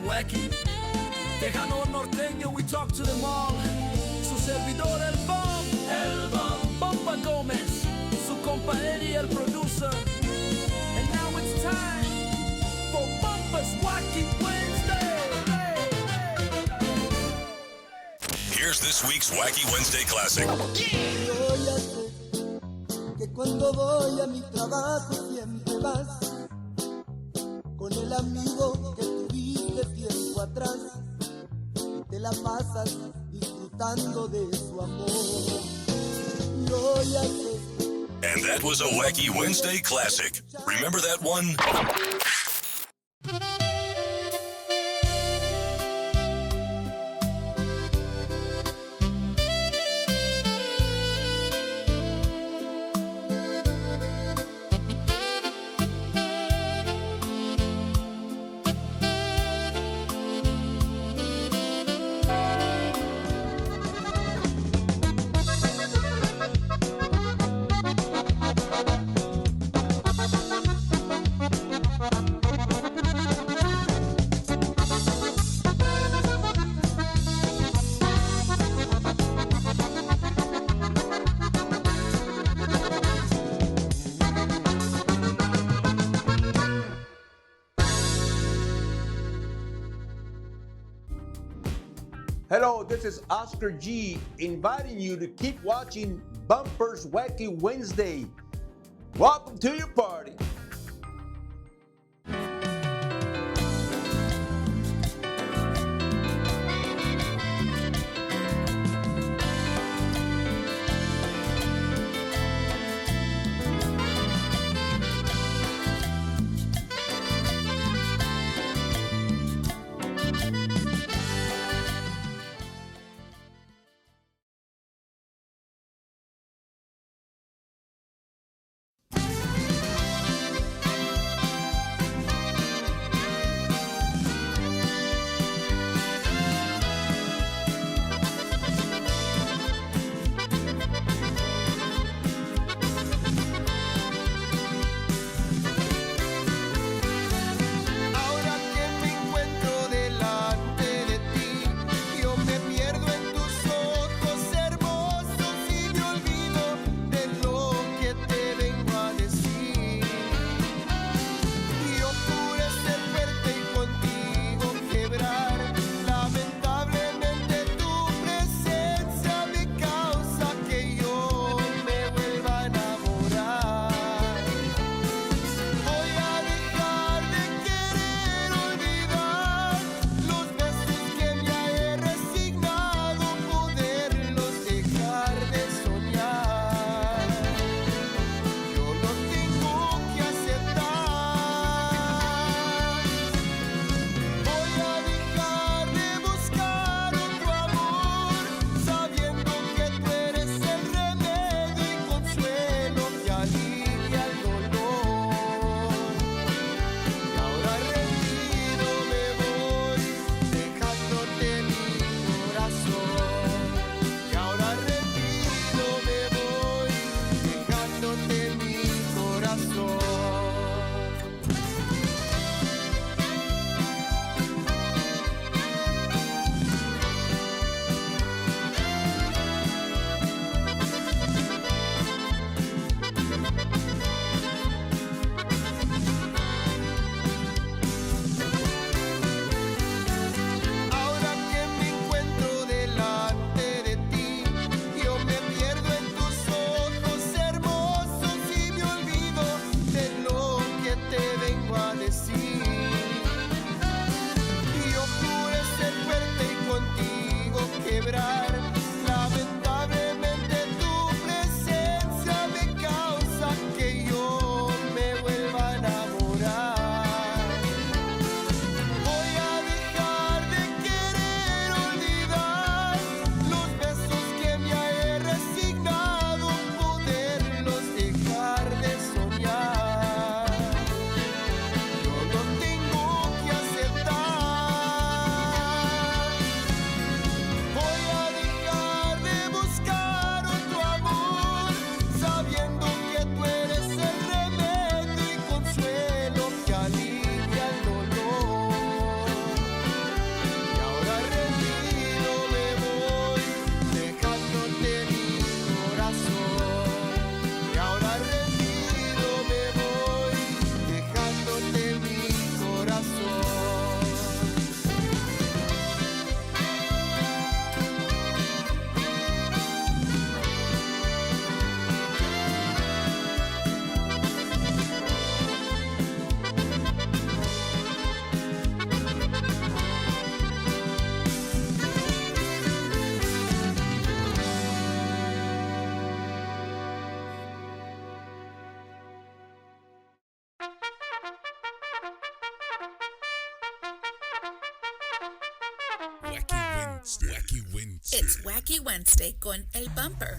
Wacky. Tejano norteño, we talk to them all. Su servidor el Bomb, Bomba Gómez, su compa Eddie el producer. And now it's time for Bumpa's Wacky Wednesday. Here's this week's Wacky Wednesday Classic. Yo ya sé que cuando voy a mi trabajo siempre vas con el amigo que tuviste tiempo atrás y te la pasas disfrutando de su amor. Yo ya sé. And that was a Wacky Wednesday Classic. Remember that one? Hello, this is Oscar G, inviting you to keep watching Bumper's Wacky Wednesday. Welcome to your party. Wacky Wednesday. It's Wacky Wednesday con El Bumper.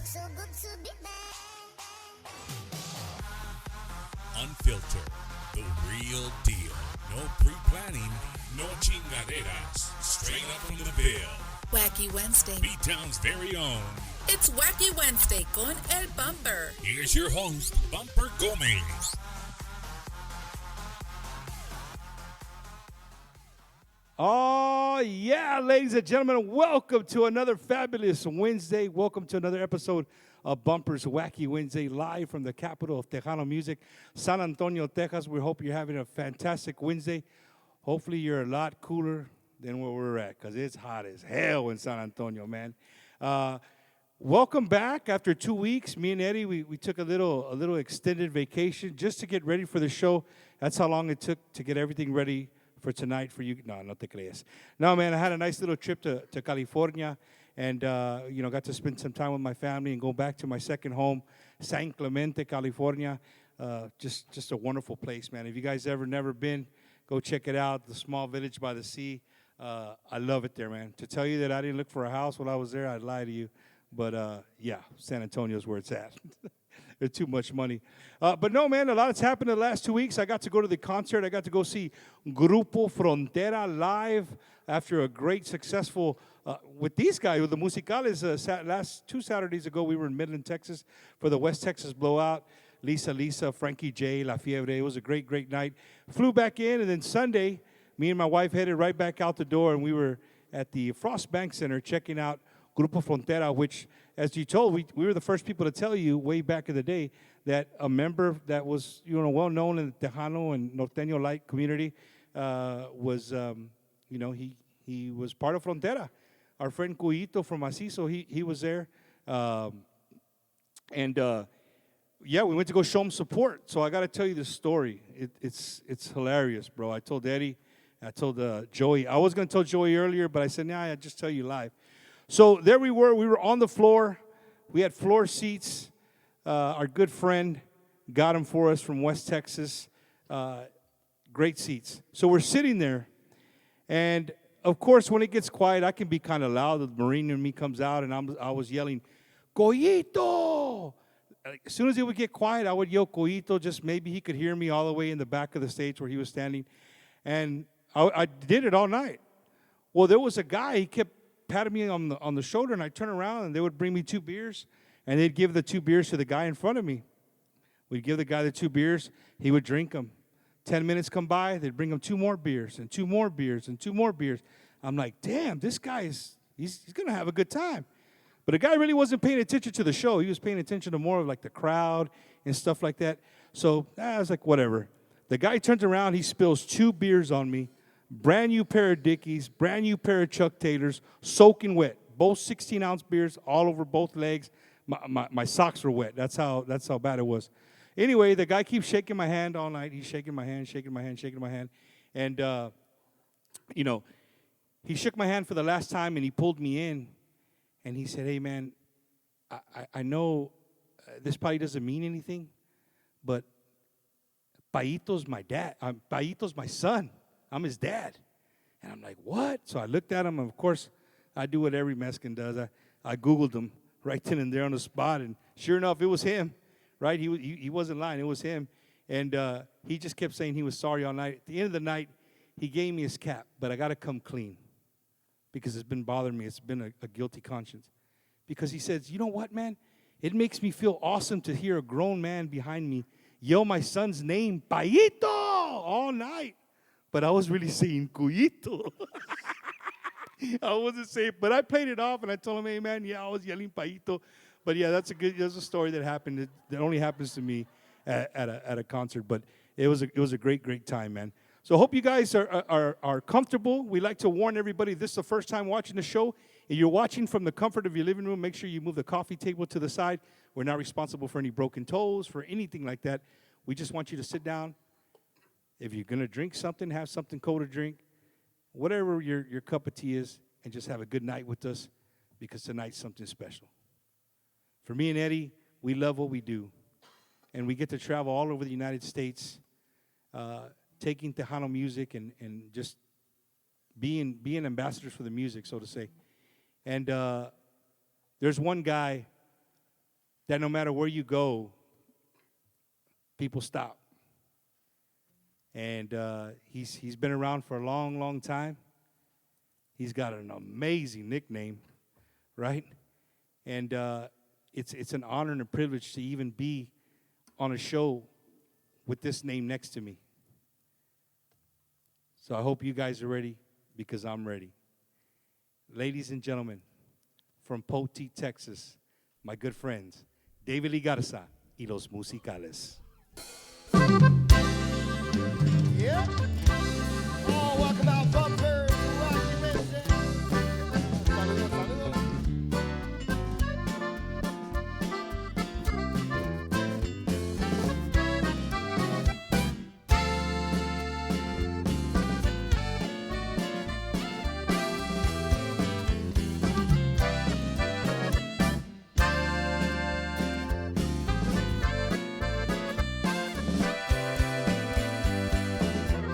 Unfiltered, the real deal. No pre-planning, no chingaderas. Straight up from the bill. Wacky Wednesday. B-Town's very own. It's Wacky Wednesday con El Bumper. Here's your host, Bumper Gomez. Oh, yeah, ladies and gentlemen, welcome to another fabulous Wednesday. Welcome to another episode of Bumper's Wacky Wednesday, live from the capital of Tejano music, San Antonio, Texas. We hope you're having a fantastic Wednesday. Hopefully, you're a lot cooler than where we're at, because it's hot as hell in San Antonio, man. Welcome back. After 2 weeks, me and Eddie, we took a little extended vacation just to get ready for the show. That's how long it took to get everything ready for tonight for you. No te creas. No, man, I had a nice little trip to California and, got to spend some time with my family and go back to my second home, San Clemente, California. Just a wonderful place, man. If you guys never been, go check it out, the small village by the sea. I love it there, man. To tell you that I didn't look for a house while I was there, I'd lie to you. But, San Antonio is where it's at. There's too much money. But no, man, a lot has happened in the last 2 weeks. I got to go to the concert. I got to go see Grupo Frontera live after a great, successful, with these guys, with the Musicales. Last 2 Saturdays ago, we were in Midland, Texas for the West Texas Blowout. Lisa, Frankie J, La Fiebre. It was a great, great night. Flew back in, and then Sunday, me and my wife headed right back out the door, and we were at the Frost Bank Center checking out Grupo Frontera, which, as you told, we were the first people to tell you way back in the day that a member that was, well known in the Tejano and Norteño light community was, he was part of Frontera. Our friend Cuyito from Macizo, he was there. We went to go show him support. So I got to tell you this story. It's hilarious, bro. I told Eddie, I told Joey. I was going to tell Joey earlier, but I said, I'll just tell you live. So there we were on the floor. We had floor seats. Our good friend got them for us from West Texas. Great seats. So we're sitting there, and of course, when it gets quiet, I can be kind of loud. The Marine in me comes out, and I was yelling, Coyito! As soon as it would get quiet, I would yell Coyito, just maybe he could hear me all the way in the back of the stage where he was standing. And I did it all night. Well, there was a guy, he kept patted me on the shoulder, and I turn around, and they would bring me 2 beers, and they'd give the 2 beers to the guy in front of me. We'd give the guy the 2 beers. He would drink them. 10 minutes come by, they'd bring him 2 more beers and 2 more beers and 2 more beers. I'm like, damn, this guy he's going to have a good time. But the guy really wasn't paying attention to the show. He was paying attention to more of like the crowd and stuff like that. So I was like, whatever. The guy turns around, he spills 2 beers on me. Brand new pair of Dickies, brand new pair of Chuck Taylors, soaking wet. Both 16-ounce beers all over both legs. My socks were wet. That's how bad it was. Anyway, the guy keeps shaking my hand all night. He's shaking my hand. And, he shook my hand for the last time, and he pulled me in. And he said, hey, man, I know this probably doesn't mean anything, but Paito's my dad. Paito's my son. I'm his dad. And I'm like, what? So I looked at him, and of course, I do what every Mexican does. I Googled him right then and there on the spot, and sure enough, it was him, right? He wasn't lying. It was him. And he just kept saying he was sorry all night. At the end of the night, he gave me his cap, but I got to come clean because it's been bothering me. It's been a guilty conscience. Because he says, you know what, man? It makes me feel awesome to hear a grown man behind me yell my son's name, Paito, all night. But I was really saying Cuyito. I wasn't saying, but I played it off, and I told him, hey, man, I was yelling Paito. But, that's a story that happened. That only happens to me at a concert. But it was a great, great time, man. So I hope you guys are comfortable. We like to warn everybody, this is the first time watching the show. If you're watching from the comfort of your living room, make sure you move the coffee table to the side. We're not responsible for any broken toes, for anything like that. We just want you to sit down. If you're going to drink something, have something cold to drink, whatever your cup of tea is, and just have a good night with us, because tonight's something special. For me and Eddie, we love what we do, and we get to travel all over the United States, taking Tejano music and just being ambassadors for the music, so to say. And there's one guy that no matter where you go, people stop. And he's been around for a long, long time. He's got an amazing nickname, right? And it's an honor and a privilege to even be on a show with this name next to me. So I hope you guys are ready, because I'm ready. Ladies and gentlemen, from Poteet, Texas, my good friends, David Lee Garza y los Musicales. Yeah. Oh, welcome out, bumpers. Wacky Wednesday. Saludos, saludos.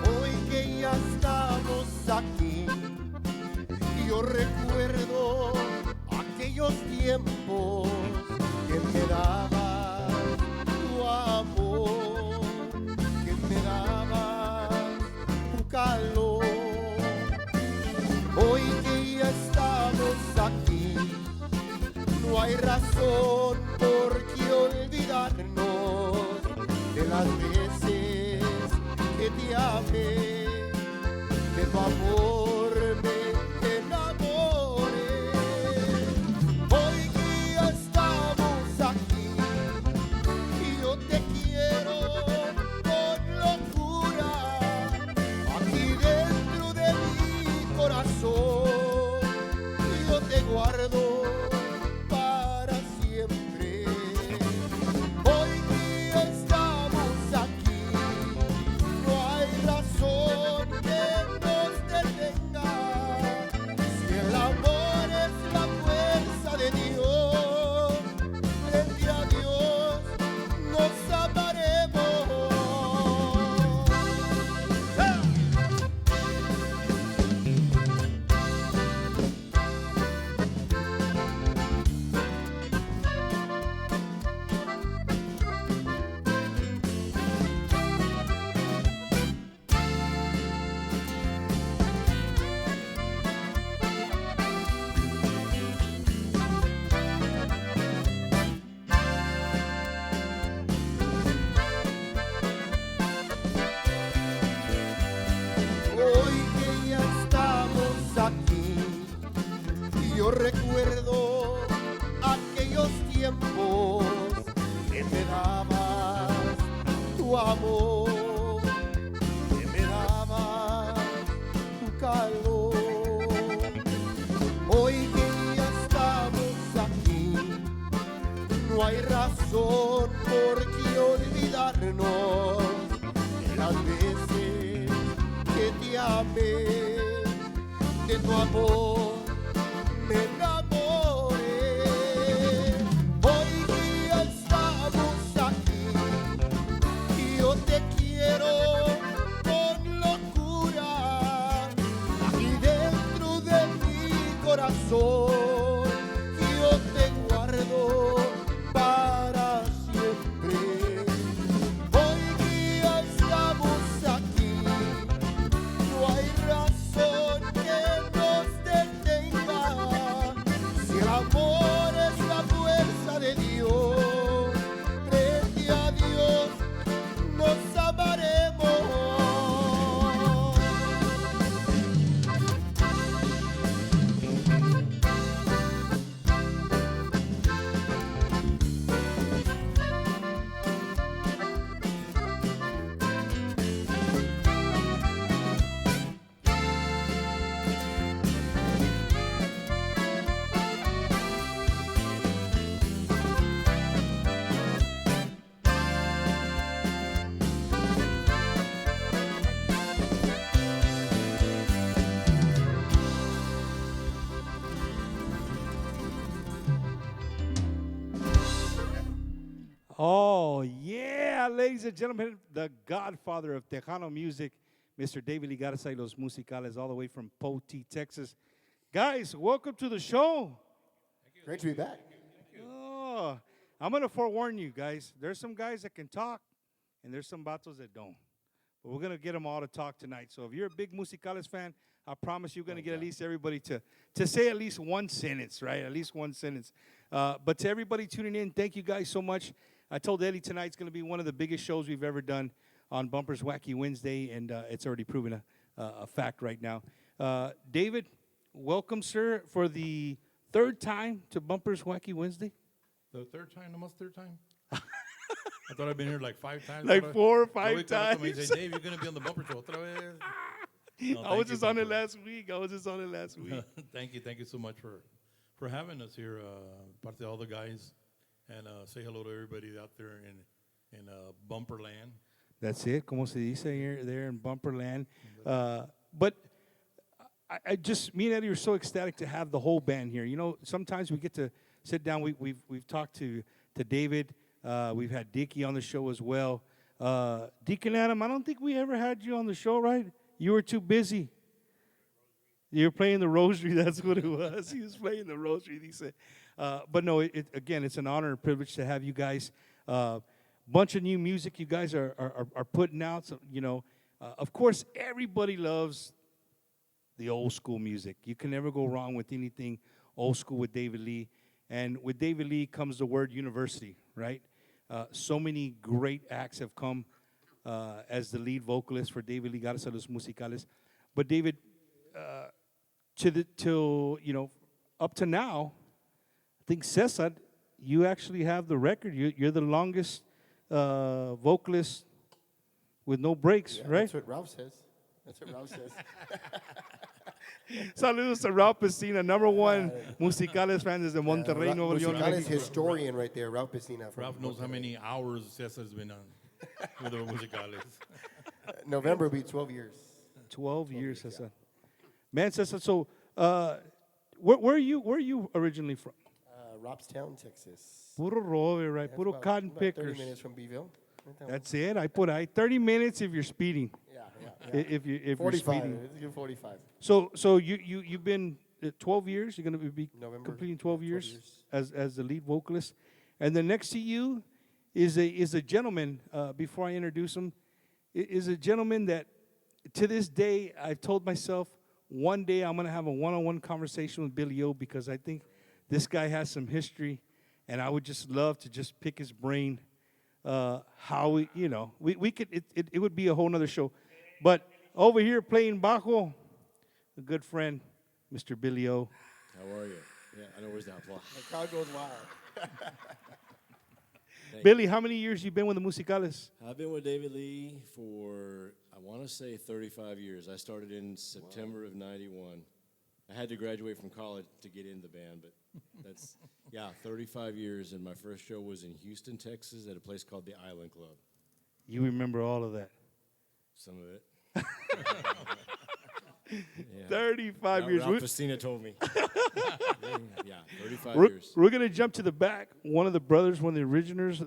Hoy que ya estamos aquí, yo recuerdo aquellos tiempos que me dabas tu amor, que me dabas tu calor. Hoy que ya estamos aquí, no hay razón por qué olvidarnos de las veces que te amé, de tu amor me enamoré. Hoy que ya estamos aquí y yo te quiero con locura, aquí dentro de mi corazón, y yo te guardo para siempre. Hoy que ya estamos aquí, no hay razón que nos detenga. Si el amor es la fuerza de Dios, frente a Dios nos amaremos. Hoy que ya estamos aquí, y yo recuerdo aquellos tiempos que me dabas tu amor, que me dabas tu calor. Hoy que ya estamos aquí, no hay razón por qué olvidarnos de las veces que te amé, de tu amor me enamoré. Hoy que ya estamos aquí y yo te quiero con locura, aquí dentro de mi corazón, y yo te guardo para siempre. Hoy que ya estamos aquí, no hay razón que nos detenga. Si el amor es la fuerza de Dios, frente a Dios nos amaremos. Oh, yeah, ladies and gentlemen, the godfather of Tejano music, Mr. David Garza y los Musicales, all the way from Poti, Texas. Guys, welcome to the show. Great to be back. Oh, I'm going to forewarn you guys. There's some guys that can talk, and there's some vatos that don't. But we're going to get them all to talk tonight. So if you're a big Musicales fan, I promise you're going to get at least everybody to say at least one sentence, right? At least one sentence. But to everybody tuning in, thank you guys so much. I told Eddie tonight's going to be one of the biggest shows we've ever done on Bumper's Wacky Wednesday, and it's already proven a fact right now. David, welcome, sir, for the third time to Bumper's Wacky Wednesday. The third time, almost third time? I thought I'd been here like 5 times. Like 4 or 5 Joey called up to me and times. said, Dave, you're going to be on the bumper show otra vez. No, I thank was you, just on it Bumper. last week. Thank you so much for having us here, part of all the guys, and say hello to everybody out there in Bumper Land. That's it, como se dice here, there in Bumper Land. But I just, me and Eddie are so ecstatic to have the whole band here. You know, sometimes we get to sit down. We've talked to David. We've had Dickie on the show as well. Deacon Adam, I don't think we ever had you on the show, right? You were too busy. You were playing the rosary. That's what it was. He was playing the rosary. He said, but no, again, it's an honor and privilege to have you guys. Bunch of new music you guys are putting out. So, you know, of course, everybody loves the old school music. You can never go wrong with anything old school with David Lee. And with David Lee comes the word university, right? So many great acts have come as the lead vocalist for David Lee Garza Los Musicales. But David, till you know, up to now, I think Cesar, you actually have the record. You're the longest vocalist with no breaks, Yeah, right? That's what Ralph says. Saludos to Ralph Pesina, number one Musicales fan desde Monterrey, Nuevo León. Musicales historian right there, Ralph Pesina. from Ralph knows how Monterrey. many hours Cesar's been on with the Musicales. November will be 12 years. 12 years, Cesar. Man, Cesar, so where are you originally from? Robstown, Texas. Puro robe, right? That's Puro about- cotton about pickers. 30 minutes from Beeville. Right there. That's it. I put 30 minutes if you're speeding. Yeah. If you're 45. speeding. Let's do 45. So you've been 12 years. You're going to be November, completing 12 years, 12 years. as the lead vocalist, and then next to you is a gentleman. Before I introduce him, is a gentleman that to this day I've told myself one day I'm going to have a one-on-one conversation with Billy O, because I think this guy has some history, and I would just love to just pick his brain. How we could it would be a whole nother show, but over here playing bajo, a good friend, Mr. Billy O. How are you? Yeah, I know where's the applause. The crowd goes wild. Billy, how many years you been with the Musicales? I've been with David Lee for, I want to say 35 years. I started in September of 91. I had to graduate from college to get in the band, but that's, 35 years. And my first show was in Houston, Texas at a place called the Island Club. You remember all of that. Some of it. Yeah. 35 years. Ralph Pesina told me. Yeah, 35 We're, years. we're going to jump to the back. One of the brothers, one of the originators.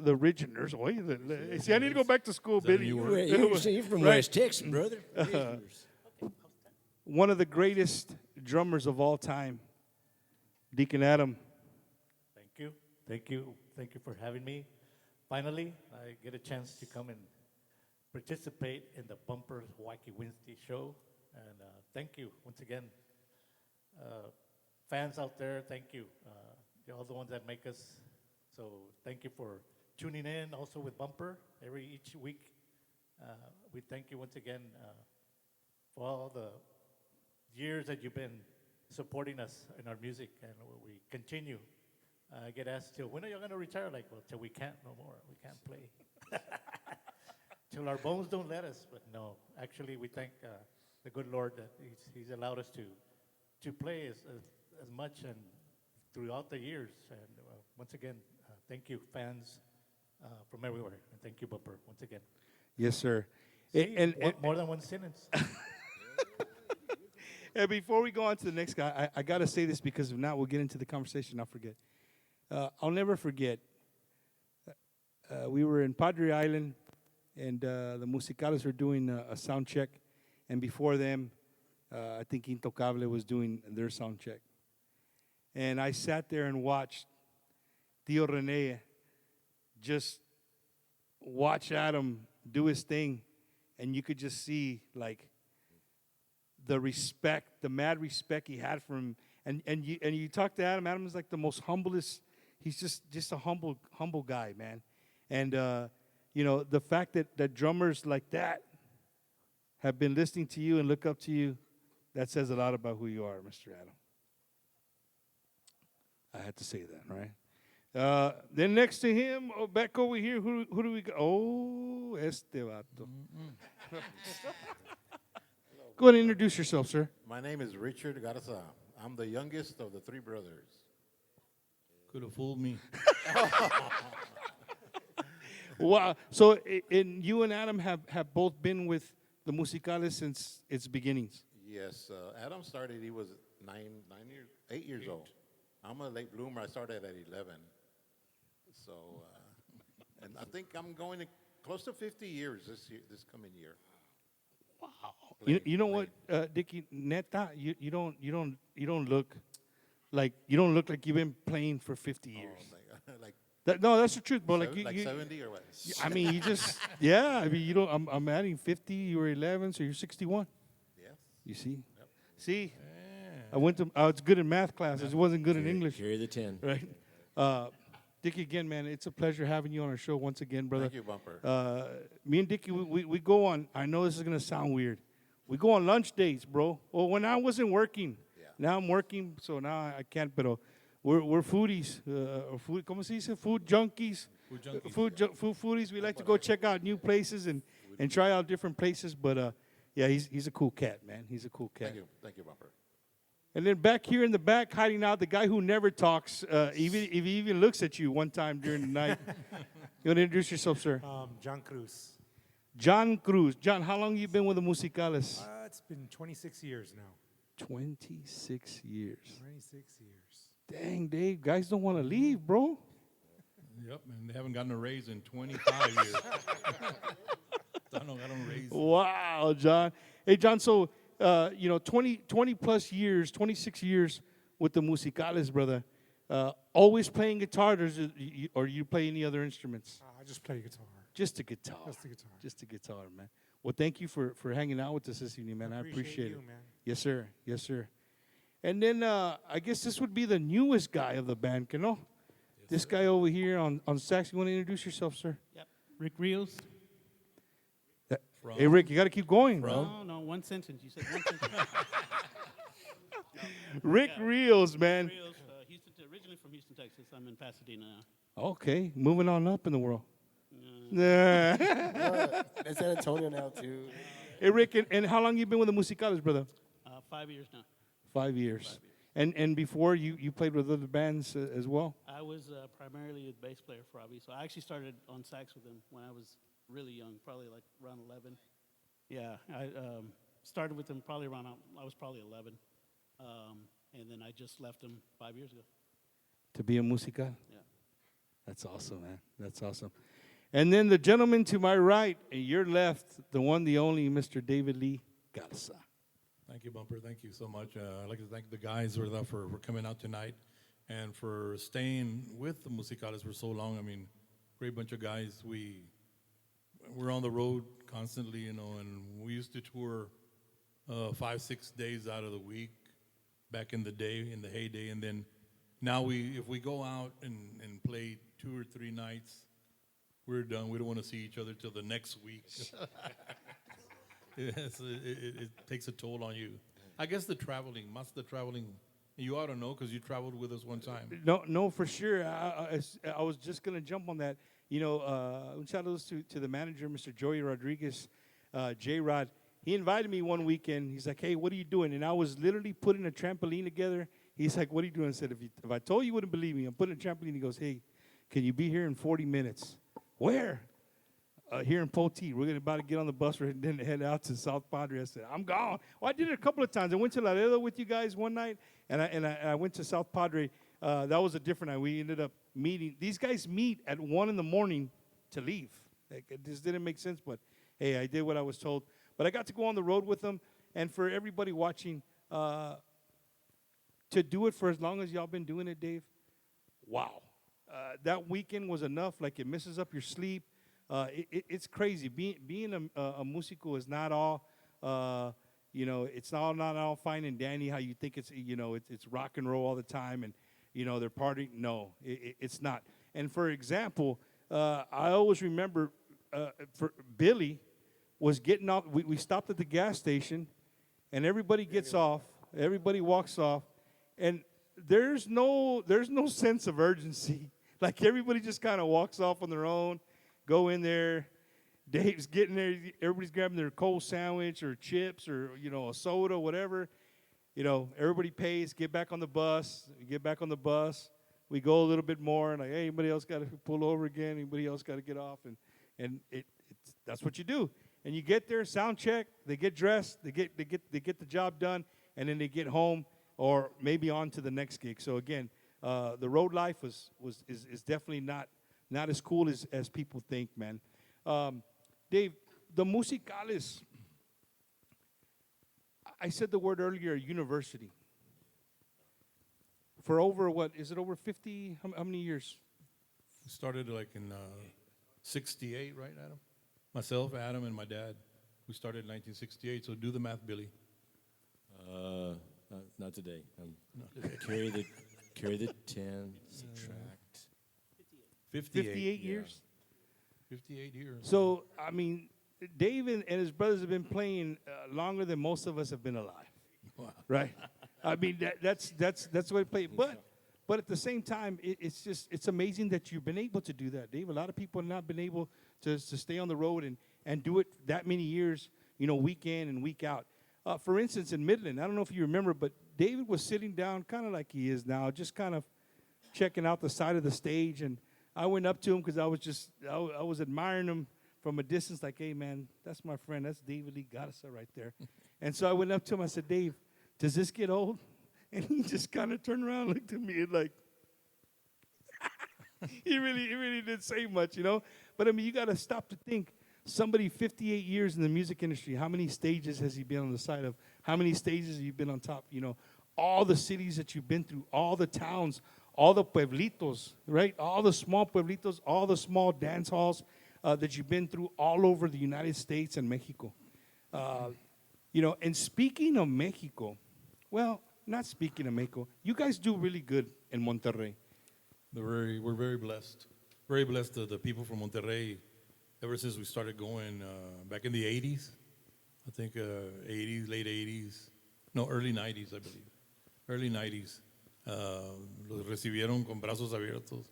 See, I need to go back to school, Billy. You're from West Texas, brother. One of the greatest drummers of all time, Deacon Adam. Thank you for having me. Finally, I get a chance to come and participate in the Bumper Wacky Wednesday show. And thank you once again. Fans out there, thank you. You're all the ones that make us. So thank you for tuning in also with Bumper each week. We thank you once again for all the years that you've been supporting us in our music, and we continue. I get asked till, when are you going to retire? Like, well, till we can't no more. We can't play. Till our bones don't let us. But no, actually, we thank the good Lord that He's allowed us to play as much and throughout the years. And once again, thank you, fans from everywhere. And thank you, Bumper, once again. Yes, sir. See, And more than one sentence. And before we go on to the next guy, I got to say this, because if not, we'll get into the conversation. I'll forget. I'll never forget. We were in Padre Island, and the Musicales were doing a sound check. and before them, I think Intocable was doing their sound check. And I sat there and watched Tio Rene just watch Adam do his thing, and you could just see like the respect, the mad respect he had for him. And you talk to Adam. Adam is like the most humblest. He's just a humble guy, man. And you know, the fact that drummers like that have been listening to you and look up to you, that says a lot about who you are, Mr. Adam. I had to say that, right? Then next to him, back over here, who do we got? Oh, este vato. Go ahead and introduce yourself, sir. My name is Richard Garza. I'm the youngest of the three brothers. Could have fooled me. Wow. So and you and Adam have both been with the Musicales since its beginnings. Yes, Adam started, he was 8 years old. I'm a late bloomer. I started at 11. So, and I think I'm going to close to 50 years this coming year. Wow. You know what, Dickie, neta, you don't look like you've been playing for 50 years. Like No, that's the truth, bro. Like 70 or what? I mean, you just I mean, you don't. I'm adding 50. You were 11, so you're 61. Yes. You see, see, I went to. I was good in math classes. I wasn't good in English. Carry the 10. Right. Dickie, again, man, it's a pleasure having you on our show once again, brother. Thank you, Bumper. Me and Dickie, we go on. I know this is gonna sound weird. We go on lunch dates, bro. Well, when I wasn't working, now I'm working, so now I can't. But we're foodies, food. ¿Cómo se dice? Food junkies. Food foodies. We like to go check out new places and try out different places. But yeah, he's a cool cat, man. He's a cool cat. Thank you, Bumper. And then back here in the back, hiding out, the guy who never talks, even if he even looks at you one time during the night. You want to introduce yourself, sir? John Cruz. John Cruz. John, how long you been with the Musicales? It's been 26 years now. 26 years. 26 years. Dang, Dave, guys don't want to leave, bro. Yep, and they haven't gotten a raise in 25 years. I don't got a raise. Wow, John. Hey, John, so, 20 plus years, 26 years with the Musicales, brother. Always playing guitar, or you play any other instruments? I just play guitar. Just a guitar. Just the guitar. Just a guitar, man. Well, thank you for hanging out with us this evening, man. I appreciate you, it. man. Yes, sir. Yes, sir. And then I guess this would be the newest guy of the band, you know? This guy over here on sax. You want to introduce yourself, sir? Yep. Rick Rios. Hey, Rick, you got to keep going, bro. No, one sentence. You said one sentence. Rick Rios, man. Rios, originally from Houston, Texas. I'm in Pasadena now. Okay, moving on up in the world. It's San Antonio now, too. Hey, Rick, and how long you been with the Musicales, brother? 5 years now. 5 years. And before, you played with other bands as well? I was primarily a bass player for Robbie. So I actually started on sax with him when I was really young, probably like around 11. Yeah, I started with him probably around, I was probably 11. And then I just left him 5 years ago. To be a musical? Yeah. That's awesome, man. That's awesome. And then the gentleman to my right, and your left, the one, the only, Mr. David Lee Garza. Thank you, Bumper. Thank you so much. I'd like to thank the guys for coming out tonight and for staying with the Musicales for so long. I mean, great bunch of guys. We're on the road constantly, and we used to tour 5-6 days out of the week back in the day, in the heyday. And then now if we go out and play 2 or 3 nights, we're done. We don't want to see each other till the next week. It takes a toll on you. I guess the traveling, you ought to know because you traveled with us one time. No, for sure. I was just going to jump on that. Shout outs to the manager, Mr. Joey Rodriguez, J-Rod. He invited me one weekend. He's like, hey, what are you doing? And I was literally putting a trampoline together. He's like, what are you doing? I said, if I told you, you wouldn't believe me. I'm putting a trampoline. He goes, hey, can you be here in 40 minutes? Where? Here in Poteet. We're about to get on the bus and then head out to South Padre. I said, I'm gone. Well, I did it a couple of times. I went to Laredo with you guys one night, and I went to South Padre. That was a different night. We ended up meeting. These guys meet at 1 in the morning to leave. Like, it just didn't make sense, but, hey, I did what I was told. But I got to go on the road with them, and for everybody watching, to do it for as long as y'all been doing it, Dave, wow. That weekend was enough. Like, it messes up your sleep. It's crazy. Being a músico is not all, it's not all fine and dandy how you think it's, it's rock and roll all the time and, they're partying. No, it's not. And for example, I always remember for Billy was getting off. We stopped at the gas station, and everybody gets off. Everybody walks off, and there's no sense of urgency. Like, everybody just kind of walks off on their own, go in there. Dave's getting there. Everybody's grabbing their cold sandwich or chips or, a soda, whatever. Everybody pays, get back on the bus. We get back on the bus. We go a little bit more, and like, hey, anybody else got to pull over again? Anybody else got to get off? And that's what you do. And you get there, sound check, they get dressed, they get the job done, and then they get home or maybe on to the next gig. So again, the road life is definitely not as cool as people think, man. Dave, the musicales, I said the word earlier, university. For over over 50, how many years? We started like in 68, right, Adam? Myself, Adam, and my dad. We started in 1968, so do the math, Billy. Not today. Carry the 10, subtract. 58 years? 58 years. So, I mean, Dave and his brothers have been playing longer than most of us have been alive. Wow. Right? I mean, that's the way to play it. But at the same time, it's amazing that you've been able to do that, Dave. A lot of people have not been able to stay on the road and do it that many years, week in and week out. For instance, in Midland, I don't know if you remember, but David was sitting down kind of like he is now, just kind of checking out the side of the stage. And I went up to him because I was admiring him from a distance, like, hey, man, that's my friend. That's David Lee Garza right there. And so I went up to him. I said, Dave, does this get old? And he just kind of turned around and looked at me and like, he really didn't say much, But, I mean, you got to stop to think. Somebody 58 years in the music industry, how many stages has he been on the side of? How many stages have you been on top? All the cities that you've been through, all the towns, all the pueblitos, right? All the small pueblitos, all the small dance halls that you've been through all over the United States and Mexico. And speaking of Mexico, well, not speaking of Mexico, you guys do really good in Monterrey. We're very blessed. Very blessed, the people from Monterrey. Ever since we started going back in the 80s, I think 80s, late 80s, no, early 90s, I believe. Early 90s. Los recibieron con brazos abiertos.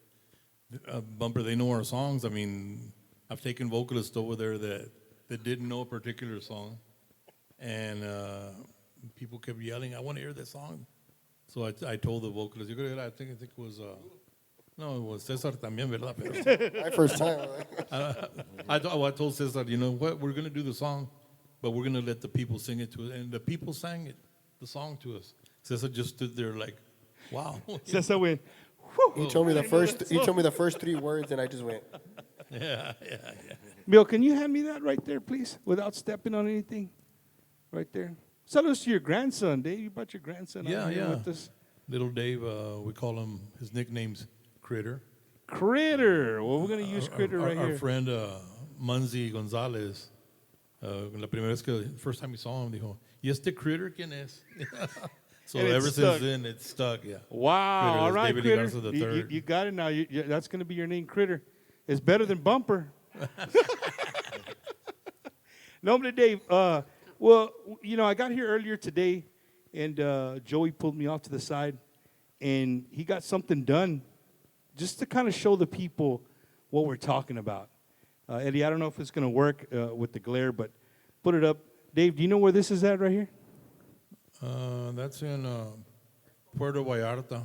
Bumper, they know our songs. I mean, I've taken vocalists over there that didn't know a particular song. And people kept yelling, I want to hear this song. So I told the vocalist, I think it was... No, it was Cesar también, ¿verdad? My first time. I told Cesar, you know what? We're going to do the song, but we're going to let the people sing it to us. And the people sang the song to us. Cesar just stood there like, wow. Cesar went, He told me the first 3 words, and I just went. Yeah. Bill, can you hand me that right there, please, without stepping on anything? Right there. Salutes to your grandson, Dave. You brought your grandson out here with us. Little Dave, we call him, his nickname's Critter. Critter. Well, we're going to use Critter right here. Our friend Munzi Gonzalez, la primera vez first time we saw him, dijo, ¿y este Critter quién es? So ever since then, it's stuck, yeah. Wow, Critter, all right, David Critter. Garza the third. You got it now. That's going to be your name, Critter. It's better than Bumper. No, but Dave, well, I got here earlier today, and Joey pulled me off to the side, and he got something done just to kind of show the people what we're talking about. Eddie, I don't know if it's going to work with the glare, but put it up. Dave, do you know where this is at right here? That's in Puerto Vallarta.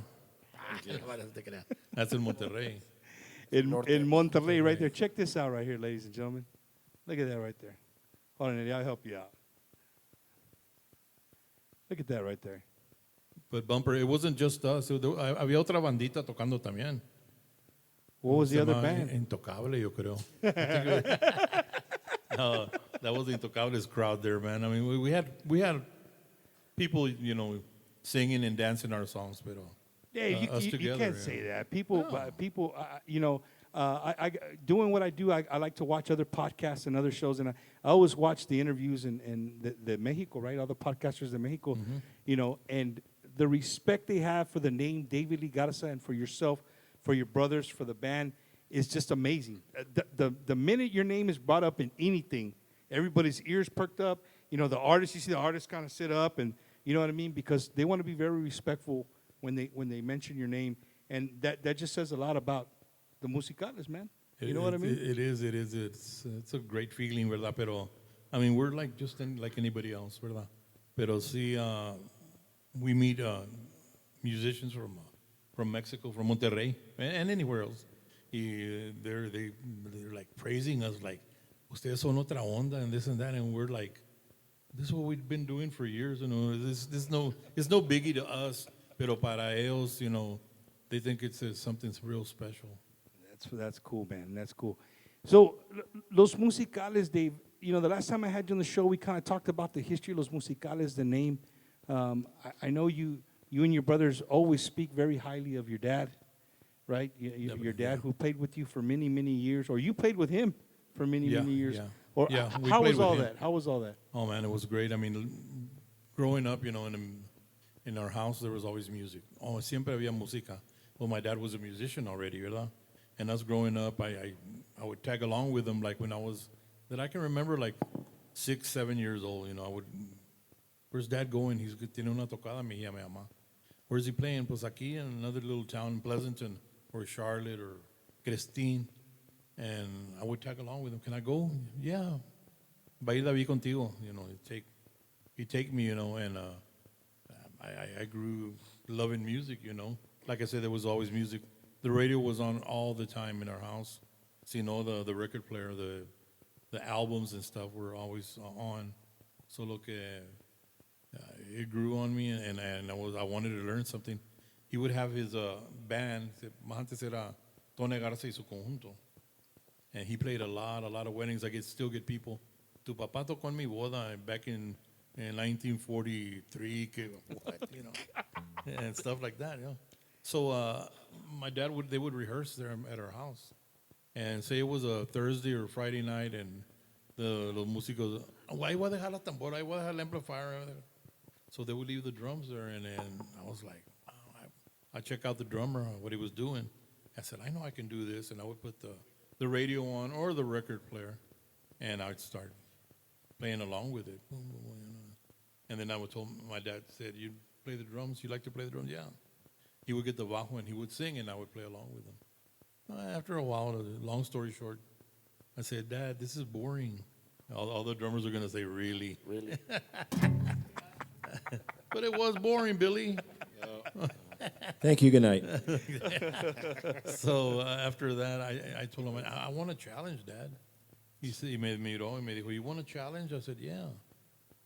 That's in Monterrey. In Monterrey, right there. Check this out right here, ladies and gentlemen. Look at that right there. Hold on, Eddie, I'll help you out. Look at that right there. But Bumper, it wasn't just us. Había otra bandita tocando también. What was the other band? Intocable, yo creo. That was the Intocables crowd there, man. I mean, we had people, singing and dancing our songs, pero Yeah, us you together. can't say that. People, doing what I do, I like to watch other podcasts and other shows, and I always watch the interviews and the Mexico, right? All the podcasters in Mexico, and the respect they have for the name David Lee Garza and for yourself, for your brothers, for the band is just amazing. The minute your name is brought up in anything, everybody's ears perked up. The artists, you see the artists kind of sit up, and you know what I mean, because they want to be very respectful when they mention your name, and that just says a lot about the musicales, man. You know what I mean? It is. It's a great feeling, ¿verdad? Pero, I mean, we're like like anybody else, ¿verdad? Pero sí, we meet musicians from Mexico, from Monterrey, and anywhere else. They're like praising us, like, ustedes son otra onda, and this and that, and we're like, this is what we've been doing for years, it's no biggie to us, pero para ellos, they think it's something real special. That's cool, man. That's cool. So, Los Musicales, Dave, the last time I had you on the show, we kind of talked about the history of Los Musicales, the name. I know you and your brothers always speak very highly of your dad, right? Your dad who played with you for many, many years, or you played with him for many, many years. Yeah. Or We how played was with all him. that? How was all that? Oh man, it was great. I mean, growing up, in our house there was always music. Oh, siempre había música. Well, my dad was a musician already, ¿verdad? And us growing up, I would tag along with him, like when that I can remember, like 6, 7 years old. I would, where's Dad going? Tiene una tocada, me llama mamá. Where's he playing? Pues aquí in another little town in Pleasanton, or Charlotte, or Crestin. And I would tag along with him. Can I go? Yeah. Va a ir David contigo. He'd take me, and I grew loving music, Like I said, there was always music. The radio was on all the time in our house. So, the record player, the albums and stuff were always on. So, look, it grew on me, and I wanted to learn something. He would have his band, más antes era Tony Garza y su conjunto. And he played a lot of weddings. I still get people. Tu papá tocó en mi boda back in 1943, and stuff like that, So my dad they would rehearse there at our house, and say it was a Thursday or Friday night, and los músicos, ahí voy a dejar la tambora, ahí voy a dejar el amplifier. So they would leave the drums there, and I was like, wow. I check out the drummer, what he was doing. I said, I know I can do this, and I would put the radio on or the record player, and I'd start playing along with it. And then I would tell my dad, said, you play the drums? You like to play the drums? Yeah. He would get the bajo and he would sing, and I would play along with him. After a while, long story short, I said, Dad, this is boring. All the drummers are going to say, really? Really? But it was boring, Billy. Thank you. Good night. So after that, I told him, I want a challenge, Dad. He said, he made me dijo, you want a challenge? I said, yeah.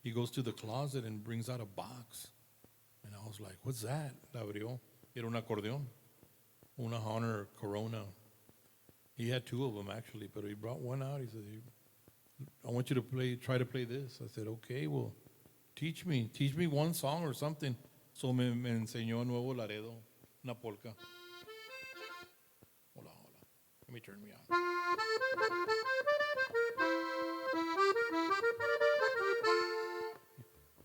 He goes to the closet and brings out a box. And I was like, what's that? La abrió. Era un acordeón. Una Honor Corona. He had 2 of them, actually, but he brought one out. He said, I want you to try to play this. I said, okay, well, teach me one song or something. So me enseñó Nuevo Laredo, una polka. Hola. Let me turn me on.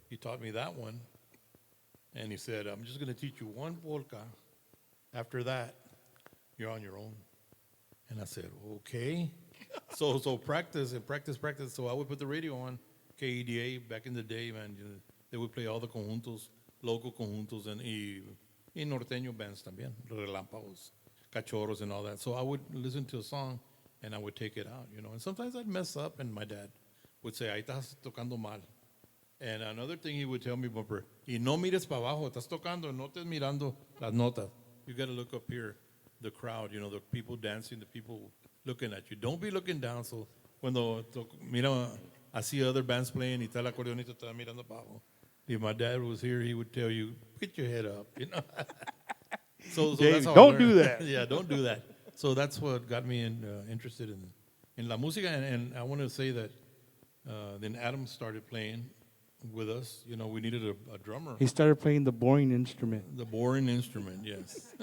He taught me that one, and he said, I'm just going to teach you one polka. After that, you're on your own. And I said, okay. So practice. So I would put the radio on, KEDA, back in the day, man. They would play all the conjuntos, local conjuntos, and norteño bands también, relámpagos, cachorros, and all that. So I would listen to a song, and I would take it out, And sometimes I'd mess up, and my dad would say, ahí estás tocando mal. And another thing he would tell me, Bumper, y no mires para abajo, estás tocando, no estés mirando las notas. You got to look up here, the crowd, the people dancing, the people looking at you. Don't be looking down. So cuando mira, I see other bands playing, y está el acordeonista, está mirando para abajo. If my dad was here, he would tell you, get your head up, So Dave, that's how don't do that. Yeah, don't do that. So that's what got me interested in la música, and I want to say that Then Adam started playing with us. You know, we needed a drummer. He started playing the boring instrument. The boring instrument, yes.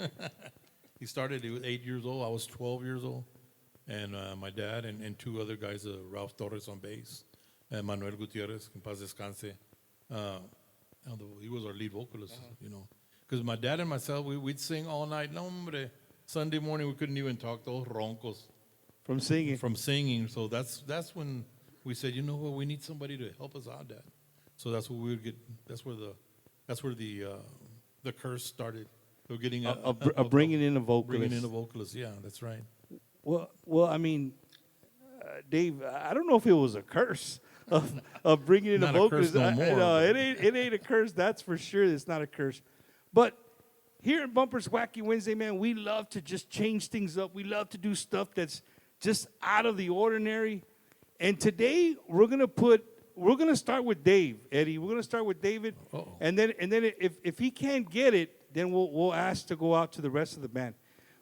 He started, he was 8 years old. I was 12 years old. And my dad and two other guys, Ralph Torres on bass, and Manuel Gutierrez, que en paz descanse. He was our lead vocalist, you know. Because my dad and myself, we'd sing all night. No, hombre. Sunday morning, we couldn't even talk, those roncos. From singing. From singing. So that's when we said, you know what, we need somebody to help us out, Dad. So that's what we would get. That's where the curse started. We're getting bringing in a vocalist. Bringing in a vocalist. Yeah, that's right. Well, I mean, Dave, I don't know if it was a curse of bringing in a vocalist. Not a curse no more. It ain't a curse. That's for sure. It's not a curse. But here in Bumpers Wacky Wednesday, man, we love to just change things up. We love to do stuff that's just out of the ordinary. And today we're gonna start with Dave, Eddie. We're gonna start with David, and then if he can't get it, then we'll ask to go out to the rest of the band.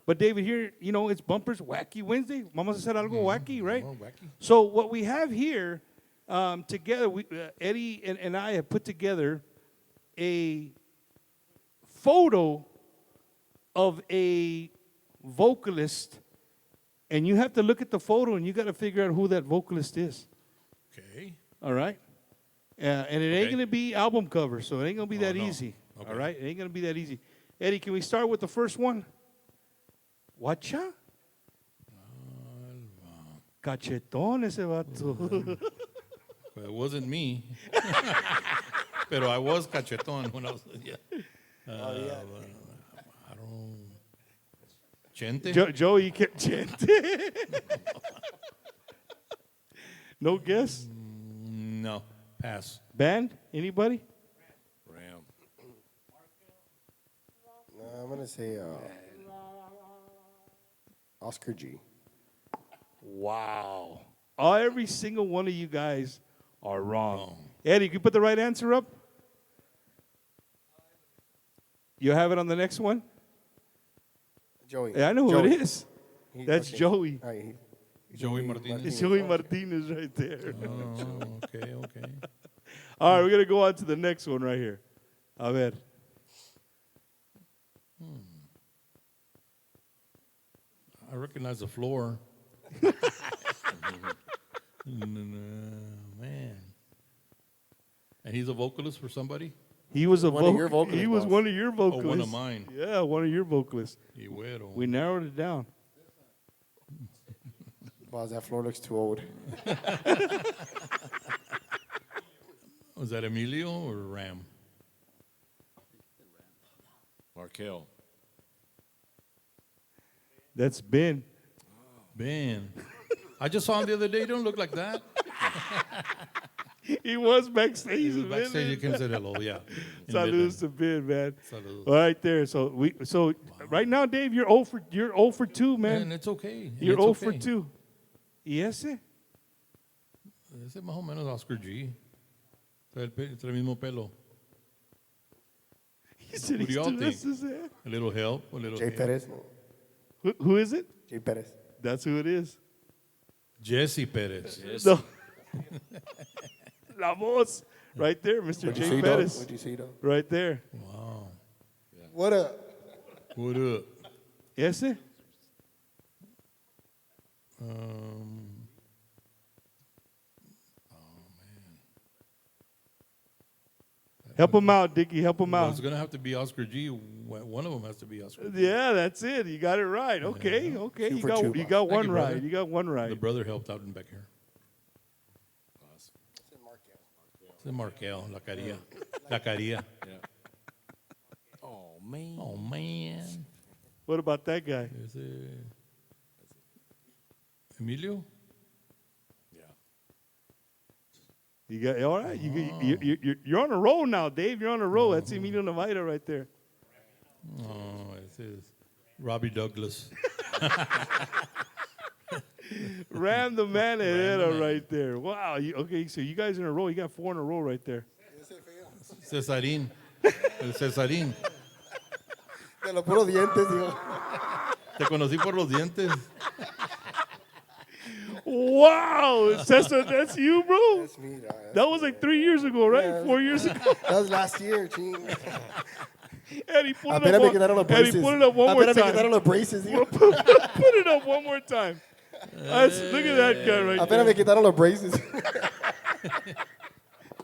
But David, here, you know, it's Bumpers Wacky Wednesday. Vamos a hacer algo wacky, right? Oh, wacky. So what we have here together, Eddie and I have put together a photo of a vocalist, and you have to look at the photo and you got to figure out who that vocalist is. Okay. All right? And it ain't going to be album cover, so it ain't going to be that no. easy. Okay. All right? It ain't going to be that easy. Eddie, can we start with the first one? Watcha? Cachetón ese vato. Well, it wasn't me. Pero I was cachetón when I was, yeah. I don't. Chente? Joe, you can't Chente. No guess? No. Pass. Band? Anybody? Ram. No, I'm going to say Oscar G. Wow. Every single one of you guys are wrong. Eddie, can you put the right answer up? You have it on the next one? Joey. Yeah, I know who Joey. it is. That's okay. Joey. All right, Joey Martinez. It's Joey Martinez right there. Oh, okay. All right, we're going to go on to the next one right here. A ver. I recognize the floor. Man. And he's a vocalist for somebody? He was One of your He vocalists, was boss. one of your vocalists. one of mine. Yeah, one of your vocalists. Y güero. We narrowed it down. Boss, that floor looks too old. Was that Emilio or Ram? Markel. That's Ben. Ben. I just saw him the other day. He don't look like that. He was backstage. He was backstage. He came and said hello, yeah. In Saludos to Midland. Ben, man. Saludos. All right there. So right now, Dave, you're 0 for 2, man. And it's okay. You're It's 0 okay. for 2. ¿Y ese? Ese más o menos Oscar G. Trae el mismo pelo. He said Who do he's y'all doing think? this. A little help. A little Jay help. Perez. Who is it? Jay Perez. That's who it is. Jesse Perez. No. La voz. Right there, Mr. What'd you J. see, dog? Pettis. What'd you see, dog? Right there. Wow. What up? What up? Ese? Help him out, Dickie. Help him Well, out. it's going to have to be Oscar G. One of them has to be Oscar G. Yeah, that's it. You got it right. Okay, okay. Two You for got two, you boss. got Thank one you, right. brother. You got one The right. brother helped out in back here. It's Markel. La Caria. La Caria. Yeah. Oh, man. Oh, man. What about that guy? Ese... Emilio? Yeah. You got all right. You're on a roll now, Dave. You're on a roll. That's Emilio Navaita right there. Oh, it is Robbie Douglas. Ram the man Herrera right there. Wow. Okay, so you guys in a row. You got 4 in a row right there. Cesarín. El Cesarín. De los puros dientes, digo. Te conocí por los dientes. Wow. Wow, Cesar, that's you, bro. That's me, dog. That was like 3 years ago, right? Yeah. 4 years ago. That was last year, ching. And he put it Apenas up. me quedaron los And he braces. put it up one more Apenas me time. quedaron los braces, tío. Put it up one more time. Look at that guy right Apenas me there. quitaron los braces.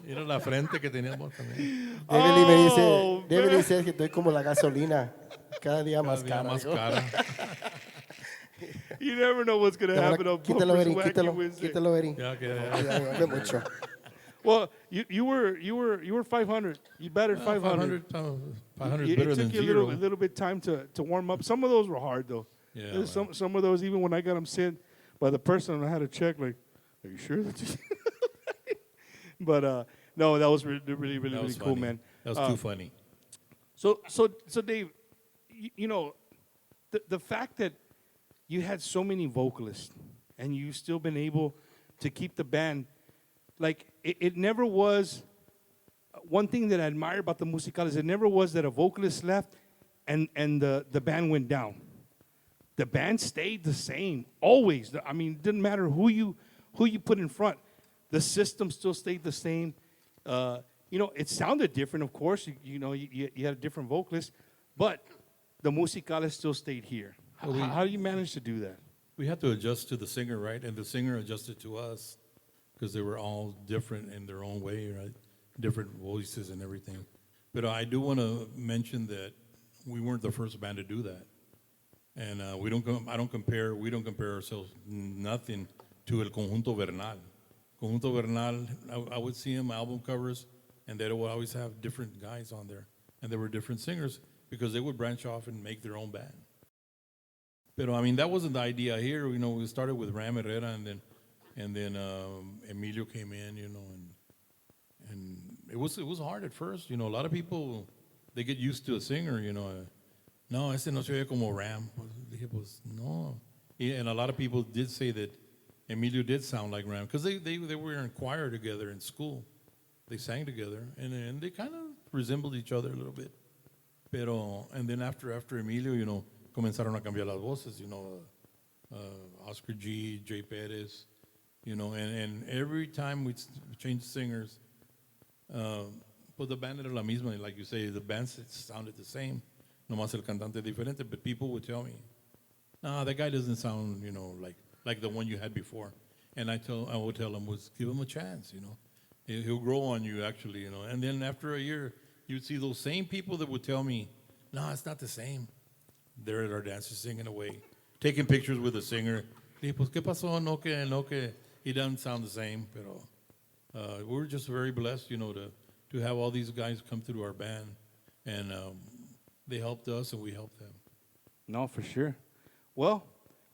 Era la frente que teníamos también. David dice que estoy como la gasolina. Cada día más Cada día cara. más digo. cara. You never know what's going to happen on Quítalo, Bumpers Eri, Wacky quítalo, Wednesday. quítalo, Eri. Ya, que ya. Ya, ya, mucho. Well, you were 500. You batted 500. 500 is It better took than you a zero. little bit time to warm up. Some of those were hard though. Yeah, There's some of those, even when I got them sent by the person, I had to check like, are you sure that you? But no, that was really That was cool, funny. man. That was too funny. So Dave, you know, the fact that you had so many vocalists and you've still been able to keep the band, like it never was. One thing that I admire about the Musicales, it never was that a vocalist left and the band went down. The band stayed the same always. I mean, it didn't matter who you put in front. The system still stayed the same. You know, it sounded different, of course. You had a different vocalist, but the Musicales still stayed here. How do you manage to do that? We had to adjust to the singer, right? And the singer adjusted to us because they were all different in their own way, right? Different voices and everything. But I do want to mention that we weren't the first band to do that. And we don't compare ourselves nothing to El Conjunto Bernal. Conjunto Bernal, I would see them album covers, and they would always have different guys on there. And there were different singers because they would branch off and make their own band. But I mean, that wasn't the idea here. You know, we started with Ram Herrera, and then Emilio came in. You know, and it was hard at first. You know, a lot of people they get used to a singer. You know, no, ese no se oye como Ram. Dije, pues no. And a lot of people did say that Emilio did sound like Ram because they were in choir together in school. They sang together, and they kind of resembled each other a little bit. And then after Emilio, you know, comenzaron a cambiar las voces, you know, Oscar G, Jay Perez, you know, and every time we changed singers, pues the band era la misma, like you say, the band sounded the same, nomás el cantante diferente, but people would tell me, nah, that guy doesn't sound, you know, like the one you had before. And I would tell them, give him a chance, you know. He'll grow on you, actually, you know. And then after a year, you'd see those same people that would tell me, no, it's not the same. They're at our dances singing away, taking pictures with the singer. Y pues, ¿qué pasó? No que he doesn't sound the same. Pero we're just very blessed, you know, to have all these guys come through our band. And they helped us and we helped them. No, for sure. Well,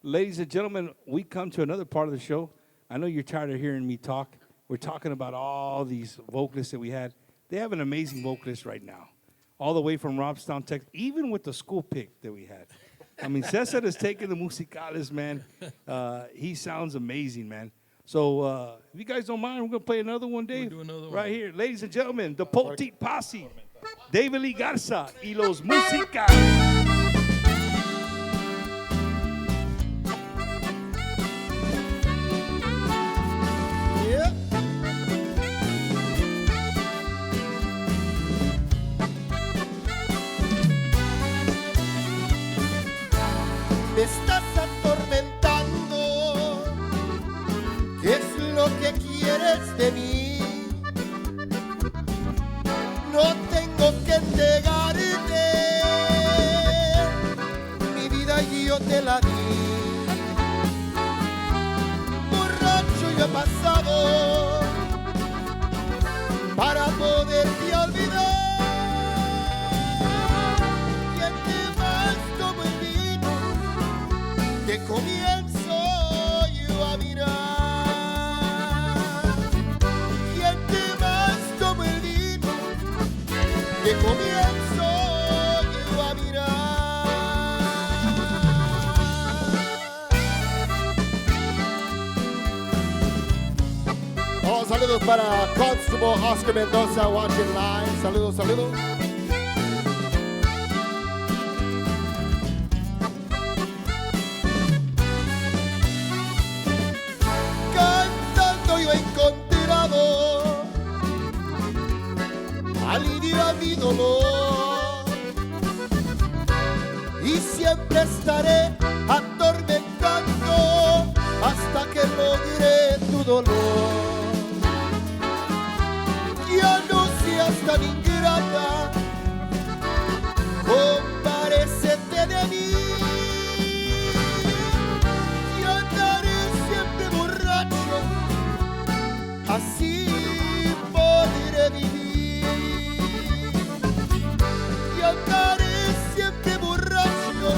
ladies and gentlemen, we come to another part of the show. I know you're tired of hearing me talk. We're talking about all these vocalists that we had. They have an amazing vocalist right now, all the way from Robstown, Texas, even with the school pick that we had. I mean, Cesar has taken the Musicales, man. He sounds amazing, man. So if you guys don't mind, we're going to play another one, Dave. We'll do another one. Right here. Ladies and gentlemen, the Poteet Posse, David Lee Garza y los Musicales. Me estás atormentando, ¿qué es lo que quieres de mí? No tengo que entregarte, mi vida yo te la di. Borracho yo he pasado para poderte olvidar. Que comienzo yo a mirar, ¿quién te más como el vino? Que comienzo yo a mirar. Oh, saludos para Constable Oscar Mendoza watching live. Saludos, saludos. será mi dolor. Y siempre estaré atormentando hasta que logre tu dolor. Ya no seas tan ingrata, compadécete de mí. Y andaré siempre borracho, así podré vivir. Y andaré siempre borracho,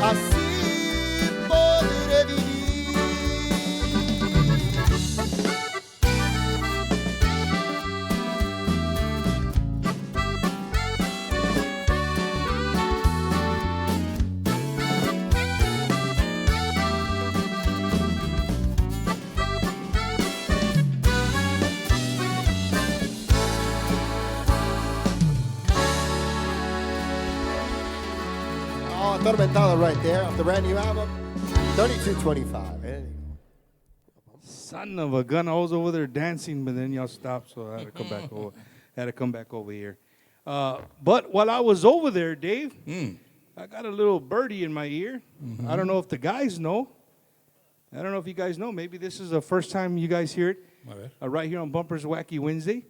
así podré vivir. Oh, Atormentado right there off the brand new album, 3225. Son of a gun! I was over there dancing, but then y'all stopped, so I had to come back over. Had to come back over here. But while I was over there, Dave, I got a little birdie in my ear. I don't know if the guys know. I don't know if you guys know. Maybe this is the first time you guys hear it right here on Bumpers Wacky Wednesday.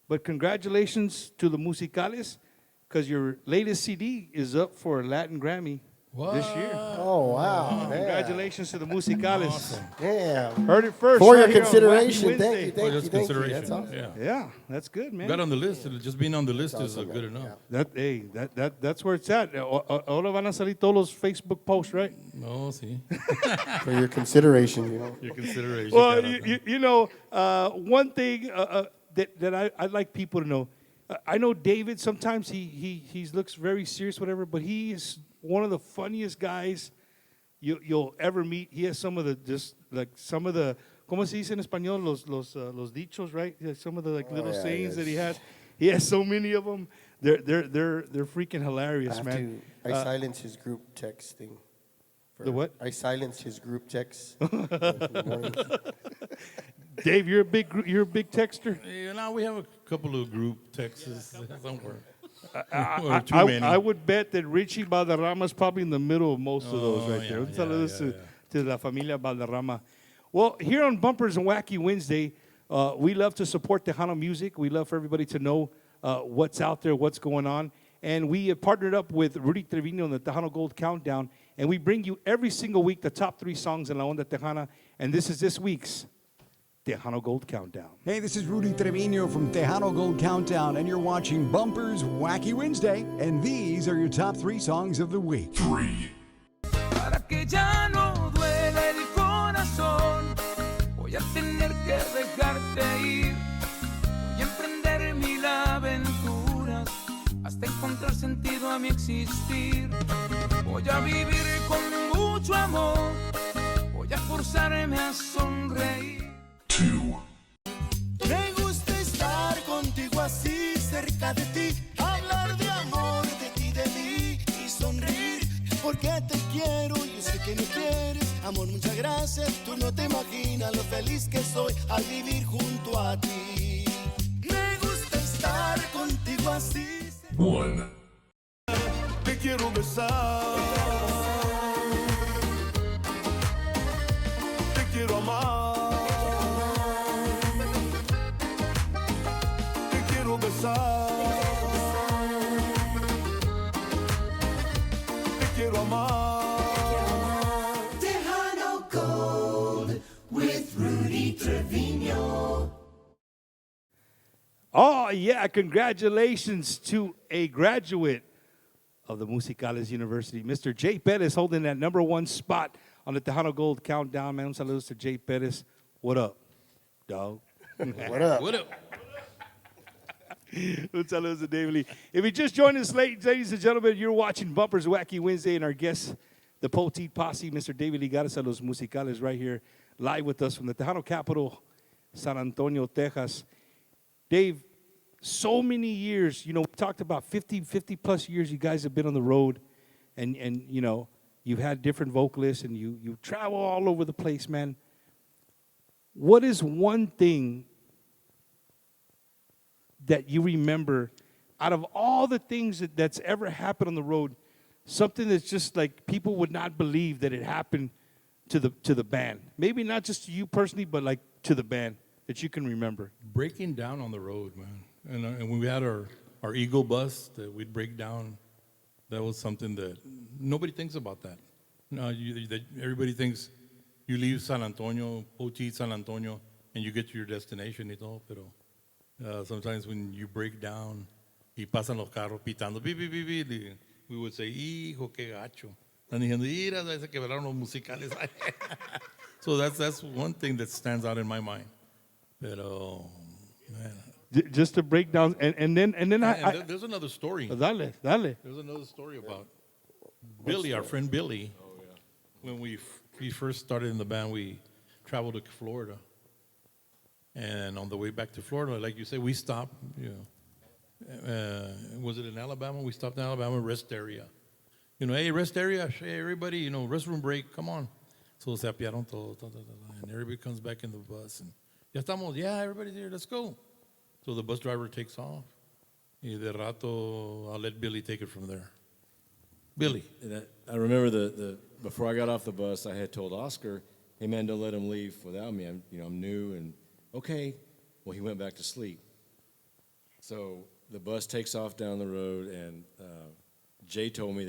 But congratulations to the Musicales, because your latest CD is up for a Latin Grammy this year. Oh, wow. Congratulations to the Musicales. Awesome. Yeah. Heard it first. For your right here on Wacky consideration. Wednesday. Thank you, For thank just you, thank you. consideration. That's awesome. Yeah, that's good, man. Got on the list. Just being on the list is awesome, good man. enough. That's where it's at. Ahora van a salir todos los Facebook posts, right? No, sí. For your consideration, you know. Your consideration. Well, you know, one thing that I'd like people to know, I know David, sometimes he looks very serious, whatever, but he is one of the funniest guys you'll ever meet. He has some of the, ¿cómo se dice en español? Los dichos, right? Some of the little sayings that he has. He has so many of them. They're freaking hilarious, man. I silence his group texting. The what? I silence his group texts. Dave, you're a big texter. Yeah, now we have a couple of group texts somewhere. I would bet that Richie Valderrama is probably in the middle of most of those right there. To La Familia Valderrama. Well, here on Bumpers and Wacky Wednesday, we love to support Tejano music. We love for everybody to know what's out there, what's going on. And we have partnered up with Rudy Trevino on the Tejano Gold Countdown. And we bring you every single week the top 3 songs in La Onda Tejana. And this is this week's Tejano Gold Countdown. Hey, this is Rudy Trevino from Tejano Gold Countdown, and you're watching Bumpers Wacky Wednesday, and these are your top 3 songs of the week. 3. Para que ya no duela el corazón, voy a tener que dejarte ir. Voy a emprender mil aventuras hasta encontrar sentido a mi existir. Voy a vivir con mucho amor, voy a forzarme a sonreír. 2. Me gusta estar contigo así, cerca de ti, hablar de amor, de ti, de mí y sonreír, porque te quiero, yo sé que me quieres, amor, muchas gracias, tú no te imaginas lo feliz que soy al vivir junto a ti. Me gusta estar contigo así. 1. Te quiero besar, te quiero amar. Te quiero amar. Tejano Gold with Rudy Trevino. Oh, yeah, congratulations to a graduate of the Musicales University, Mr. Jay Perez, holding that number 1 spot on the Tejano Gold Countdown. Man, un saludos to Jay Perez. What up, dog? What up? What up? Saludos to David Lee. If you just joined us late, ladies and gentlemen, you're watching Bumpers Wacky Wednesday, and our guest, the Poteet Posse, Mr. David Lee Garza, Los Musicales, right here, live with us from the Tejano capital, San Antonio, Texas. Dave, so many years, you know, we talked about 50 plus years you guys have been on the road, and you know, you've had different vocalists, and you travel all over the place, man. What is one thing that you remember out of all the things that's ever happened on the road, something that's just like people would not believe that it happened to the band? Maybe not just to you personally, but like to the band that you can remember. Breaking down on the road, man. And when we had our Eagle bus that we'd break down, that was something that nobody thinks about that. No, everybody thinks you leave San Antonio, Pochi, San Antonio, and you get to your destination y todo, pero sometimes when you break down y pasan los carros pitando, bi, bi, bi, bi, we would say, hijo, qué gacho. Están diciendo, mira, se quebraron los musicales. So that's one thing that stands out in my mind. Pero, man. Just to break down, and then there's another story. Dale. There's another story about Billy, our friend Billy. When we first started in the band, we traveled to Florida. And on the way back to Florida, like you said, we stopped, was it in Alabama? We stopped in Alabama, rest area. Hey, rest area, hey, everybody, restroom break, come on. So se apiaron todo, and everybody comes back in the bus. And ya estamos, yeah, everybody's here, let's go. So the bus driver takes off. Y de rato, I'll let Billy take it from there. Billy. I remember before I got off the bus, I had told Oscar, hey, man, don't let him leave without me. I'm new, and okay. Well, he went back to sleep. So the bus takes off down the road, and Jay told me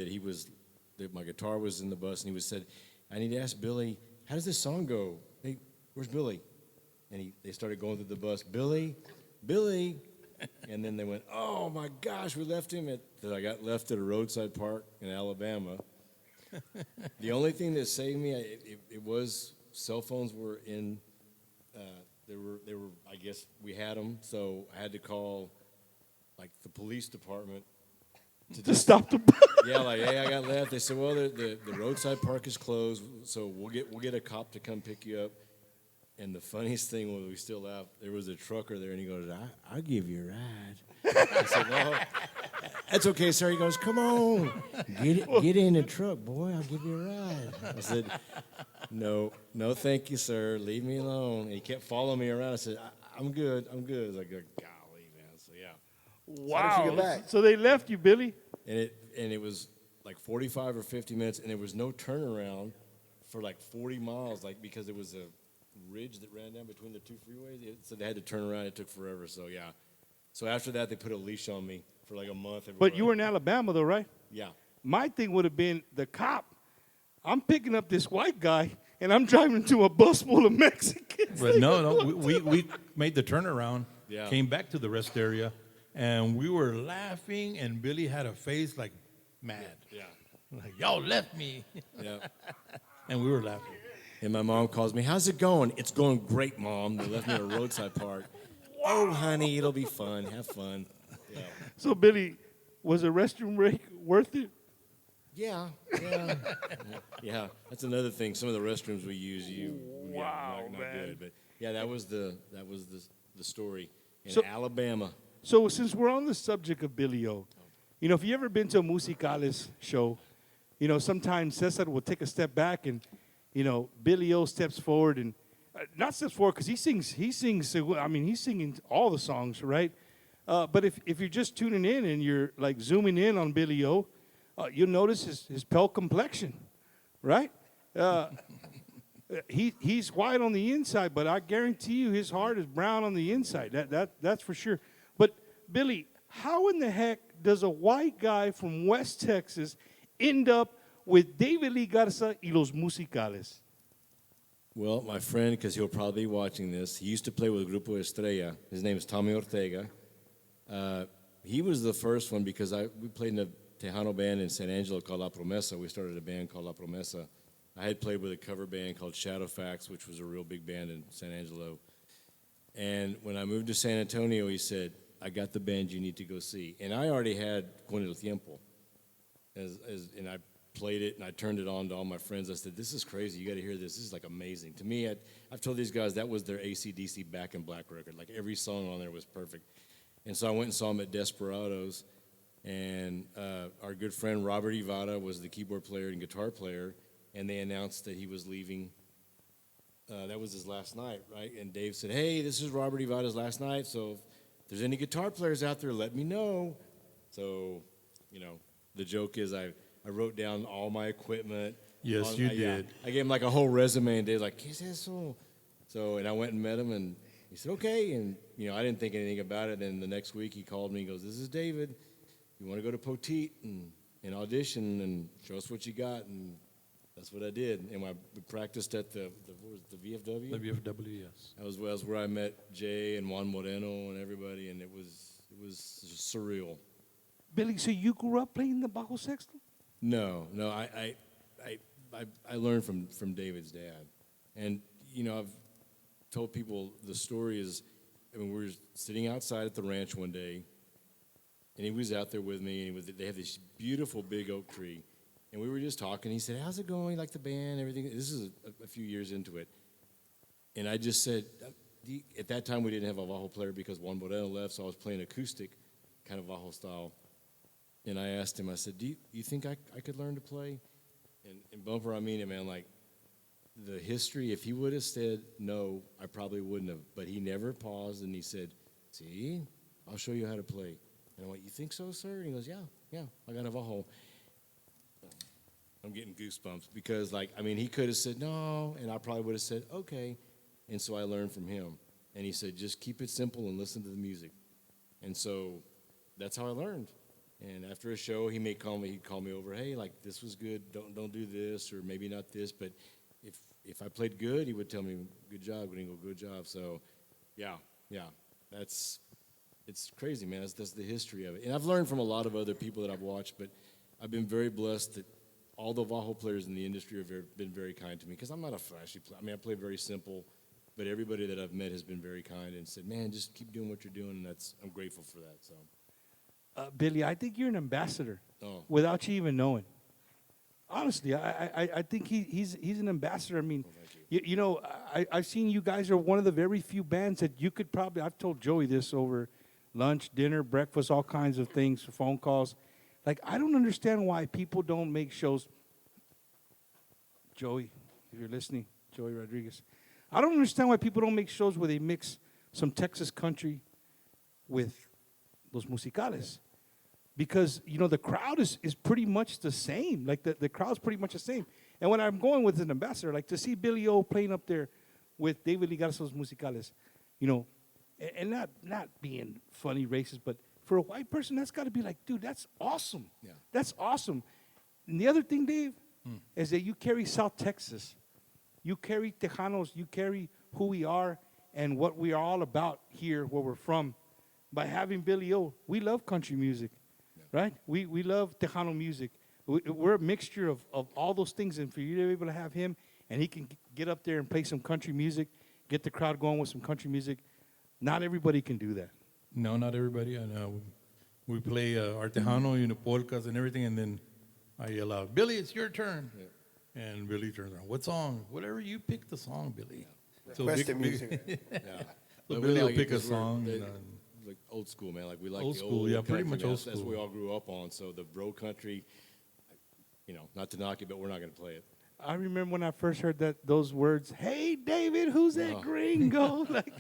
that my guitar was in the bus, and he said, I need to ask Billy, how does this song go? Hey, where's Billy? And they started going through the bus, Billy. And then they went, oh, my gosh, we left him I got left at a roadside park in Alabama. The only thing that saved me, it was cell phones were in, they were, I guess we had them, so I had to call, like, the police department. To stop the bus? Yeah, like, hey, I got left. They said, well, the roadside park is closed, so we'll get a cop to come pick you up. And the funniest thing was, we still laugh, there was a trucker there, and he goes, I'll give you a ride. I said, no, that's okay, sir. He goes, come on, get in the truck, boy, I'll give you a ride. I said, no, thank you, sir. Leave me alone. And he kept following me around. I said, I'm good. I was like, golly, man. So, yeah. Wow. How did you get back? So they left you, Billy? And it was like 45 or 50 minutes, and there was no turnaround for like 40 miles, like, because there was a ridge that ran down between the two freeways. So they had to turn around. It took forever. So, yeah. So after that, they put a leash on me for like a month. But you were in Alabama, though, right? Yeah. My thing would have been the cop. I'm picking up this white guy, and I'm driving to a bus full of Mexicans. But no, we made the turnaround, Yeah. came back to the rest area, and we were laughing, and Billy had a face like mad. Yeah. Like, y'all left me. Yeah. And we were laughing. And my mom calls me, how's it going? It's going great, Mom. They left me at a roadside park. Oh, honey, it'll be fun. Have fun. Yeah. So, Billy, was a restroom break worth it? Yeah. Yeah, that's another thing. Some of the restrooms we use, not man. good. But yeah, that was the story in So- Alabama. So, since we're on the subject of Billy O, if you ever been to a Musicales show, sometimes Cesar will take a step back and, Billy O steps forward and not steps forward because he sings. I mean, he's singing all the songs, right? But if you're just tuning in and you're like zooming in on Billy O, you'll notice his pale complexion, right? He's white on the inside, but I guarantee you his heart is brown on the inside. That's for sure. But Billy, how in the heck does a white guy from West Texas end up with David Lee Garza y los Musicales? Well, my friend, because he'll probably be watching this, he used to play with Grupo Estrella. His name is Tommy Ortega. He was the first one because we played in a Tejano band in San Angelo called La Promesa. We started a band called La Promesa. I had played with a cover band called Shadowfax, which was a real big band in San Angelo. And when I moved to San Antonio, he said, I got the band you need to go see. And I already had Con el Tiempo. And I played it, and I turned it on to all my friends. I said, this is crazy. You got to hear this. This is, like, amazing. To me, I've told these guys that was their AC/DC Back in Black record. Like, every song on there was perfect. And so I went and saw them at Desperados. And our good friend Robert Ivada was the keyboard player and guitar player. And they announced that he was leaving. That was his last night, right? And Dave said, hey, this is Robert Ivada's last night, so there's any guitar players out there, let me know. So, you know, the joke is I wrote down all my equipment. Yes, you did. I gave him like a whole resume, and Dave's like, ¿Qué es eso? So, and I went and met him, and he said, okay. And, you know, I didn't think anything about it. And the next week he called me and goes, this is David. You want to go to Poteet and audition and show us what you got? And that's what I did. And I practiced at the VFW? The VFW, yes. That was where I met Jay and Juan Moreno and everybody, and it was surreal. Billy, so you grew up playing the bajo sexto? No, I learned from David's dad. And, you know, I've told people the story is, I mean, we were sitting outside at the ranch one day, and he was out there with me, and they have this beautiful big oak tree, and we were just talking. He said, how's it going, like the band, everything? This is a few years into it. And I just said, at that time we didn't have a bajo player because Juan Moreno left, so I was playing acoustic, kind of bajo style. And I asked him, I said, do you think I could learn to play? And Bumper, I mean it, man, like, the history, if he would have said no, I probably wouldn't have. But he never paused, and he said, see, I'll show you how to play. And I went, you think so, sir? And he goes, yeah, I got a bajo. I'm getting goosebumps because, like, I mean, he could have said no, and I probably would have said, okay. And so I learned from him. And he said, just keep it simple and listen to the music. And so that's how I learned. And after a show, he'd call me over, hey, like, this was good, don't do this, or maybe not this, but if I played good, he would tell me, good job, Gringo, good job. So, yeah, it's crazy, man. That's the history of it. And I've learned from a lot of other people that I've watched, but I've been very blessed that all the bajo players in the industry have been very kind to me, because I'm not a flashy player. I mean, I play very simple, but everybody that I've met has been very kind and said, man, just keep doing what you're doing, and I'm grateful for that. So, Billy, I think you're an ambassador without you even knowing. Honestly, I think he's an ambassador. I mean, you know, I've seen you guys are one of the very few bands that you could probably, I've told Joey this over lunch, dinner, breakfast, all kinds of things, phone calls. Like, I don't understand why people don't make shows. Joey, if you're listening, Joey Rodriguez. I don't understand why people don't make shows where they mix some Texas country with los musicales. Because, you know, the crowd is pretty much the same. Like, the crowd's pretty much the same. And when I'm going with an ambassador, like, to see Billy O playing up there with David Garza's musicales, you know, and not being funny, racist, but for a white person, that's got to be like, dude, that's awesome. Yeah. That's awesome. And the other thing, Dave, is that you carry South Texas. You carry Tejanos. You carry who we are and what we are all about here, where we're from. By having Billy O, we love country music. Right? We love Tejano music. We're a mixture of all those things. And for you to be able to have him, and he can get up there and play some country music, get the crowd going with some country music, not everybody can do that. No, not everybody. And we play our Tejano, you know, polkas and everything, and then I yell out, Billy, it's your turn. Yeah. And Billy turns around, what song? Whatever you pick the song, Billy. Yeah. So Western music. Yeah. So Billy will pick a song. Like old school, man. Like we like old the school, old yeah, country, pretty much man. old school. That's what we all grew up on. So the bro country, you know, not to knock it, but we're not going to play it. I remember when I first heard those words, hey, David, who's that gringo? Like,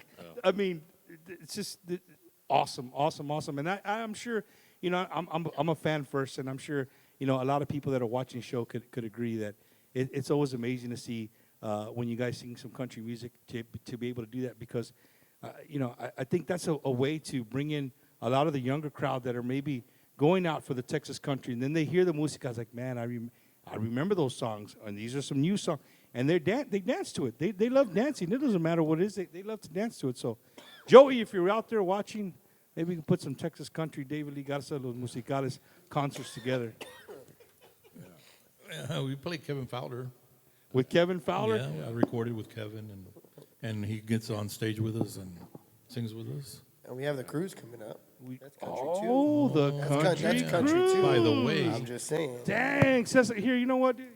I mean, it's just awesome. And I'm sure, you know, I'm a fan first, and I'm sure, you know, a lot of people that are watching the show could agree that it's always amazing to see when you guys sing some country music to be able to do that, because you know, I think that's a way to bring in a lot of the younger crowd that are maybe going out for the Texas country, and then they hear the music. I was like, man, I remember those songs, and these are some new songs, and they dance to it. They love dancing. It doesn't matter what it is. They love to dance to it. So, Joey, if you're out there watching, maybe we can put some Texas country, David Lee Garza, Los Musicales concerts together. Yeah, we play Kevin Fowler. With Kevin Fowler? Yeah, I recorded with Kevin, and he gets on stage with us and sings with us. And we have the cruise coming up. That's country too. Oh, the country that's country too. By the way. I'm just saying. Dang, here, you know what, dude?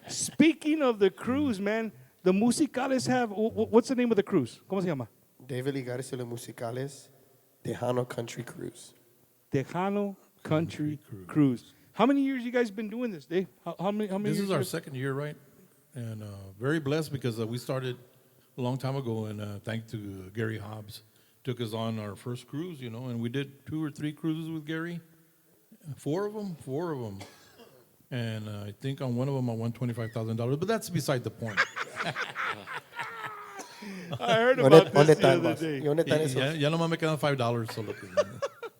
Speaking of the cruise, man, the Musicales have, what's the name of the cruise? ¿Cómo se llama? David Lee Garza Los Musicales, Tejano Country Cruise. Tejano Country Cruise. How many years you guys been doing this, Dave? How many This years? is our second year, right? And very blessed because we started a long time ago, and thanks to Gary Hobbs took us on our first cruise, you know, and we did 2 or 3 cruises with Gary. 4 of them. And I think on one of them I won $25,000, but that's beside the point. I heard about this the other day. Ya nomás me quedan $5, so look, we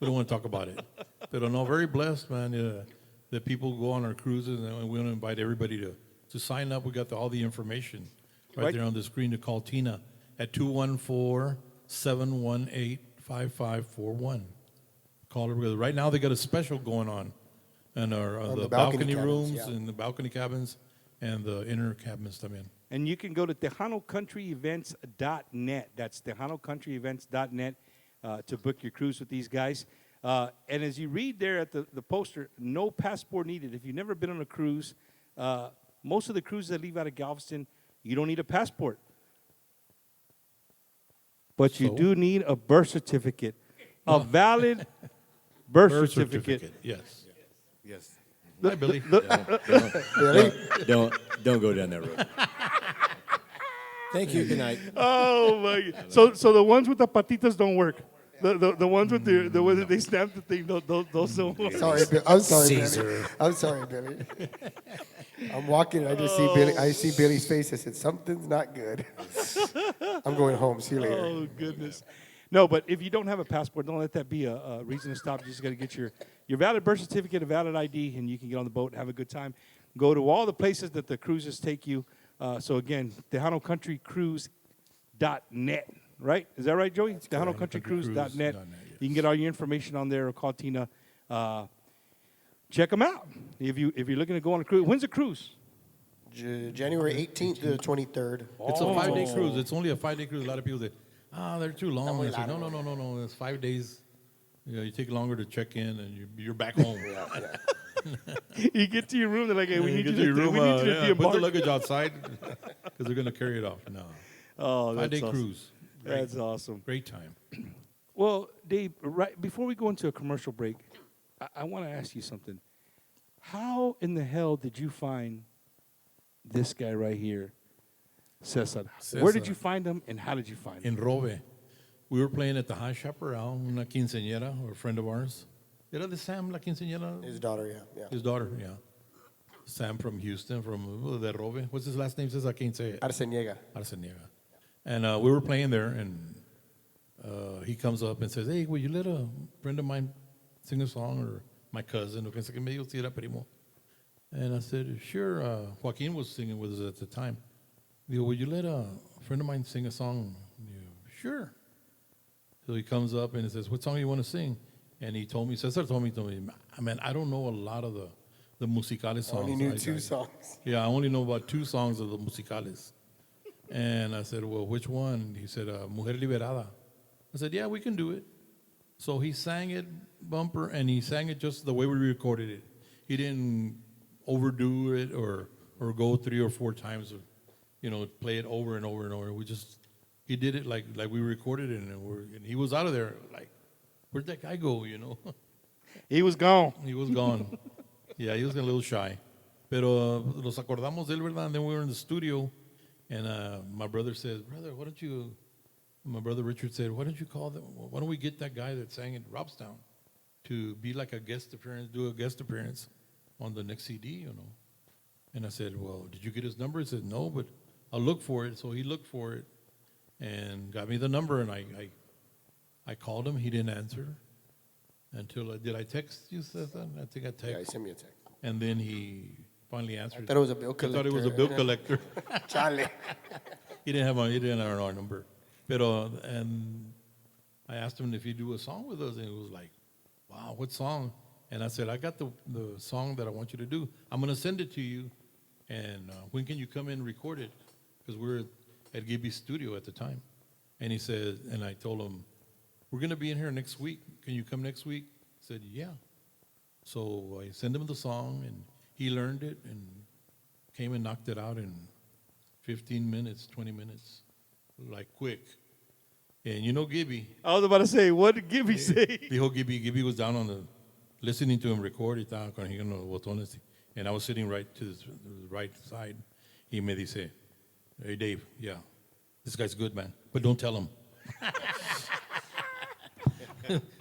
don't want to talk about it. But no, very blessed, man, that people go on our cruises, and we want to invite everybody to sign up. We got all the information right there on the screen to call Tina at 214-718-5541. Call her, because right now they got a special going on. And the balcony rooms and the balcony cabins and the inner cabins también. And you can go to TejanoCountryEvents.net. That's TejanoCountryEvents.net to book your cruise with these guys. And as you read there at the poster, no passport needed. If you've never been on a cruise, most of the cruises that leave out of Galveston, you don't need a passport. But you do need a birth certificate. A valid birth certificate. Yes. Yes. Hi, Billy. Don't go down that road. Thank you. Good night. Oh my God. So the ones with the patitas don't work. The ones with the way that they stamp the thing, those don't work. Sorry, I'm sorry, Billy. I'm sorry, Billy. I'm walking and I just see Billy. I see Billy's face. I said, something's not good. I'm going home. See you later. Oh, goodness. No, but if you don't have a passport, don't let that be a reason to stop. You just got to get your valid birth certificate, a valid ID, and you can get on the boat and have a good time. Go to all the places that the cruises take you. So, again, TejanoCountryCruise.net, right? Is that right, Joey? TejanoCountryCruise.net. You can get all your information on there or call Tina. Check them out if you're looking to go on a cruise. When's the cruise? January 18th to the 23rd. It's a 5-day cruise. It's only a 5-day cruise. A lot of people say, they're too long. I say, no. It's 5 days. You know, you take longer to check in, and you're back home. You get to your room, they're like, hey, we need you to your room. be Put the luggage outside because they're going to carry it off. No. Oh, that's 5-day awesome. cruise. That's awesome. Great time. Well, Dave, right before we go into a commercial break, I want to ask you something. How in the hell did you find this guy right here, Cesar? Where did you find him, and how did you find him? In Robe. We were playing at the High Chaparral, una quinceañera, or a friend of ours. Era de Sam, la quinceañera? His daughter, yeah. His daughter, yeah. Sam from Houston, from de Robe. What's his last name? Says I can't say it. Arceniega. And we were playing there, and he comes up and says, hey, will you let a friend of mine sing a song, or my cousin, who pensé que me dijo si era primo. And I said, sure. Joaquin was singing with us at the time. Digo, will you let a friend of mine sing a song? Sure. So he comes up and he says, what song do you want to sing? And he told me, Cesar told me, I don't know a lot of the musicales songs. I only knew 2 songs. Yeah, I only know about 2 songs of the musicales. And I said, well, which one? He said, Mujer Liberada. I said, yeah, we can do it. So he sang it bumper, and he sang it just the way we recorded it. He didn't overdo it or go 3 or 4 times, play it over and over and over. He did it like we recorded it, and he was out of there like, where'd that guy go, He was gone. He was gone. Yeah, he was a little shy. Pero nos acordamos de él, ¿verdad? And then we were in the studio, and my brother says, my brother Richard said, why don't we get that guy that sang in Robstown to be like do a guest appearance on the next CD, And I said, well, did you get his number? He said, no, but I'll look for it. So he looked for it and got me the number, and I called him. He didn't answer until did I text you, Cesar? I think I texted. Yeah, he sent me a text. And then he finally answered. I thought it was a bill collector. I thought it was a bill collector. Chale. He didn't have our number. And I asked him if he'd do a song with us, and he was like, wow, what song? And I said, I got the song that I want you to do. I'm going to send it to you, and when can you come in and record it? Because we're at Gibby's studio at the time. And he said, and I told him, we're going to be in here next week. Can you come next week? He said, yeah. So I sent him the song, and he learned it and came and knocked it out in 15 minutes, 20 minutes, like quick. And Gibby. I was about to say, what did Gibby say? Gibby was down on listening to him record, y estaba corrigiendo los botones, and I was sitting right to the right side. He me dice, hey, Dave, yeah, this guy's good, man, but don't tell him.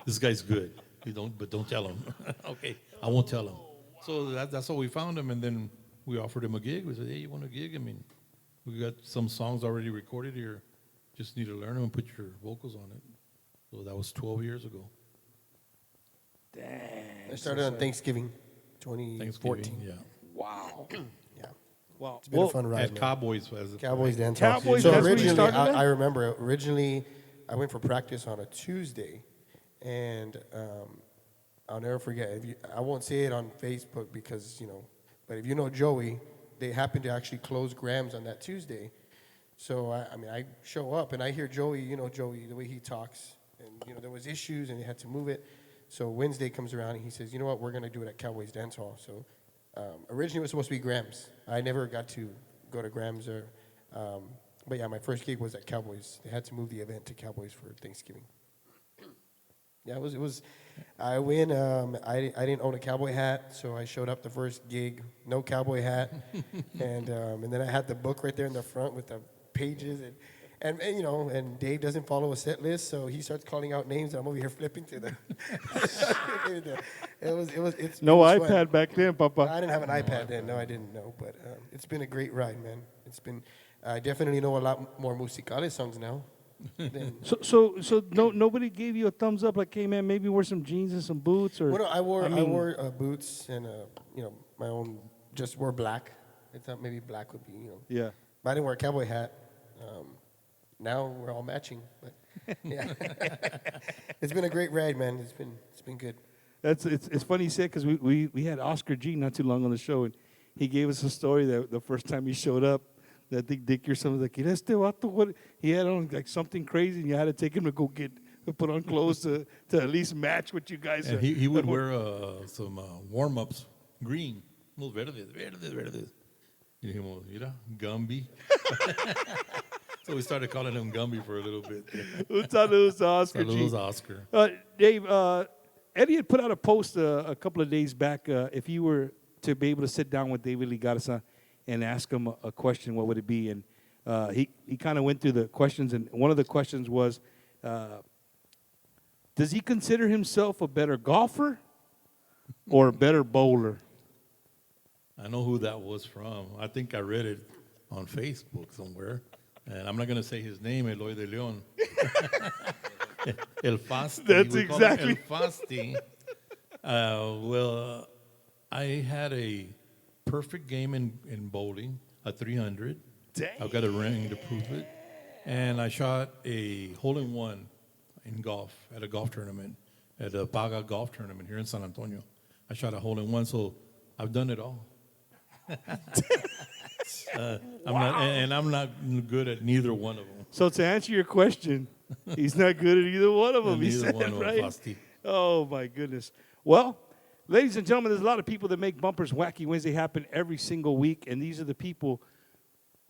this guy's good. But don't tell him. Okay, I won't tell him. So that's how we found him, and then we offered him a gig. We said, hey, you want a gig? I mean, we got some songs already recorded here. Just need to learn them and put your vocals on it. So that was 12 years ago. Dang. I started on Thanksgiving, 2014. Yeah. Wow. Yeah. Wow. It's been a fun ride. At man. Cowboys. Cowboys dance hall. Cowboys, So that's where you originally, started at? I remember originally I went for practice on a Tuesday, and I'll never forget. I won't say it on Facebook because, but if you know Joey, they happened to actually close Grams on that Tuesday. So, I show up, and I hear Joey, Joey, the way he talks, and, there was issues, and they had to move it. So Wednesday comes around, and he says, you know what, we're going to do it at Cowboys Dance Hall. So originally it was supposed to be Grams. I never got to go to Grams, but yeah, my first gig was at Cowboys. They had to move the event to Cowboys for Thanksgiving. Yeah, it was. I win. I didn't own a cowboy hat, so I showed up the first gig, no cowboy hat, and then I had the book right there in the front with the pages, and Dave doesn't follow a set list, so he starts calling out names, and I'm over here flipping to the. It's No it was iPad fun. back then, Papa. I didn't have an iPad then. No, I didn't know, but it's been a great ride, man. I definitely know a lot more musicales songs now. So nobody gave you a thumbs up like, hey man, maybe wear some jeans and some boots or. Well, no, I wore boots and my own, just wore black. I thought maybe black would be Yeah. But I didn't wear a cowboy hat. Now we're all matching, but yeah, it's been a great ride, man. It's been good. It's funny you said because we had Oscar G not too long on the show, and he gave us a story that the first time he showed up, that I think Dick or something like, este vato, what he had on like something crazy, and you had to take him to go put on clothes to at least match what you guys. And he would wear some warm-ups, green, los verdes. Y dijimos, mira, Gumby. So we started calling him Gumby for a little bit. Saludos to Oscar G. Saludos, Oscar. Dave, Eddie had put out a post a couple of days back. If you were to be able to sit down with David Lee Garza and ask him a question, what would it be? And he kind of went through the questions, and one of the questions was, does he consider himself a better golfer or a better bowler? I know who that was from. I think I read it on Facebook somewhere. And I'm not going to say his name, Eloy de Leon. El Fasti. That's We call him exactly. El Fasti. Well, I had a perfect game in bowling, a 300. Dang. I've got a ring to prove it. And I shot a hole-in-one in golf at a golf tournament, at a Paga golf tournament here in San Antonio. I shot a hole-in-one, so I've done it all. I'm not good at neither one of them. So to answer your question, he's not good at either one of them. He Neither said, one of them, right? Fasti. Oh my goodness. Well, ladies and gentlemen, there's a lot of people that make Bumpers Wacky Wednesday happen every single week, and these are the people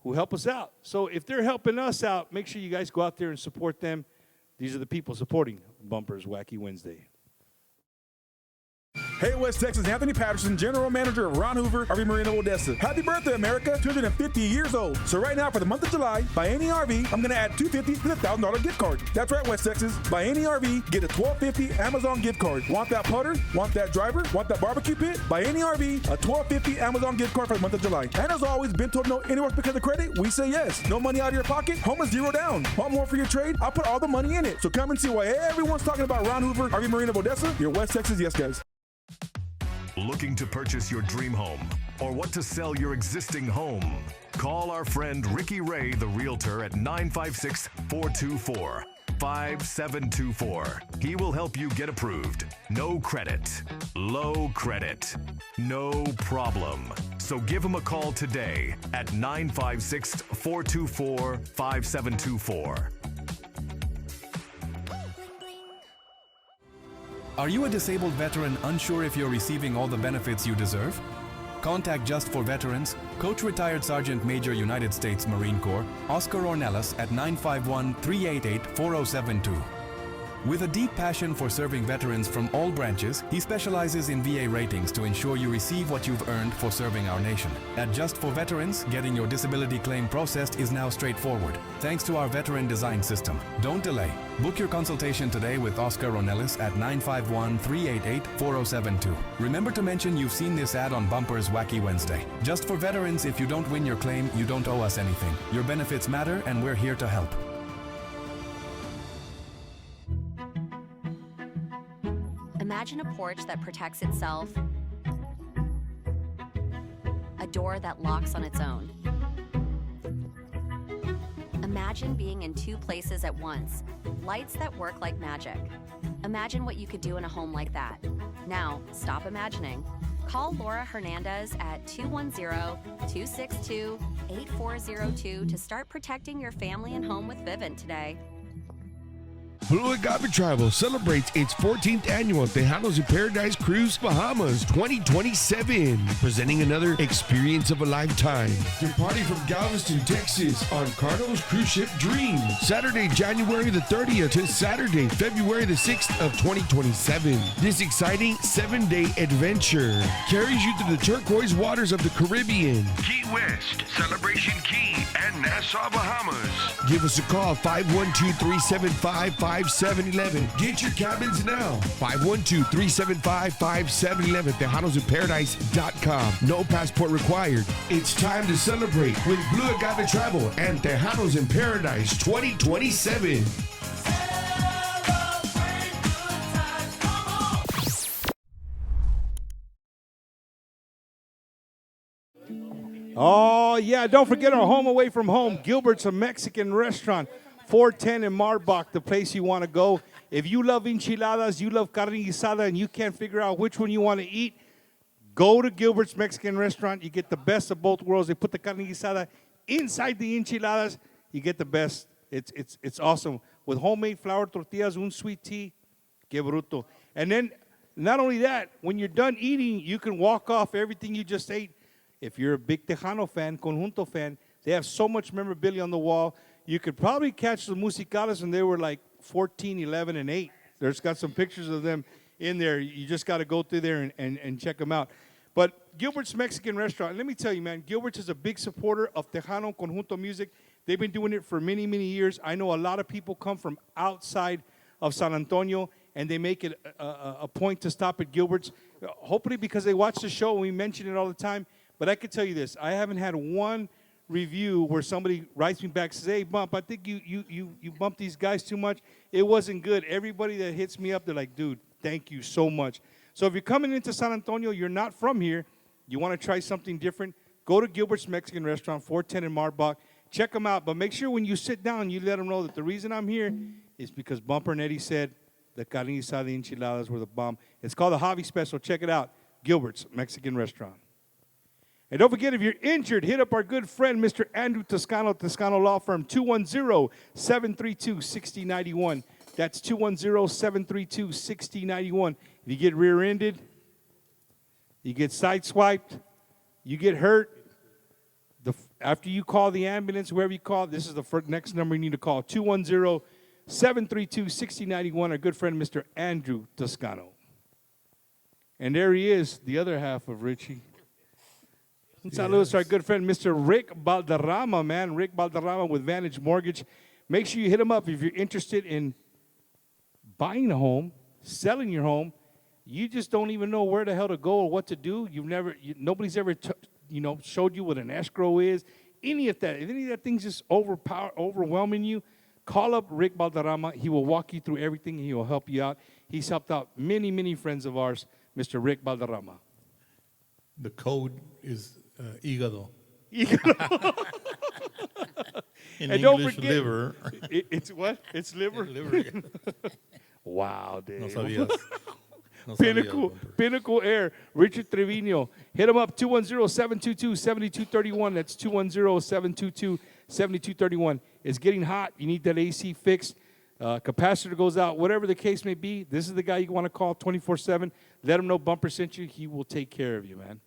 who help us out. So if they're helping us out, make sure you guys go out there and support them. These are the people supporting Bumpers Wacky Wednesday. Hey, West Texas, Anthony Patterson, General Manager of Ron Hoover, RV Marina, Odessa. Happy birthday, America, 250 years old. So right now, for the month of July, buy any RV, I'm going to add $250 to the $1,000 gift card. That's right, West Texas. Buy any RV, get a $1,250 Amazon gift card. Want that putter? Want that driver? Want that barbecue pit? Buy any RV, a $1,250 Amazon gift card for the month of July. And as always, been told no anywhere because of credit? We say yes. No money out of your pocket? Home is zero down. Want more for your trade? I'll put all the money in it. So come and see why everyone's talking about Ron Hoover, RV Marina, Odessa. Your West Texas yes guys. Looking to purchase your dream home or what to sell your existing home? Call our friend Ricky Ray, the realtor, at 956-424-5724. He will help you get approved. No credit, low credit, no problem. So give him a call today at 956-424-5724. Are you a disabled veteran unsure if you're receiving all the benefits you deserve? Contact Just for Veterans, Coach Retired Sergeant Major United States Marine Corps, Oscar Ornelas at 951-388-4072. With a deep passion for serving veterans from all branches, he specializes in VA ratings to ensure you receive what you've earned for serving our nation. At Just for Veterans, getting your disability claim processed is now straightforward, thanks to our veteran design system. Don't delay. Book your consultation today with Oscar Ronellis at 951-388-4072. Remember to mention you've seen this ad on Bumper's Wacky Wednesday. Just for Veterans, if you don't win your claim, you don't owe us anything. Your benefits matter, and we're here to help. Imagine a porch that protects itself, a door that locks on its own. Imagine being in two places at once, lights that work like magic. Imagine what you could do in a home like that. Now, stop imagining. Call Laura Hernandez at 210-262-8402 to start protecting your family and home with Vivint today. Blue Agave Travel celebrates its 14th annual Tejanos in Paradise Cruise Bahamas 2027, presenting another experience of a lifetime. Departing from Galveston, Texas on Carnival's cruise ship Dream, Saturday, January the 30th to Saturday, February the 6th of 2027. This exciting 7-day adventure carries you through the turquoise waters of the Caribbean, Key West, Celebration Key, and Nassau, Bahamas. Give us a call, 512-375-5711. Get your cabins now. 512-375-5711. TejanosInParadise.com. No passport required. It's time to celebrate with Blue Agave Travel and Tejanos in Paradise 2027. Oh, yeah. Don't forget our home away from home. Gilbert's, a Mexican restaurant. 410 in Marbach, the place you want to go. If you love enchiladas, you love carne guisada, and you can't figure out which one you want to eat, go to Gilbert's Mexican restaurant. You get the best of both worlds. They put the carne guisada inside the enchiladas. You get the best. It's awesome. With homemade flour tortillas, un sweet tea, que bruto. And then, not only that, when you're done eating, you can walk off everything you just ate. If you're a big Tejano fan, Conjunto fan, they have so much memorabilia on the wall. You could probably catch the musicales when they were like 14, 11, and 8. There's got some pictures of them in there. You just got to go through there and check them out. But Gilbert's Mexican Restaurant, let me tell you, man, Gilbert's is a big supporter of Tejano Conjunto music. They've been doing it for many, many years. I know a lot of people come from outside of San Antonio, and they make it a point to stop at Gilbert's, hopefully because they watch the show, and we mention it all the time. But I can tell you this, I haven't had one review where somebody writes me back and says, hey, Bump, I think you bumped these guys too much. It wasn't good. Everybody that hits me up, they're like, dude, thank you so much. So if you're coming into San Antonio, you're not from here, you want to try something different, go to Gilbert's Mexican Restaurant, 410 in Marbach. Check them out. But make sure when you sit down, you let them know that the reason I'm here is because Bumper and Eddie said the carne asada enchiladas were the bomb. It's called the Javi Special. Check it out. Gilbert's Mexican Restaurant. And don't forget, if you're injured, hit up our good friend, Mr. Andrew Toscano, Toscano Law Firm, 210-732-6091. That's 210-732-6091. If you get rear-ended, you get sideswiped, you get hurt, after you call the ambulance, whoever you call, this is the next number you need to call, 210-732-6091, our good friend, Mr. Andrew Toscano. And there he is, the other half of Richie. Saludos to our good friend, Mr. Rick Balderrama, man. Rick Balderrama with Vantage Mortgage. Make sure you hit him up if you're interested in buying a home, selling your home. You just don't even know where the hell to go or what to do. Nobody's ever showed you what an escrow is. Any of that. If any of that thing's just overwhelming you, call up Rick Balderrama. He will walk you through everything. He will help you out. He's helped out many, many friends of ours, Mr. Rick Balderrama. The code is hígado. Hígado. In and English, forget, liver. It's what? It's liver? Liver. Wow, Dave. No sabías. No Pinnacle Air, Richard Trevino. Hit him up, 210-722-7231. That's 210-722-7231. It's getting hot. You need that AC fixed. Capacitor goes out. Whatever the case may be, this is the guy you want to call 24/7. Let him know Bumper sent you. He will take care of you, man.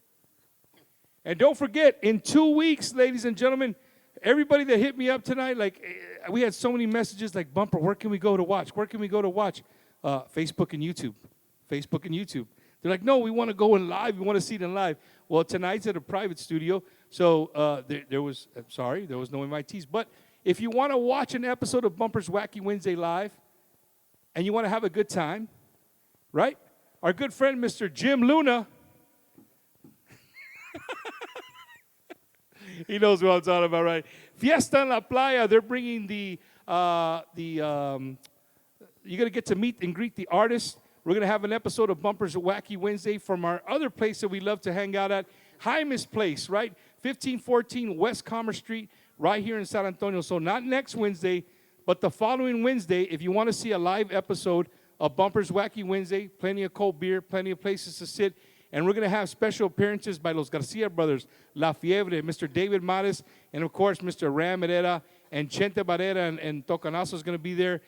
And don't forget, in 2 weeks, ladies and gentlemen, everybody that hit me up tonight, like, we had so many messages like, Bumper, where can we go to watch? Where can we go to watch? Facebook and YouTube. Facebook and YouTube. They're like, no, we want to go in live. We want to see it in live. Well, tonight's at a private studio, so there was no invitees. But if you want to watch an episode of Bumper's Wacky Wednesday live, and you want to have a good time, right? Our good friend, Mr. Jim Luna, he knows what I'm talking about, right? Fiesta en la Playa, they're bringing you're going to get to meet and greet the artists. We're going to have an episode of Bumper's Wacky Wednesday from our other place that we love to hang out at, Jaime's Place, right? 1514 West Commerce Street, right here in San Antonio. So not next Wednesday, but the following Wednesday, if you want to see a live episode of Bumper's Wacky Wednesday, plenty of cold beer, plenty of places to sit, and we're going to have special appearances by Los Garcia brothers, La Fiebre, Mr. David Mares, and of course, Mr. Ram Herrera, and Chente Barrera and Tocanazo is going to be there,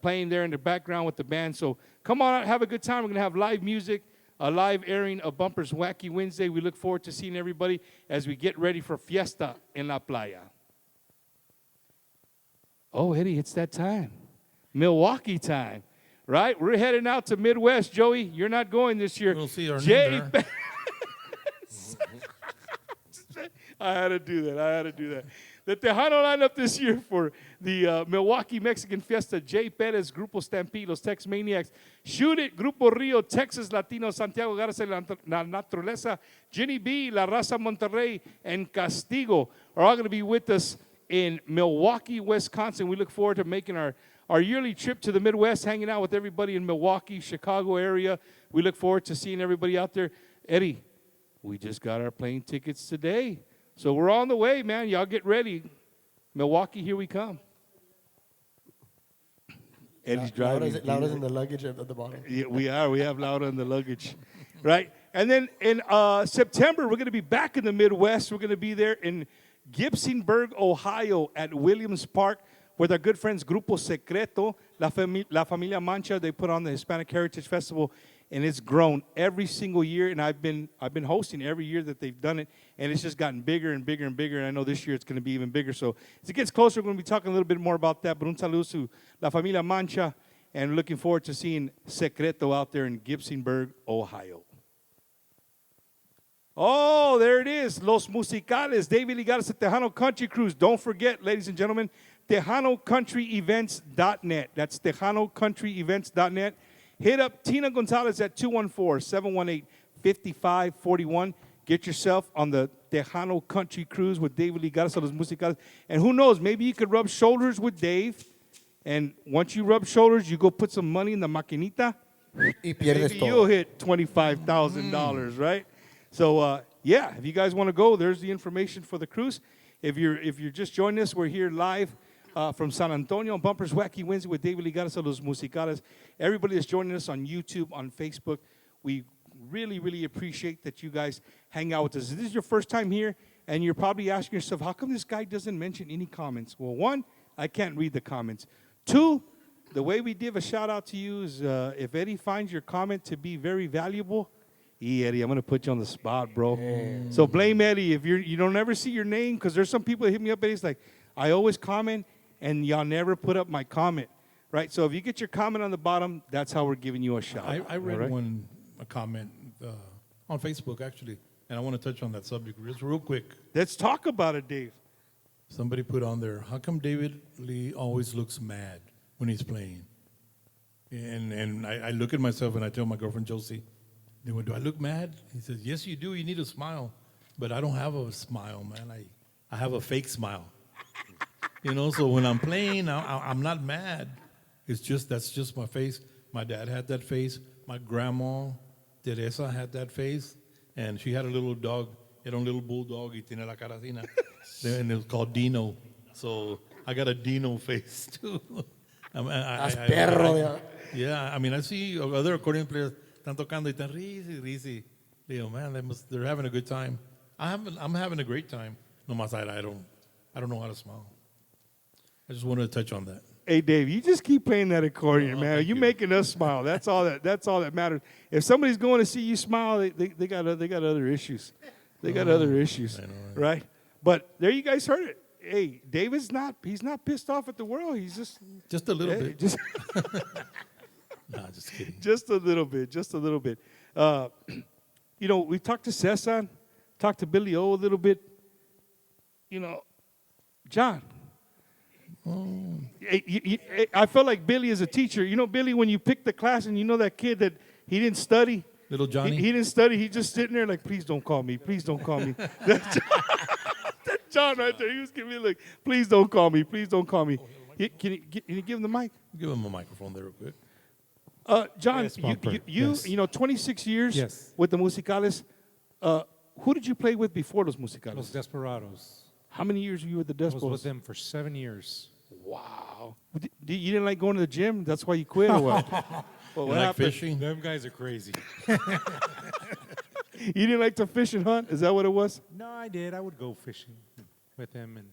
playing there in the background with the band. So come on out, have a good time. We're going to have live music, a live airing of Bumper's Wacky Wednesday. We look forward to seeing everybody as we get ready for Fiesta en la Playa. Oh, Eddie, it's that time. Milwaukee time, right? We're heading out to Midwest. Joey, you're not going this year. We'll see our name there. I had to do that. The Tejano lineup this year for the Milwaukee Mexican Fiesta: Jay Perez, Grupo Stampede, Los Tex Maniacs, Shoot It, Grupo Rio, Texas Latino, Santiago Garza, La Naturaleza, Jenny B, La Raza Monterrey, and Castigo are all going to be with us in Milwaukee, Wisconsin. We look forward to making our yearly trip to the Midwest, hanging out with everybody in Milwaukee, Chicago area. We look forward to seeing everybody out there. Eddie, we just got our plane tickets today. So we're on the way, man. Y'all get ready. Milwaukee, here we come. Eddie's driving. Louder than the luggage at the bottom. Yeah, we are. We have louder than the luggage, right? And then in September, we're going to be back in the Midwest. We're going to be there in Gibsonburg, Ohio, at Williams Park with our good friends Grupo Secreto, La Familia Mancha. They put on the Hispanic Heritage Festival, and it's grown every single year. And I've been hosting every year that they've done it, and it's just gotten bigger and bigger and bigger. And I know this year it's going to be even bigger. So as it gets closer, we're going to be talking a little bit more about that. But un saludo to La Familia Mancha, and looking forward to seeing Secreto out there in Gibsonburg, Ohio. Oh, there it is. Los Musicales, David Ligares at Tejano Country Cruise. Don't forget, ladies and gentlemen, TejanoCountryEvents.net. That's TejanoCountryEvents.net. Hit up Tina Gonzalez at 214-718-5541. Get yourself on the Tejano Country Cruise with David Ligares, Los Musicales. And who knows, maybe you could rub shoulders with Dave. And once you rub shoulders, you go put some money in the maquinita. Maybe you'll hit $25,000, right? So, yeah, if you guys want to go, there's the information for the cruise. If you're just joining us, we're here live from San Antonio on Bumper's Wacky Wednesday with David Ligares, Los Musicales. Everybody that's joining us on YouTube, on Facebook, we really, really appreciate that you guys hang out with us. If this is your first time here, and you're probably asking yourself, how come this guy doesn't mention any comments? Well, one, I can't read the comments. Two, the way we give a shout-out to you is if Eddie finds your comment to be very valuable, Eddie, I'm going to put you on the spot, bro. So blame Eddie if you don't ever see your name, because there's some people that hit me up, Eddie's like, I always comment, and y'all never put up my comment, right? So if you get your comment on the bottom, that's how we're giving you a shout. I read a comment on Facebook, actually, and I want to touch on that subject real quick. Let's talk about it, Dave. Somebody put on there, how come David Lee always looks mad when he's playing? And I look at myself and I tell my girlfriend, Josie, do I look mad? He says, yes, you do. You need a smile. But I don't have a smile, man. I have a fake smile. So when I'm playing, I'm not mad. That's just my face. My dad had that face. My grandma, Teresa, had that face. And she had a little dog. Era un little bulldog. Y tiene la cara así, and it was called Dino. So I got a Dino face, too. Yeah, I mean, I see other accordion players están tocando y están risi. Man, they're having a good time. I'm having a great time. No más I don't know how to smile. I just wanted to touch on that. Hey, Dave, you just keep playing that accordion, man. You're making us smile. That's all that matters. If somebody's going to see you smile, they got other issues. They got other issues, right? But there you guys heard it. hey, David's he's not pissed off at the world. He's just a little bit. Just Nah, just kidding. just a little bit. Just a little bit. You know, we talked to Cesar, talked to Billy O a little bit. You know, John. I felt like Billy is a teacher. You know, Billy, when you pick the class and you know that kid that he didn't study. Little Johnny? He didn't study. He's just sitting there like, please don't call me. Please don't call me. That's John right there. He was giving me like, please don't call me. Please don't call me. Can you give him the mic? Give him a microphone there real quick. John, Yes, Bumper. Yes. you know, 26 years Yes. with the Musicales. Who did you play with before los Musicales? Los Desperados. How many years were you with the I was Desperados? with them for 7 years. Wow. You didn't like going to the gym? That's why you quit or what? Well, what happened? Fishing? Them guys are crazy. You didn't like to fish and hunt? Is that what it was? No, I did. I would go fishing with them, and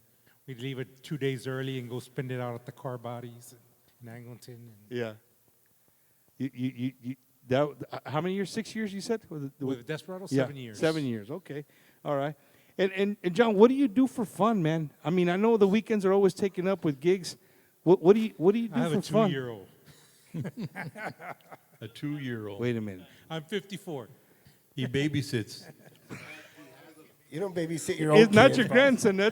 we'd leave it 2 days early and go spend it out at the car bodies in Angleton. Yeah. How many years? 6 years, you said? With Desperados, Yeah, 7 years. 7 years. Okay. All right. And John, what do you do for fun, man? I mean, I know the weekends are always taken up with gigs. What do you do I have for a fun? 2-year-old. A 2-year-old. Wait a minute. I'm 54. He babysits. You don't babysit your own It's not kid. your grandson. No,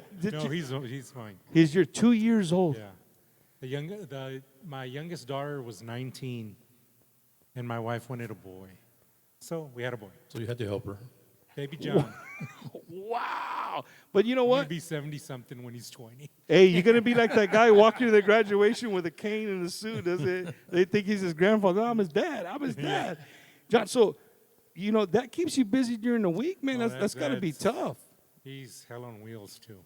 he's mine. He's your 2 years old. Yeah. My youngest daughter was 19, and my wife wanted a boy. So we had a boy. So you had to help her. Baby John. Wow. But you know what? He'll be 70-something when he's 20. Hey, you're going to be like that guy walking to the graduation with a cane and a suit, does it? They think he's his grandfather. No, I'm his dad. I'm his dad. John, so, you know, that keeps you busy during the week, man. That's got to be tough. He's hell on wheels, too.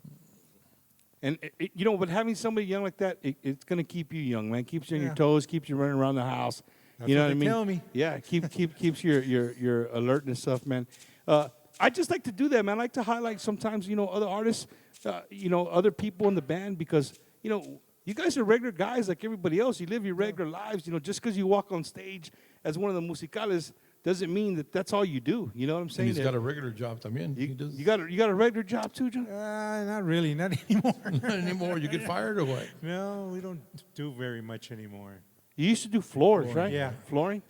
And, you know, but having somebody young like that, it's going to keep you young, man. Keeps you on your toes, keeps you running around the house. That's you know what what I they mean? tell me. Yeah, keeps your alert and stuff, man. I just like to do that, man. I like to highlight sometimes, you know, other artists, you know, other people in the band because, you know, you guys are regular guys like everybody else. You live your regular lives. You know, just because you walk on stage as one of the Musicales doesn't mean that that's all you do. You know what I'm saying? And he's got a regular job también. You got a regular job too, John? Not really. Not anymore. Not anymore. You get fired or what? No, we don't do very much anymore. You used to do floors, right? Yeah. Flooring?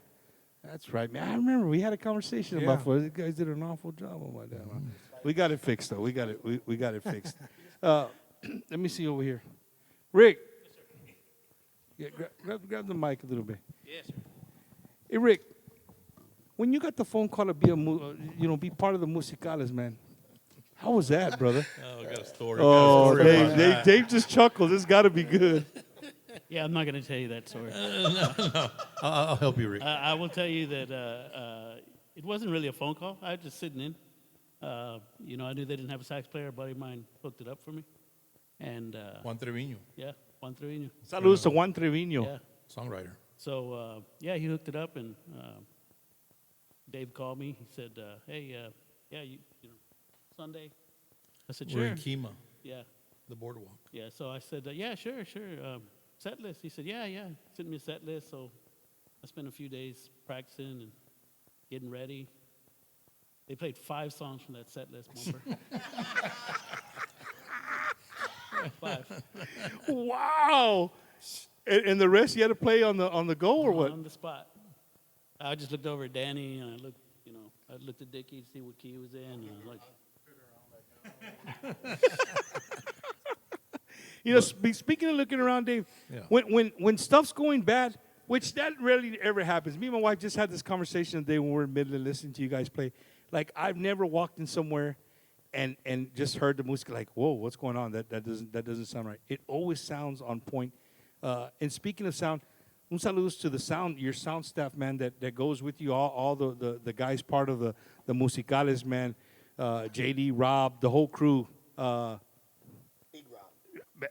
That's right, man. I remember we had a conversation about floors. You guys did an awful job on that. Huh? We got it fixed, though. We got it fixed. Let me see over here. Rick. Yeah, grab the mic a little bit. Yes, sir. Hey, Rick. When you got the phone call to be part of the Musicales, man, how was that, brother? Oh, we got a story. Oh, Dave just chuckled. This got to be good. Yeah, I'm not going to tell you that story. No. I'll help you, Rick. I will tell you that it wasn't really a phone call. I was just sitting in. You know, I knew they didn't have a sax player. A buddy of mine hooked it up for me. And Juan Trevino. Yeah, Juan Trevino. Saludos to Juan Trevino. Yeah. Songwriter. So, yeah, he hooked it up, and Dave called me. He said, hey, yeah, you know, Sunday. I said, sure. We're in Kima. Yeah. The boardwalk. Yeah, so I said, yeah, sure. Set list. He said, yeah. Sent me a set list. So I spent a few days practicing and getting ready. They played 5 songs from that set list, Bumper. 5. Wow. And the rest you had to play on the go or what? On the spot. I just looked over at Danny and I looked at Dickie to see what key he was in, and I was like. You know, speaking of looking around, Dave, when stuff's going bad, which that rarely ever happens. Me and my wife just had this conversation today when we were in the middle of listening to you guys play. Like, I've never walked in somewhere and just heard the music like, whoa, what's going on? That doesn't sound right. It always sounds on point. And speaking of sound, un saludos to your sound staff, man, that goes with you, all the guys part of the Musicales, man, JD, Rob, the whole crew.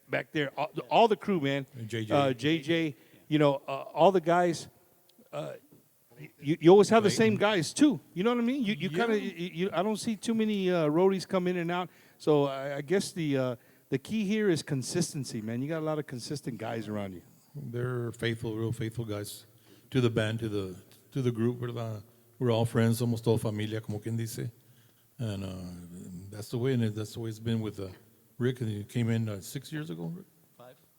Back there, all the crew, man. JJ, you know, all the guys. You always have the same guys too. You know what I mean? You kind of I don't see too many roadies come in and out. So I guess the key here is consistency, man. You got a lot of consistent guys around you. They're faithful, real faithful guys to the band, to the group. We're all friends, somos todo familia, como quien dice, and that's the way. And that's the way it's been with Rick, he came in 6 years ago. Rick?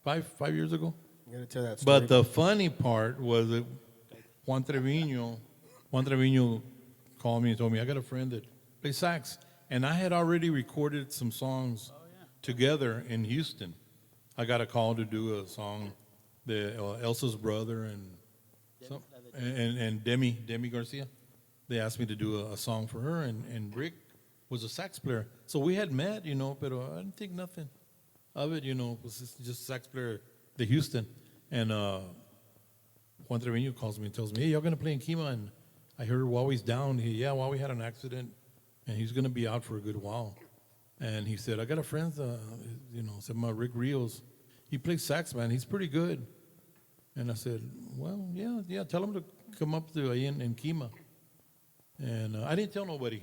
Five years ago. You gotta tell that story. But the funny part was that Juan Trevino called me and told me, I got a friend that plays sax. And I had already recorded some songs together in Houston. I got a call to do a song, Elsa's brother and Demi Garcia. They asked me to do a song for her, and Rick was a sax player. So we had met, but I didn't think nothing of it, it was just sax player, the Houston. And Juan Trevino calls me and tells me, hey, y'all going to play in Kima? And I heard Wowie's down. Wowie had an accident, and he's going to be out for a good while. And he said, I got a friend, said my Rick Rios. He plays sax, man. He's pretty good. And I said, well, yeah, tell him to come up to in Kima. And I didn't tell nobody.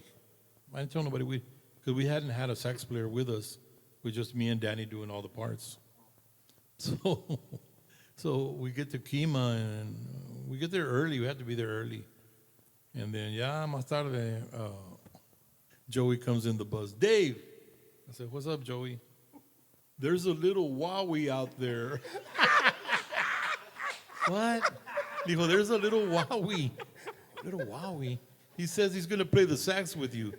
Because we hadn't had a sax player with us. With just me and Danny doing all the parts. So we get to Kima, and we get there early. We had to be there early. And then, más tarde, Joey comes in the bus. Dave! I said, what's up, Joey? There's a little Wowie out there. What? Dijo, there's a little Wowie. Little Wowie? He says he's going to play the sax with you.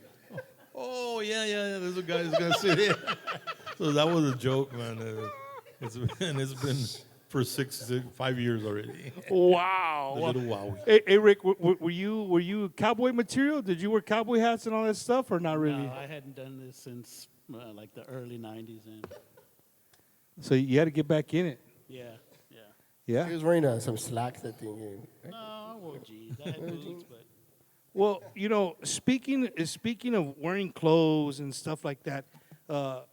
Oh, yeah, there's a guy who's going to sit in. So that was a joke, man. It's been for 5 years already. Wow. The little Wowie. Hey, Rick, were you cowboy material? Did you wear cowboy hats and all that stuff, or not really? No, I hadn't done this since like the early 90s. So you had to get back in it. Yeah. Yeah? He was wearing some slacks that thing. Right? No, I wore jeans. I had boots, but... Well, speaking of wearing clothes and stuff like that,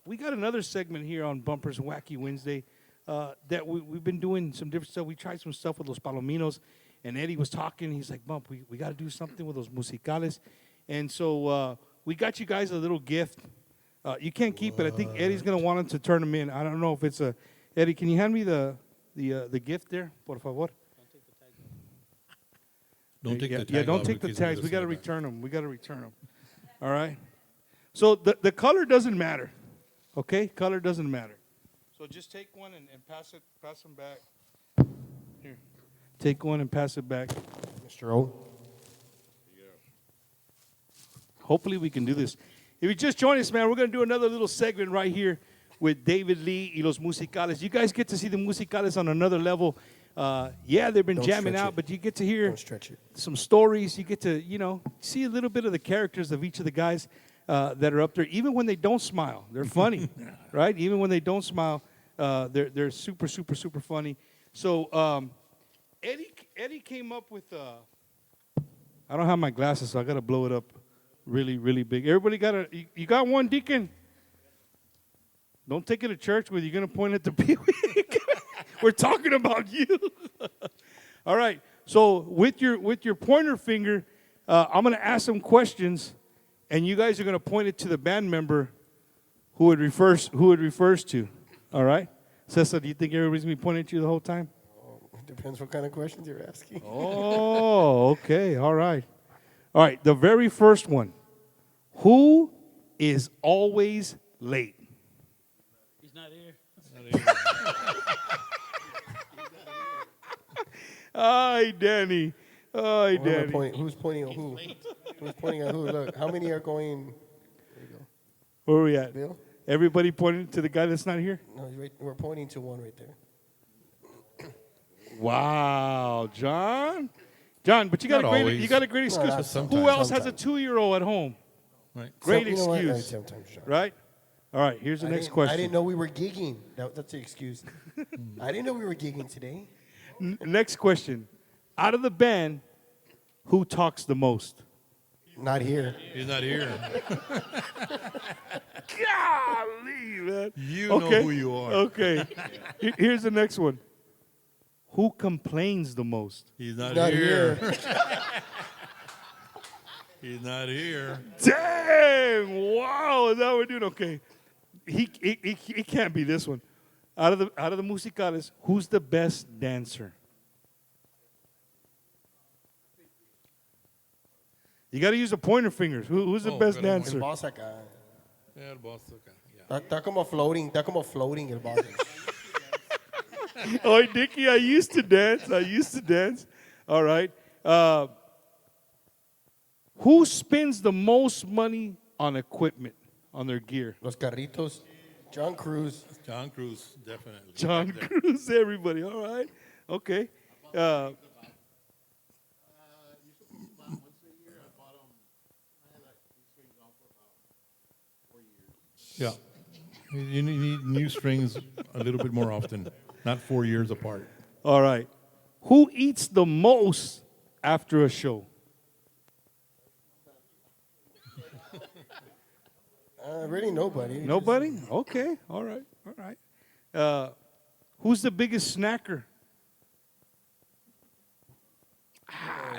we got another segment here on Bumpers Wacky Wednesday that we've been doing some different stuff. We tried some stuff with Los Palominos, and Eddie was talking. He's like, Bump, we got to do something with those musicales. And so we got you guys a little gift. You can't keep it. I think Eddie's going to want to turn them in. I don't know if it's a... Eddie, can you hand me the gift there, por favor? Don't take the tag. Yeah, don't take the tags. We got to return them. All right. So the color doesn't matter. Okay? Color doesn't matter. So just take one and pass them back. Here. Take one and pass it back. Mr. O. Hopefully we can do this. If you just joined us, man, we're going to do another little segment right here with David Lee y Los Musicales. You guys get to see the Musicales on another level. They've been jamming out, but you get to hear some stories. You get to, see a little bit of the characters of each of the guys that are up there. Even when they don't smile, they're funny, right? Even when they don't smile, they're super, super, super funny. So Eddie came up with. I don't have my glasses, so I got to blow it up really, really big. Everybody you got one, Deacon? Don't take it to church with you. You're going to point at the people. We're talking about you. All right. So with your pointer finger, I'm going to ask some questions, and you guys are going to point it to the band member who it refers to. All right. Cesar, do you think everybody's going to be pointing at you the whole time? It depends what kind of questions you're asking. Oh, okay. All right. All right. The very first one. Who is always late? He's not here. Hi, Danny. Hi, Danny. Who's pointing at who? Who's pointing at who? Look, how many are going? There you go. Where are we at? Bill? Everybody pointing to the guy that's not here? No, we're pointing to one right there. Wow, John. But you got a great excuse. Who else has a 2-year-old at home? Right. Great You know what? excuse. Sometimes, John. Right? All right, here's the next question. I didn't know we were gigging. That's the excuse. I didn't know we were gigging today. Next question. Out of the band, who talks the most? Not here. He's not here. Golly, man. You know who you are. Okay. Here's the next one. Who complains the most? He's not here. He's not here. Dang! Wow, is that what we're doing? Okay. He can't be this one. Out of the musicales, who's the best dancer? You got to use the pointer fingers. Who's the best dancer? Yeah, el boss acá. Está como floating el boss. Oh, Dickie, I used to dance. All right. Who spends the most money on equipment, on their gear? Los carritos. John Cruz. John Cruz, definitely. John Cruz, everybody. All right. Okay. Yeah. You need new strings a little bit more often, not 4 years apart. All right. Who eats the most after a show? Really nobody. Nobody? Okay. All right. Who's the biggest snacker?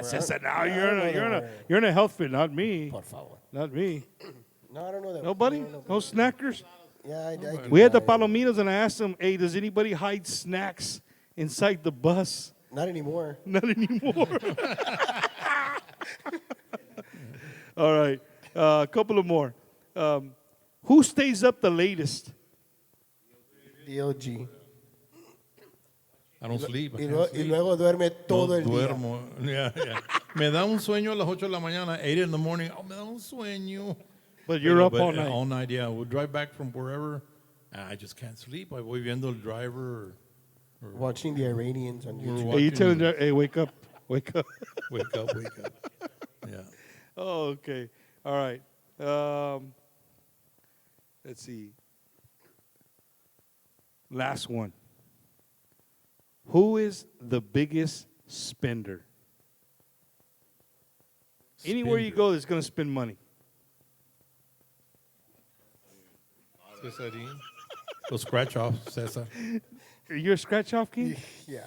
Cesar, now you're in a health fit, not me. Por favor. Not me. No, I don't know that. Nobody? No snackers? Yeah, I do We had the that. Palominos, and I asked them, hey, does anybody hide snacks inside the bus? Not anymore. Not anymore. All right. A couple of more. Who stays up the latest? DLG. I don't sleep. Y luego duerme todo el día. Duermo. Yeah. Me da un sueño a las 8 de la mañana, 8 in the morning. Oh, me da un sueño. But you're up all night. All night, yeah. We'll drive back from wherever. I just can't sleep. I voy viendo el driver. Or watching the Iranians on YouTube. Hey, you telling them, hey, wake up. Wake up. Yeah. Oh, okay. All right. Let's see. Last one. Who is the biggest spender? Anywhere you go that's going to spend money. Cesarín. So scratch off, Cesar. You're a scratch off king? Yeah.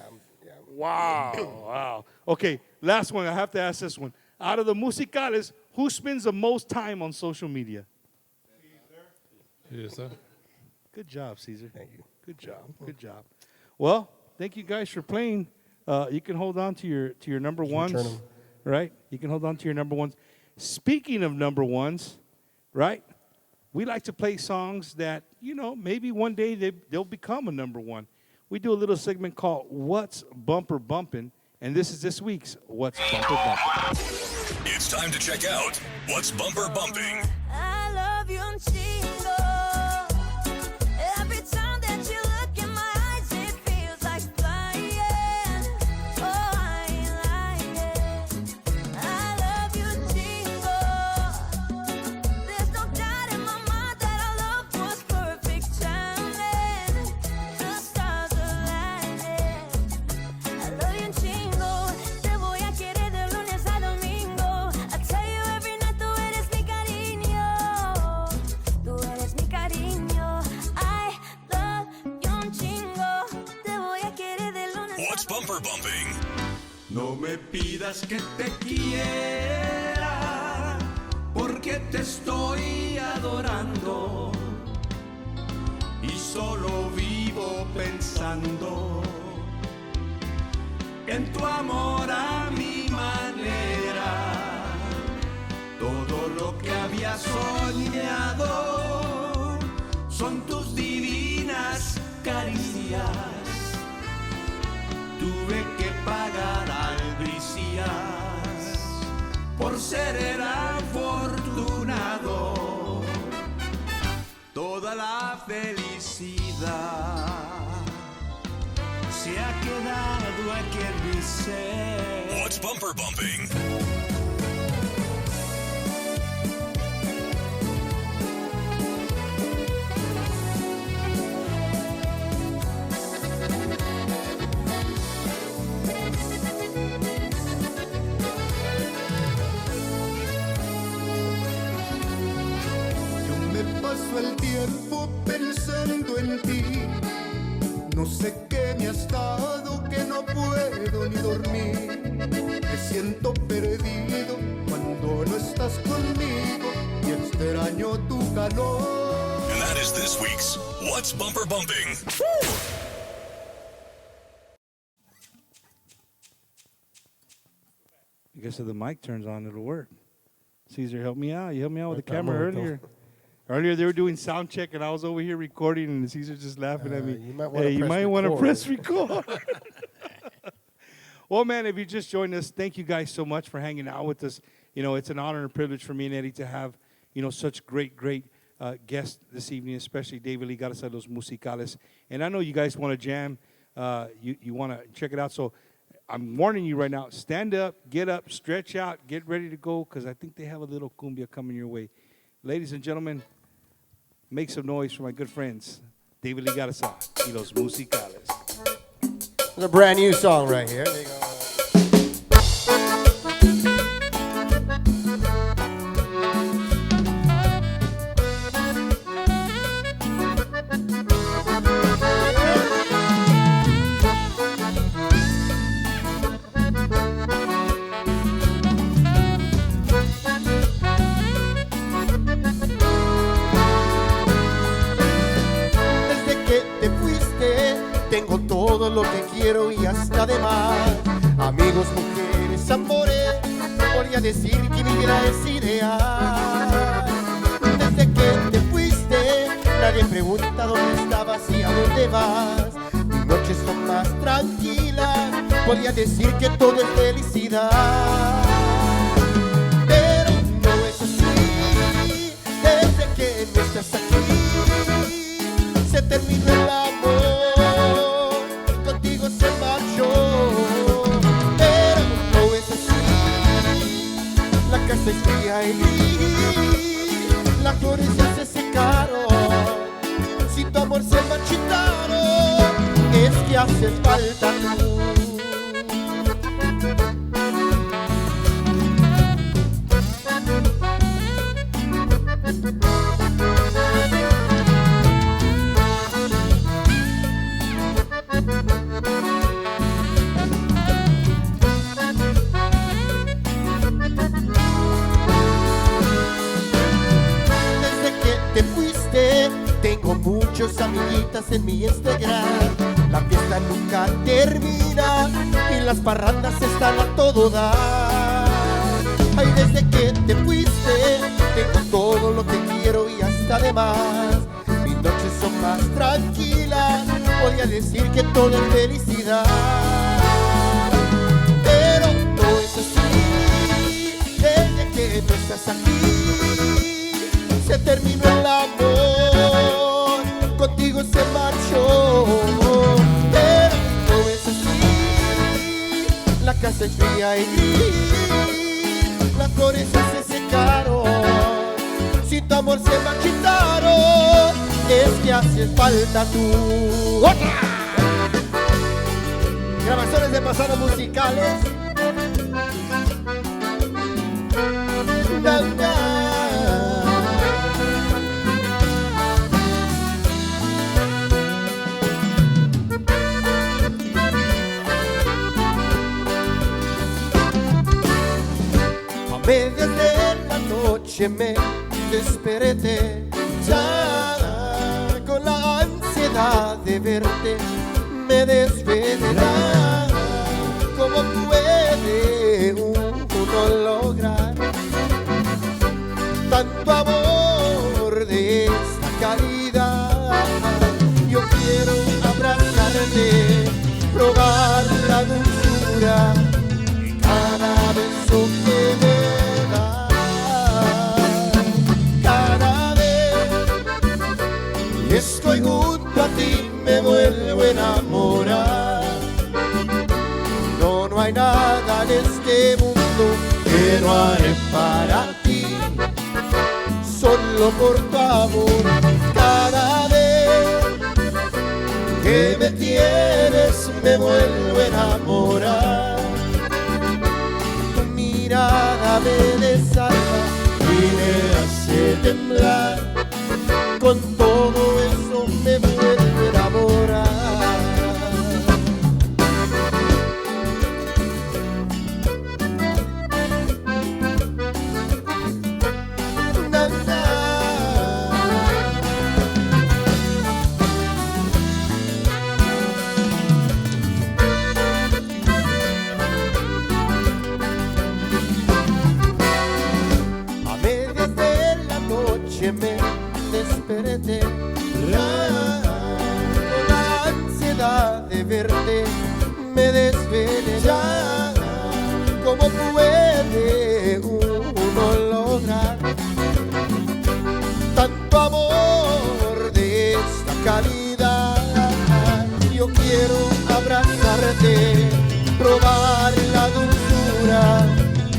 Wow. Okay, last one. I have to ask this one. Out of the musicales, who spends the most time on social media? Yes, sir. Good job, Caesar. Thank you. Good job. Well, thank you guys for playing. You can hold on to your number ones, turn 'em. right? You can hold on to your number ones. Speaking of number ones, right? We like to play songs that, maybe one day they'll become a number one. We do a little segment called What's Bumper Bumpin', and this is this week's What's Bumper Bumpin'. It's time to check out What's Bumper Bumping. I love you un chingo. Every time that you look in my eyes, it feels like flying. Oh, I ain't lying. I love you un chingo. There's no doubt in my mind that our love was perfect timing. The stars aligning. I love you un chingo. Te voy a querer de lunes a domingo. I tell you every night tú eres mi cariño. Tú eres mi cariño. I love you un chingo. Te voy a querer de lunes a What's Bumper Bumping? No me pidas que te quiera, porque te estoy adorando y solo vivo pensando en tu amor a mi manera. Todo lo que había soñado son tus divinas caricias. Tuve que pagar albricias por ser el afortunado. Toda la felicidad se ha quedado aquí en mi ser. What's Bumper Bumping? Me paso el tiempo pensando en ti. No sé qué me has dado que no puedo ni dormir. Me siento perdido cuando no estás conmigo y extraño tu calor. And that is this week's What's Bumper Bumping. I guess if the mic turns on, it'll work. Caesar, help me out. You helped me out with the camera earlier. Earlier they were doing sound check, and I was over here recording, and Caesar's just laughing at me. You might wanna you press might want to record." press record. Well, man, if you just joined us, thank you guys so much for hanging out with us. You know, it's an honor and privilege for me and Eddie to have, you know, such great guests this evening, especially David Lee Garza, Los Musicales. And I know you guys want to jam. You want to check it out. So I'm warning you right now, stand up, get up, stretch out, get ready to go, because I think they have a little cumbia coming your way. Ladies and gentlemen, make some noise for my good friends, David Lee Garza y Los Musicales. It's a brand new song right here. There you go. Tengo todo lo que quiero y hasta de más. Amigos, mujeres, amores, podría decir que mi vida es ideal. Desde que te fuiste, nadie pregunta dónde estabas y a dónde vas. Mis noches son más tranquilas, podría decir que todo es felicidad. Pero no es así, desde que no estás aquí, se terminó el amor. Se marchó, pero no es así. La casa es fría y gris, las flores ya se secaron. Si tu amor se marchitaron, es que haces falta tú. Tengo muchos amiguitas en mi Instagram. La fiesta nunca termina y las parrandas están a todo dar. Ay, desde que te fuiste, tengo todo lo que quiero y hasta de más. Mis noches son más tranquilas, podría decir que todo es felicidad. Pero no es así, desde que no estás aquí, se terminó el amor, contigo se marchó. Pero no es así, la casa es fría y gris, las flores ya se secaron. Si tu amor se marchitaron, es que haces falta tú. ¡Otra! Grabaciones de pasados musicales. Medias de la noche me desperté, ya con la ansiedad de verte me desvelé. ¿Cómo puede uno lograr tanto amor de esta calidad? Yo quiero abrazarte, probar la dulzura de cada beso que me estoy junto a ti, me vuelvo a enamorar. No hay nada en este mundo que no haré para ti, solo por tu amor. Cada vez que me tienes, me vuelvo a enamorar. Tu mirada me desarma y me hace temblar. Con todo eso me vuelve a enamorar. Na, na. A medias de la noche me verte. La ansiedad de verte me desvele ya. ¿Cómo puede uno lograr tanto amor de esta calidad? Yo quiero abrazarte, probar la dulzura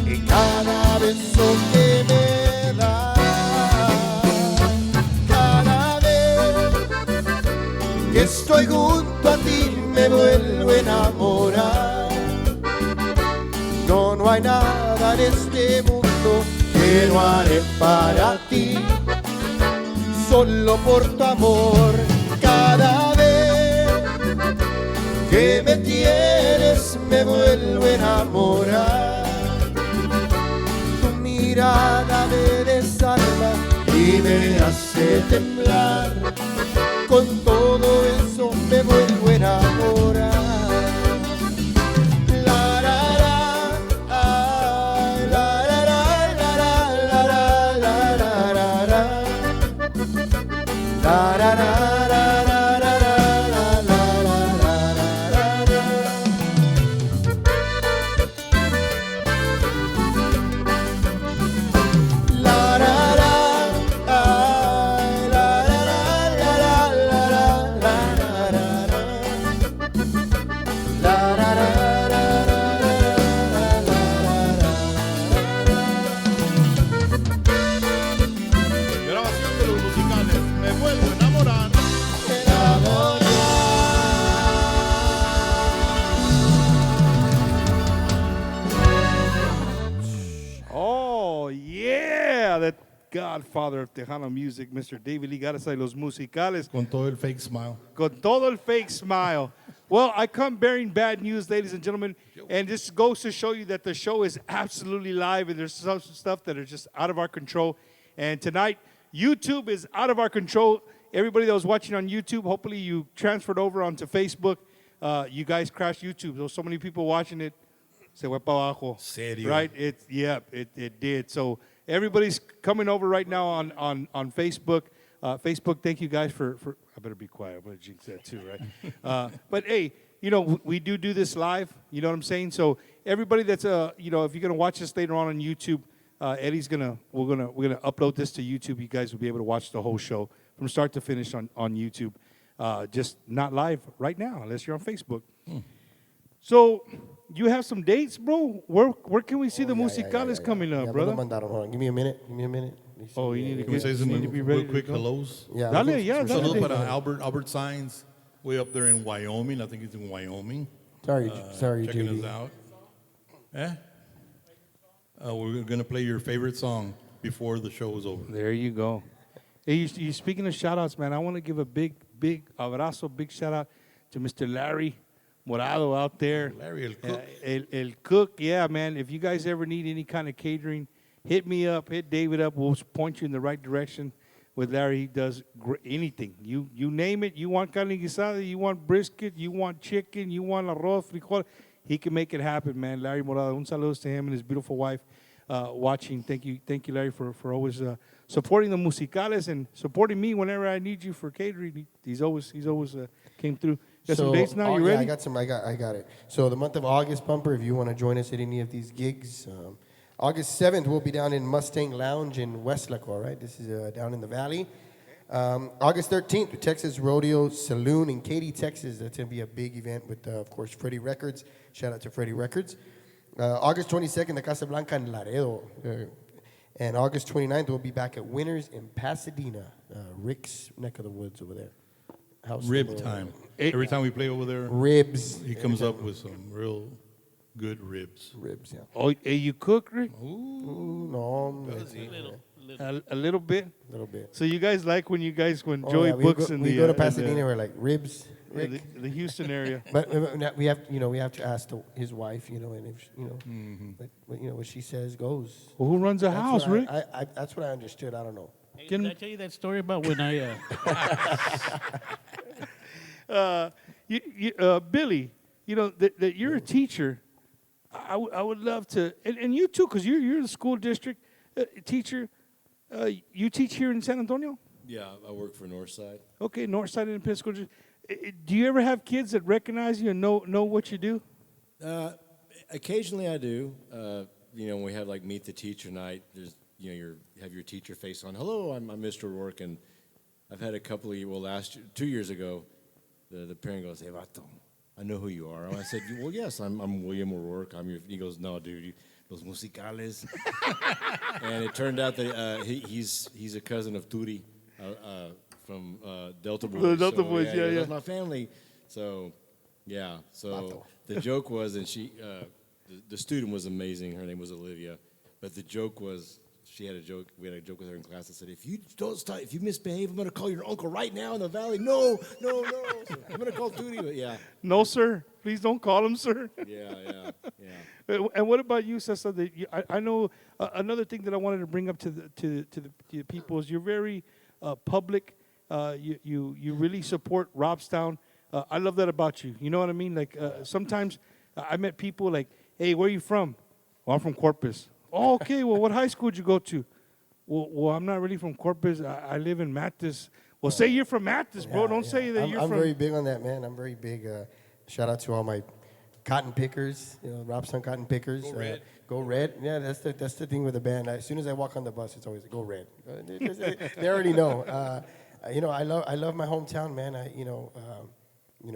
en cada beso que me das. Cada vez que estoy junto a ti me vuelvo a enamorar. No hay nada en este mundo que no haré para ti, solo por tu amor. Cada vez que me tienes me vuelvo a enamorar. Tu mirada me desarma y me hace temblar. Con todo eso me vuelvo a enamorar. Grabación de los musicales. Me vuelvo a enamorar. Oh, yeah, the godfather of Tejano music, Mr. David Lee Garza y los musicales. Con todo el fake smile. Con todo el fake smile. Well, I come bearing bad news, ladies and gentlemen, and this goes to show you that the show is absolutely live and there's some stuff that are just out of our control. And tonight, YouTube is out of our control. Everybody that was watching on YouTube, hopefully you transferred over onto Facebook. You guys crashed YouTube. There was so many people watching it. Se fue para abajo. Serio? Right? It did. So everybody's coming over right now on Facebook. Facebook, thank you guys for I better be quiet. I'm going to jinx that too, right? But hey, you know, we do this live. You know what I'm saying? So everybody that's, you know, if you're going to watch this later on YouTube, Eddie's we're gonna upload this to YouTube. You guys will be able to watch the whole show from start to finish on YouTube. Just not live right now, unless you're on Facebook. So you have some dates, bro? Where can we see the musicales coming up, brother? Hold on. Give me a minute. Oh, you need to Can we say some be real ready. quick hellos? Yeah. Dale, yeah, Salud dale. para Albert Signs, way up there in Wyoming. I think he's in Wyoming. Sorry, checking JD. us out. We're going to play your favorite song before the show is over. There you go. Hey, you speaking of shout-outs, man, I want to give a big abrazo, big shout-out to Mr. Larry Morado out there. Larry, el cook. El cook, yeah, man. If you guys ever need any kind of catering, hit me up, hit David up. We'll point you in the right direction. With Larry, he does anything. You name it. You want carne guisada, you want brisket, you want chicken, you want arroz, frijol. He can make it happen, man. Larry Morado, un saludos to him and his beautiful wife watching. Thank you, Larry, for always supporting the musicales and supporting me whenever I need you for catering. He's always came through. Got some dates now? You ready? Yeah, I got it. So the month of August, Bumper, if you want to join us at any of these gigs, August 7th, we'll be down in Mustang Lounge in Westlake, all right? This is down in the valley. August 13th, Texas Rodeo Saloon in Katy, Texas. That's going to be a big event with, of course, Freddie Records. Shout out to Freddie Records. August 22nd, the Casa Blanca in Laredo. And August 29th, we'll be back at Winners in Pasadena, Rick's neck of the woods over there. Rib time. Every time we play over there, ribs. He comes up with some real good ribs. Ribs, yeah. Oh, hey, you cook, Rick? Ooh, no. A little bit? A little bit. So you guys like when Joey books in the... We go to Pasadena, we're like, ribs, Rick. The Houston area. But we have to ask his wife, and if what she says goes. Well, who runs the house, Rick? That's what I understood. I don't know. Hey, did I tell you that story about when I... Billy, that you're a teacher. I would love to, and you too, because you're the school district teacher. You teach here in San Antonio? Yeah, I work for Northside. Okay, Northside in Pisco. Do you ever have kids that recognize you and know what you do? Occasionally I do. When we have like Meet the Teacher night, there's you have your teacher face on. Hello, I'm Mr. Rourke, and I've had a couple of 2 years ago, the parent goes, "Hey, vato, I know who you are." And I said, "Well, yes, I'm William O'Rourke. He goes, "No, dude, los musicales." And it turned out that he's a cousin of Turi from Delta Boys. The Delta Boys, yeah. That's my family. So, yeah. So the joke was, and the student was amazing. Her name was Olivia, but the joke was. We had a joke with her in class that said, if you misbehave, I'm going to call your uncle right now in the valley. No. So I'm going to call Tootie, but yeah. No, sir. Please don't call him, sir. Yeah. And what about you, Cesar? I know another thing that I wanted to bring up to the people is you're very public. You really support Robstown. I love that about you. You know what I mean? Like sometimes I met people like, hey, where are you from? Well, I'm from Corpus. Oh, okay, well, what high school did you go to? Well, I'm not really from Corpus. I live in Mathis. Well, say you're from Mathis, bro. Don't say that you're I'm from... very big on that, man. I'm very big. Shout out to all my cotton pickers, Robstown cotton pickers. Go Red. Go Red. Yeah, that's the thing with the band. As soon as I walk on the bus, it's always Go Red. They already know. I love my hometown, man.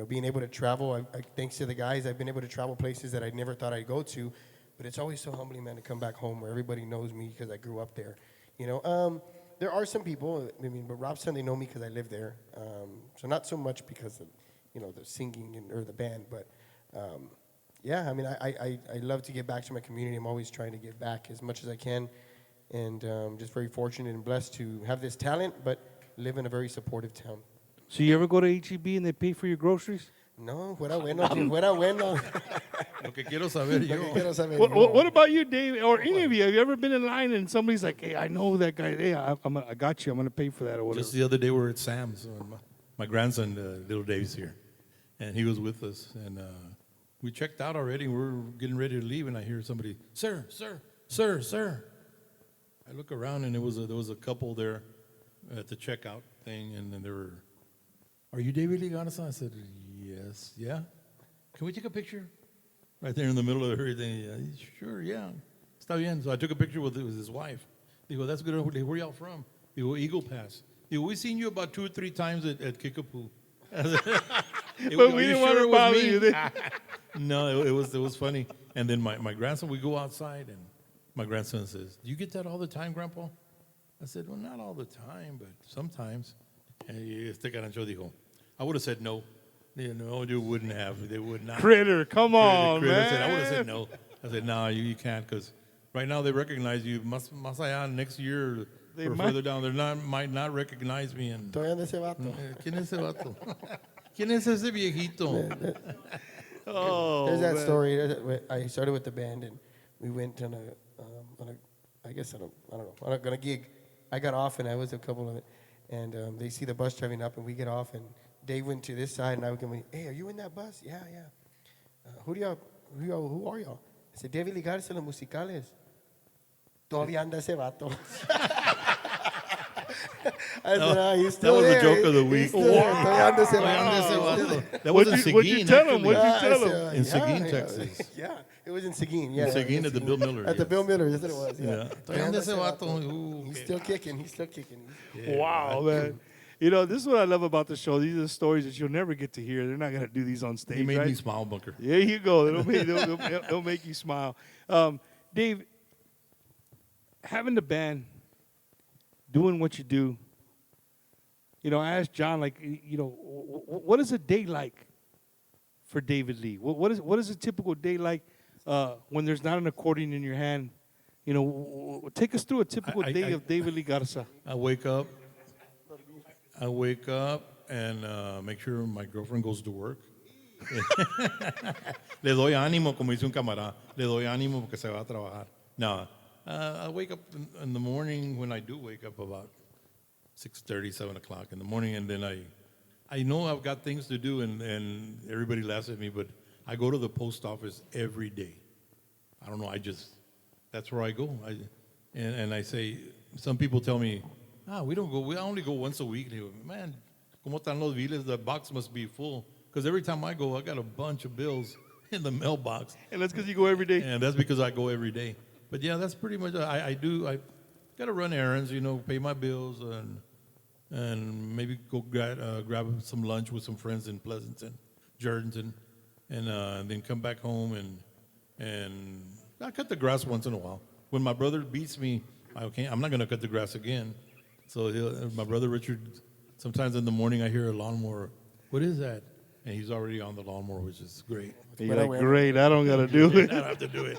Being able to travel. Thanks to the guys, I've been able to travel places that I never thought I'd go to. But it's always so humbling, man, to come back home where everybody knows me because I grew up there. There are some people, but Robstown, they know me because I live there. So not so much because of, the singing or the band, but I love to get back to my community. I'm always trying to give back as much as I can, and just very fortunate and blessed to have this talent, but live in a very supportive town. So you ever go to H-E-B and they pay for your groceries? No, fuera bueno. Lo que quiero saber yo. What about you, Dave, or any of you? Have you ever been in line and somebody's like, hey, I know that guy. Hey, I got you. I'm going to pay for that or whatever. Just the other day we were at Sam's. My grandson, little Dave's here, and he was with us. And we checked out already. We were getting ready to leave, and I hear somebody, sir. I look around, and there was a couple there at the checkout thing, and then they were, are you David Lee Garza? I said, yes. Yeah? Can we take a picture? Right there in the middle of everything. Yeah, sure, yeah. Está bien. So I took a picture with his wife. Digo, that's good. Where y'all from? Digo, Eagle Pass. Digo, we've seen you about 2 or 3 times at Kickapoo. But we didn't want to bother you. No, it was funny. And then my grandson, we go outside, and my grandson says, do you get that all the time, Grandpa? I said, well, not all the time, but sometimes. And este carancho dijo, I would have said no. No, you wouldn't have. They would not. Critter, come on, Critter. man. I would have said no. I said, no, you can't, because right now they recognize you. Más allá next year or further down, they might not recognize me. And ¿Quién es ese vato? ¿Quién es ese vato? ¿Quién es ese viejito? There's that story. I started with the band, and we went on a gig. I got off, and I was a couple of it, and they see the bus driving up, and we get off, and Dave went to this side, and I was going, hey, are you in that bus? Yeah. Who are y'all? I said, David Lee Garza, los musicales. Todavía anda ese vato. I said, he's still that was there. the joke of the week. Todavía anda ese vato. That was What'd in you Seguin. tell him? What'd you tell him? In Seguin, Texas. Yeah, it was in Seguin. Yeah, In Seguin at the Bill Miller. At the Bill Miller, that's what it was. Yeah. Todavía anda ese vato. He's still kicking. Yeah, wow, man. This is what I love about the show. These are the stories that you'll never get to hear. They're not going to do these on stage. He made right? me smile, Bunker. There you go. They'll make you smile. Dave, having the band, doing what you do, I asked John, what is a day like for David Lee? What is a typical day like when there's not an accordion in your hand? Take us through a typical day of David Lee Garza. I wake up and make sure my girlfriend goes to work. Le doy ánimo, como dice un camarada. Le doy ánimo porque se va a trabajar. No, I wake up in the morning when I do wake up about 6:30, 7 o'clock in the morning, and then I know I've got things to do, and everybody laughs at me, but I go to the post office every day. I don't know, that's where I go. And I say, some people tell me, We don't go. We only go once a week. They go, man, como están los biles? The box must be full. Because every time I go, I got a bunch of bills in the mailbox. And that's because you go every day. And that's because I go every day. But yeah, that's pretty much. I got to run errands, pay my bills, and maybe go grab some lunch with some friends in Pleasanton, Jordanton, and then come back home and I cut the grass once in a while. When my brother beats me, I'm not going to cut the grass again. So my brother Richard, sometimes in the morning I hear a lawnmower. What is that? And he's already on the lawnmower, which is great. You're like, great, I don't got to do it. I don't have to do it.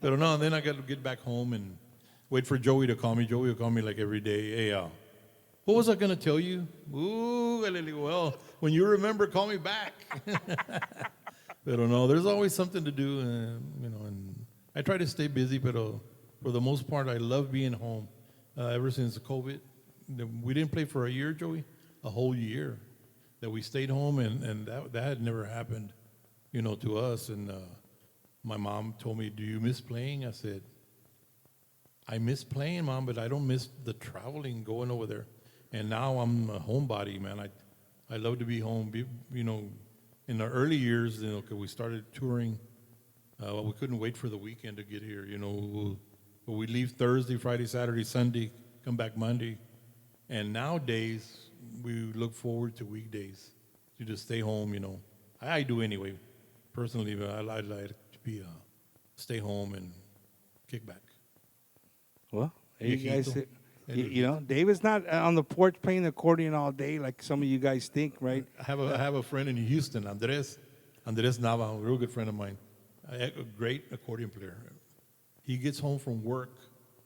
But no, and then I got to get back home and wait for Joey to call me. Joey will call me like every day. Hey, what was I going to tell you? Ooh, well, when you remember, call me back. But no, there's always something to do, and I try to stay busy, but for the most part, I love being home. Ever since COVID, we didn't play for a year, Joey, a whole year that we stayed home, and that had never happened, to us. And my mom told me, do you miss playing? I said, I miss playing, Mom, but I don't miss the traveling, going over there. And now I'm a homebody, man. I love to be home. In the early years, because we started touring, we couldn't wait for the weekend to get here. We leave Thursday, Friday, Saturday, Sunday, come back Monday. And nowadays, we look forward to weekdays to just stay home. I do anyway. Personally, but I like to stay home and kick back. Well, you guys, David's not on the porch playing the accordion all day like some of you guys think, right? I have a friend in Houston, Andres Nava, a real good friend of mine, a great accordion player. He gets home from work.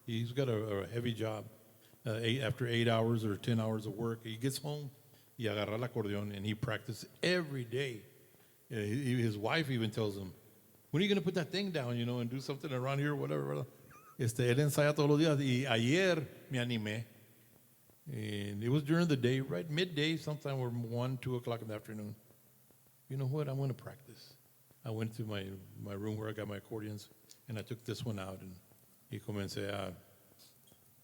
He's got a heavy job. After 8 hours or 10 hours of work, he gets home, y agarra el acordeon, and he practices every day. His wife even tells him, when are you going to put that thing down, and do something around here or whatever. Él ensaya todos los días. Y ayer me animé. And it was during the day, right midday, sometime or 1, 2 o'clock in the afternoon. You know what? I'm going to practice. I went to my room where I got my accordions, and I took this one out, and he comencé a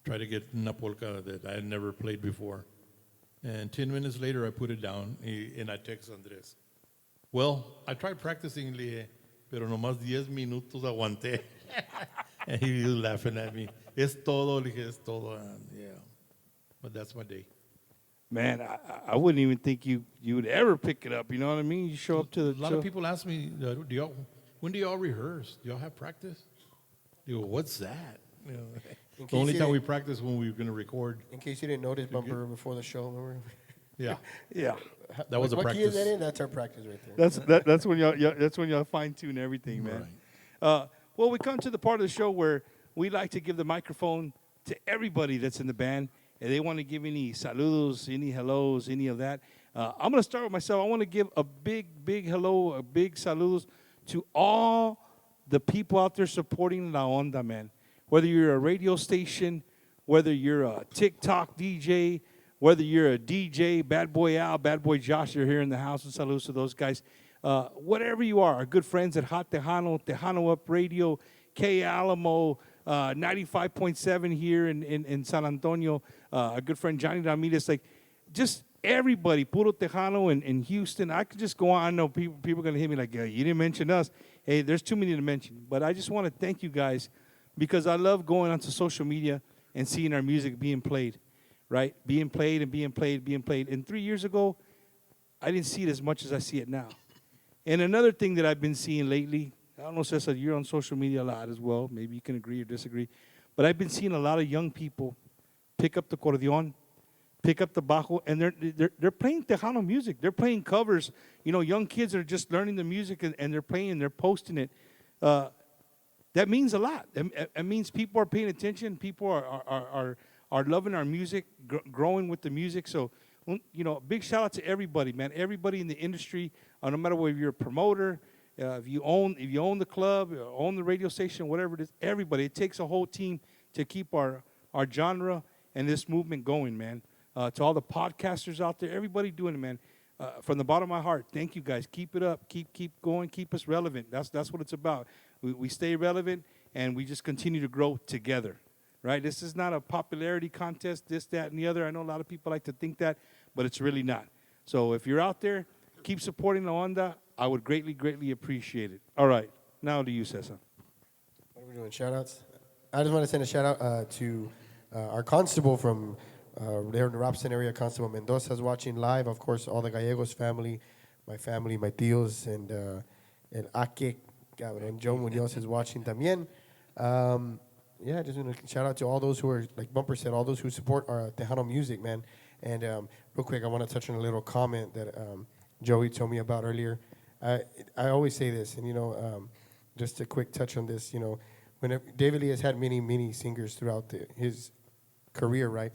try to get una polka that I had never played before. And 10 minutes later, I put it down, and I text Andres. Well, I tried practicing, le dije, pero nomás 10 minutos aguanté. And he was laughing at me. Es todo, le dije, es todo. And yeah, but that's my day. Man, I wouldn't even think you would ever pick it up. You know what I mean? You show up to the A lot of people ask me, when do y'all rehearse? Do y'all have practice? They go, what's that? The only time we practice when we're going to record. In case you didn't notice, Bumper, before the show, remember? Yeah. Yeah. That was a what practice. What key is that in? That's our practice right there. That's when y'all fine tune everything, man. Right. Well, we come to the part of the show where we like to give the microphone to everybody that's in the band. And they want to give any saludos, any hellos, any of that. I'm going to start with myself. I want to give a big hello, a big saludos to all the people out there supporting La Onda, man. Whether you're a radio station, whether you're a TikTok DJ, whether you're a DJ, Bad Boy Al, Bad Boy Josh, you're here in the house, and saludos to those guys. Whatever you are, our good friends at Hot Tejano, Tejano Up Radio, K Alamo, 95.7 here in San Antonio, our good friend Johnny Ramirez, like just everybody, Puro Tejano in Houston. I could just go on. I know people are going to hit me like, yeah, you didn't mention us. Hey, there's too many to mention. But I just want to thank you guys because I love going onto social media and seeing our music being played, right? Being played and being played, being played. And 3 years ago, I didn't see it as much as I see it now. And another thing that I've been seeing lately, I don't know, Cesar, you're on social media a lot as well. Maybe you can agree or disagree. But I've been seeing a lot of young people pick up the accordion, pick up the bajo, and they're playing Tejano music. They're playing covers. Young kids are just learning the music, and they're playing, they're posting it. That means a lot. It means people are paying attention. People are loving our music, growing with the music. So, big shout out to everybody, man. Everybody in the industry, no matter whether you're a promoter, if you own the club, or own the radio station, whatever it is, everybody. It takes a whole team to keep our genre and this movement going, man. To all the podcasters out there, everybody doing it, man. From the bottom of my heart, thank you guys. Keep it up. Keep going. Keep us relevant. That's what it's about. We stay relevant, and we just continue to grow together. right? This is not a popularity contest, this, that, and the other. I know a lot of people like to think that, but it's really not. So if you're out there, keep supporting La Onda. I would greatly, greatly appreciate it. All right, now to you, Cesar. What are we doing, shout-outs? I just want to send a shout-out to our constable from there in the Robson area, Constable Mendoza's watching live. Of course, all the Gallegos family, my tios, and El Ake, and Joe Munoz is watching también. Yeah, just want to shout out to all those who are, like Bumper said, all those who support our Tejano music, man. And real quick, I want to touch on a little comment that Joey told me about earlier. I always say this, and just a quick touch on this. When David Lee has had many singers throughout his career, right?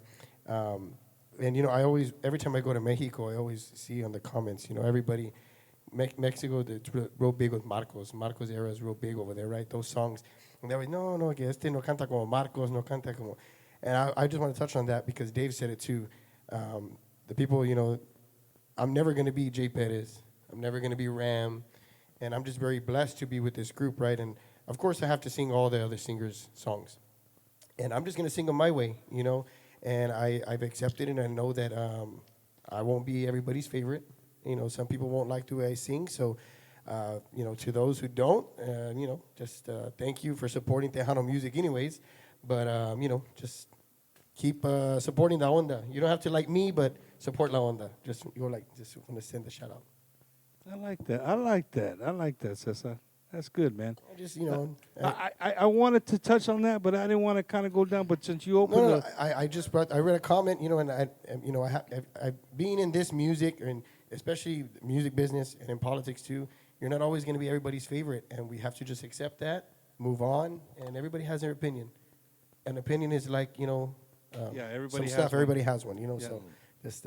And I always, every time I go to Mexico, I always see on the comments, everybody, Mexico, it's real big with Marcos. Marcos era is real big over there, right? Those songs. And they're like, no, que este no canta como Marcos, no canta como. And I just want to touch on that because Dave said it too. The people, I'm never going to be Jay Perez. I'm never going to be Ram. And I'm just very blessed to be with this group, right? And of course, I have to sing all the other singers' songs. And I'm just going to sing them my way, And I've accepted it, and I know that I won't be everybody's favorite. Some people won't like the way I sing. So, to those who don't, just thank you for supporting Tejano music anyways. But, just keep supporting La Onda. You don't have to like me, but support La Onda. Just want to send a shout out. I like that, Cesar. That's good, man. I wanted to touch on that, but I didn't want to kind of go down. But since you opened, I read a comment, and I being in this music and especially music business and in politics too, you're not always going to be everybody's favorite, and we have to just accept that, move on, and everybody has their opinion. An opinion is like everybody some has stuff. Everybody has one, So just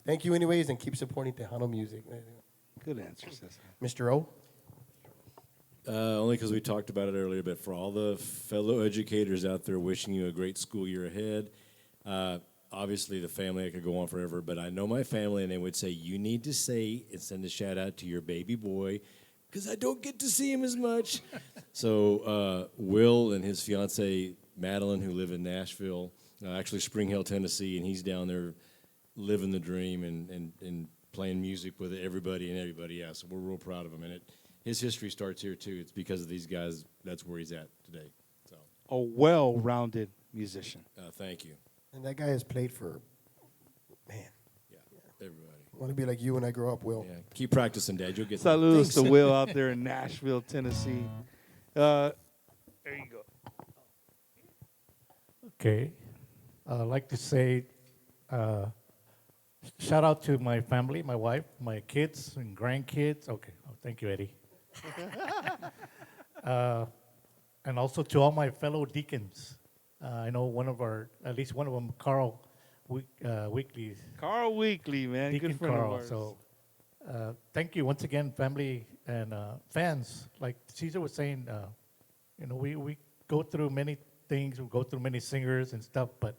thank you anyways, and keep supporting Tejano music. Good answer, Cesar. Mr. O. Only because we talked about it earlier, but for all the fellow educators out there wishing you a great school year ahead, obviously the family, I could go on forever, but I know my family, and they would say, you need to say and send a shout out to your baby boy, because I don't get to see him as much. So Will and his fiance Madeline, who live in Nashville, actually Spring Hill, Tennessee, and he's down there living the dream and playing music with everybody and everybody else. So we're real proud of him, and his history starts here too. It's because of these guys. That's where he's at today. So a well-rounded musician. Thank you. And that guy has played for, man. Yeah, everybody. I want to be like you when I grow up, Will. Yeah, keep practicing, Dad. You'll get Saludos to Will out there in Nashville, Tennessee. There you go. Okay. I'd like to say shout out to my family, my wife, my kids and grandkids. Okay. Oh, thank you, Eddie. And also to all my fellow deacons. I know at least one of them, Carl Weekly. Carl Weekly, man. Deacon Good friend Carl. of ours. So thank you once again, family and fans. Like Caesar was saying, we go through many things, we go through many singers and stuff, but,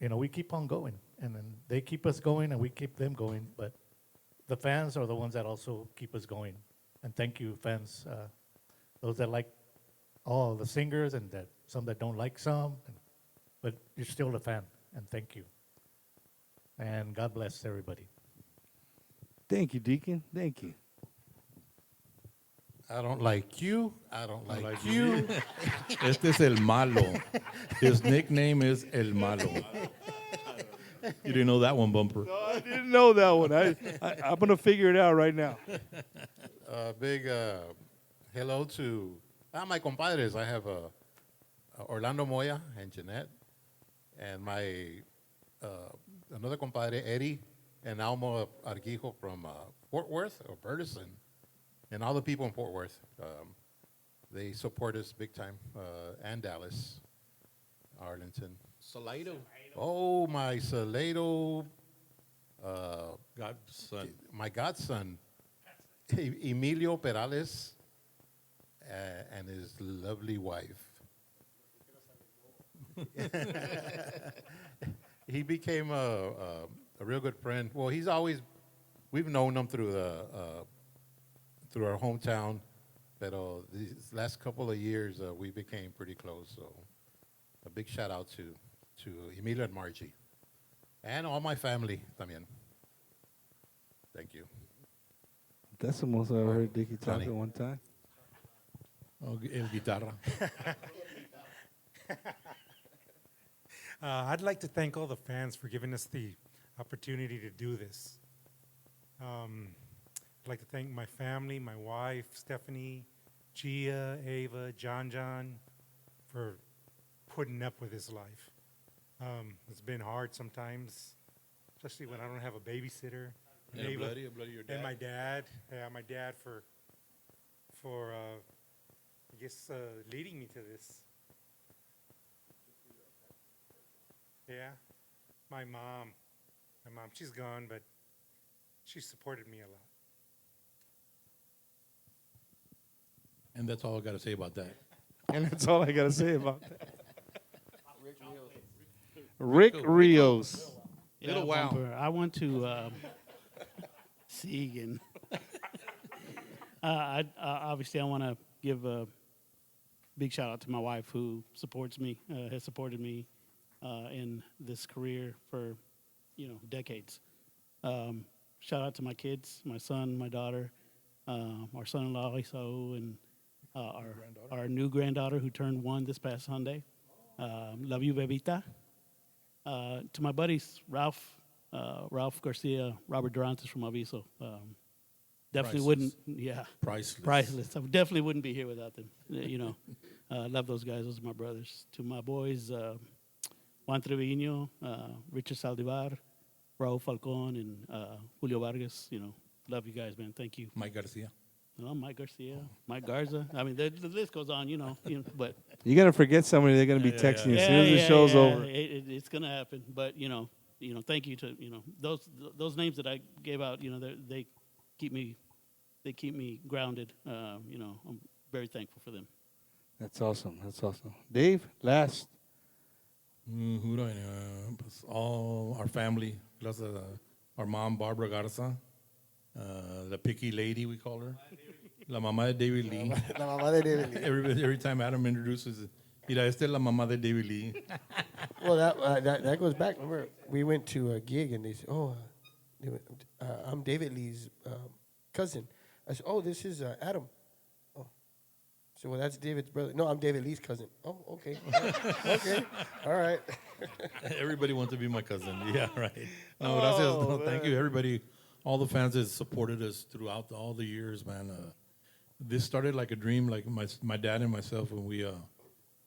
we keep on going. And then they keep us going and we keep them going. But the fans are the ones that also keep us going. And thank you, fans. Those that like all the singers and some that don't like some. But you're still a fan. And thank you. And God bless everybody. Thank you, Deacon. Thank you. I don't like you. I don't like you. you. Este es el malo. His nickname is El Malo. You didn't know that one, Bumper. No, I didn't know that one. I'm going to figure it out right now. Big hello to my compadres. I have Orlando Moya and Jeanette, and my another compadre, Eddie, and Almo Arguijo from Fort Worth, or Burleson, and all the people in Fort Worth. They support us big time, and Dallas, Arlington. Salado. Oh, my Salado. Godson. My godson, Emilio Perales, and his lovely wife. He became a real good friend. Well, we've known him through through our hometown, but these last couple of years we became pretty close. So a big shout out to Emilio and Margie, and all my family también. Thank you. That's the most I ever heard Dickie talk Johnny. at one time. Oh, el guitarra. I'd like to thank all the fans for giving us the opportunity to do this. I'd like to thank my family, my wife, Stephanie, Gia, Ava, John, for putting up with this life. It's been hard sometimes, especially when I don't have a babysitter. And a bloody your dad. And my dad. Yeah, my dad for I guess, leading me to this. Yeah. My mom, she's gone, but she supported me a lot. And that's all I got to say about that. And that's all I got to say about that. Rick Rios. Yeah, Little wow. Bumper. I want to Segan. Obviously, I want to give a big shout out to my wife who supports me, has supported me in this career for, decades. Shout out to my kids, my son, my daughter, our son-in-law Isao, and our new granddaughter who turned 1 this past Sunday. Love you, bebita. To my buddies, Ralph Garcia, Robert Durantes from Aviso. Definitely Priceless. Priceless. I definitely wouldn't be here without them. Love those guys. Those are my brothers. To my boys, Juan Trevino, Richard Saldivar, Raul Falcon, and Julio Vargas. Love you guys, man. Thank you. Mike Garcia. Oh, Mike Garcia, Mike Garza. I mean, the list goes on, but You're going to forget somebody. They're going to be texting you as soon as the show's over. It's going to happen. But, thank you to, those names that I gave out, they keep me grounded. I'm very thankful for them. That's awesome. That's awesome. Dave, last. Who do I know? All our family, plus our mom, Barbara Garza, the picky lady, we call her. La mamá de David Lee. La mamá de David Lee. Every time Adam introduces, mira, esta es la mamá de David Lee. Well, that goes back. Remember, we went to a gig and they said, I'm David Lee's cousin. I said, this is Adam. Oh. So, well, that's David's brother. No, I'm David Lee's cousin. Oh, okay. Okay. All right. Everybody wants to be my cousin. Yeah, right. No, gracias. Thank you, everybody. All the fans that supported us throughout all the years, man. This started like a dream, like my dad and myself when we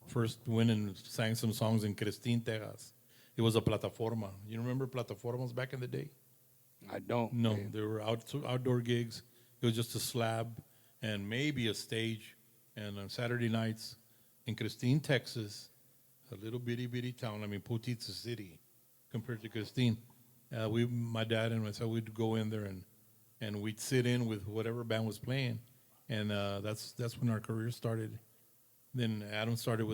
first went and sang some songs in Cristin, Texas. It was a plataforma. You remember plataformas back in the day? I don't. No, there were outdoor gigs. It was just a slab and maybe a stage. And on Saturday nights in Cristin, Texas, a little bitty town. I mean, Putitza City compared to Cristin. My dad and myself, we'd go in there and we'd sit in with whatever band was playing. And that's when our career started. Then Adam started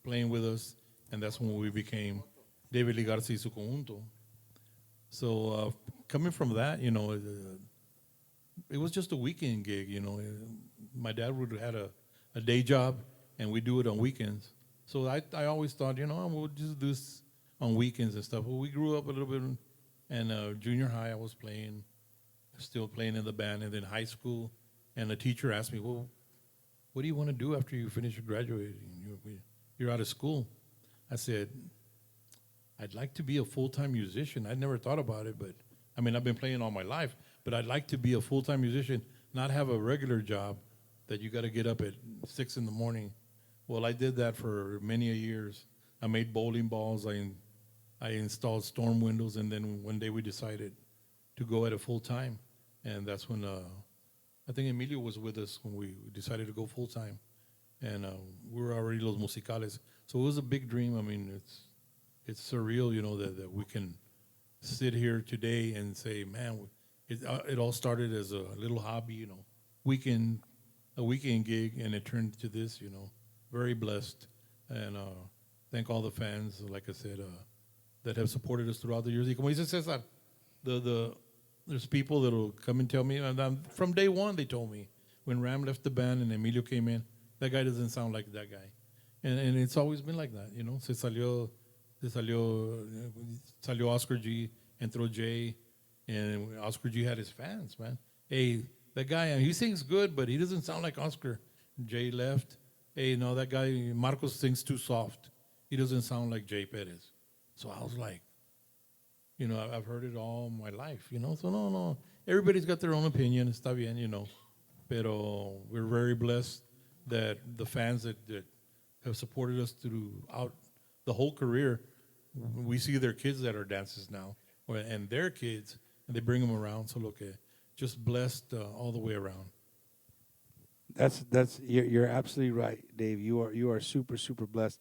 playing with us, and that's when we became David Lee Garza y su conjunto. So coming from that, it was just a weekend gig. My dad would have had a day job, and we do it on weekends. So I always thought, we'll just do this on weekends and stuff. Well, we grew up a little bit, and junior high I was still playing in the band, and then high school. And the teacher asked me, well, what do you want to do after you finish graduating? You're out of school. I said, I'd like to be a full-time musician. I'd never thought about it, but I mean, I've been playing all my life, but I'd like to be a full-time musician, not have a regular job that you got to get up at 6 in the morning. Well, I did that for many years. I made bowling balls. I installed storm windows, and then one day we decided to go at it full-time, and that's when I think Emilio was with us when we decided to go full-time, and we were already Los Musicales. So it was a big dream. I mean, it's surreal, that we can sit here today and say, man, it all started as a little hobby, a weekend gig, and it turned to this, very blessed. And thank all the fans, like I said, that have supported us throughout the years. Y como dice Cesar, there's people that will come and tell me, and from day one they told me, when Ram left the band and Emilio came in, that guy doesn't sound like that guy. And it's always been like that, you know. Salió Oscar G, entró Jay, and Oscar G had his fans, man. Hey, that guy, he sings good, but he doesn't sound like Oscar. Jay left. Hey, no, that guy, Marcos sings too soft. He doesn't sound like Jay Perez. So I was like, you know, I've heard it all my life, you know. So no, everybody's got their own opinion. Está bien, you know. Pero we're very blessed that the fans that have supported us throughout the whole career, we see their kids that are dancers now, and their kids, and they bring them around. So look, just blessed all the way around. You're absolutely right, Dave. You are super blessed.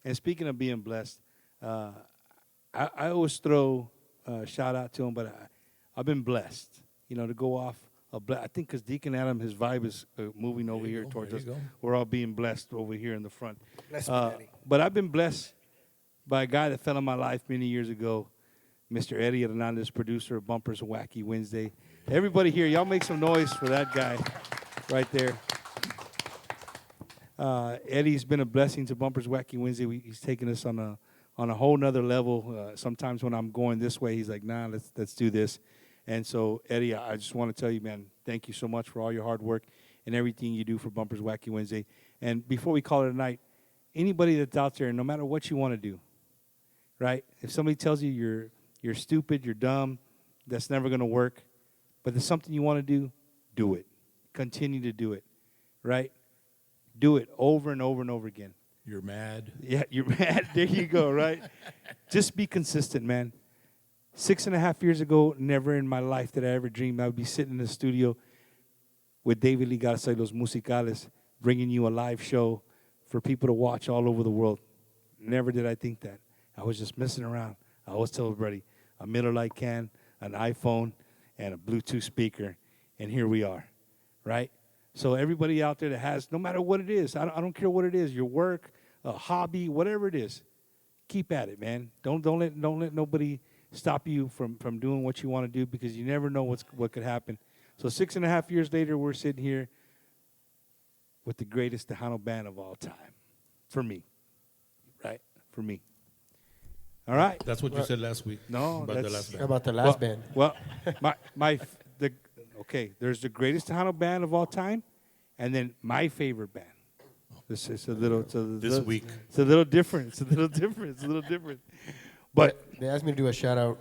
And speaking of being blessed, I always throw a shout out to him, but I've been blessed, you know, to go off. I think because Deacon Adam, his vibe is moving over here towards us. We're all being blessed over here in the front. Bless me, Daddy. But I've been blessed by a guy that fell in my life many years ago, Mr. Eddie Hernandez, producer of Bumpers Wacky Wednesday. Everybody here, y'all make some noise for that guy right there. Eddie's been a blessing to Bumpers Wacky Wednesday. He's taken us on a whole nother level. Sometimes when I'm going this way, he's like, nah, let's do this. And so, Eddie, I just want to tell you, man, thank you so much for all your hard work and everything you do for Bumpers Wacky Wednesday. And before we call it a night, anybody that's out there, no matter what you want to do, right? If somebody tells you you're stupid, you're dumb, that's never going to work, but there's something you want to do it. Continue to do it, right? Do it over and over and over again. You're mad. Yeah, you're mad. There you go, right? Just be consistent, man. 6.5 years ago, never in my life did I ever dream I would be sitting in the studio with David Lee Garza y Los Musicales, bringing you a live show for people to watch all over the world. Never did I think that. I was just messing around. I always tell everybody, a Miller Lite can, an iPhone, and a Bluetooth speaker, and here we are, right? So everybody out there that has, no matter what it is, I don't care what it is, your work, a hobby, whatever it is, keep at it, man. Don't let nobody stop you from doing what you want to do, because you never know what could happen. So 6.5 years later, we're sitting here with the greatest Tejano band of all time, for me, right? For me. All right. That's what you said last week. No, about the last band. About the last band. Well, there's the greatest Tejano band of all time, and then my favorite band. This is a little week. It's a little different. It's a little different. But they asked me to do a shout out.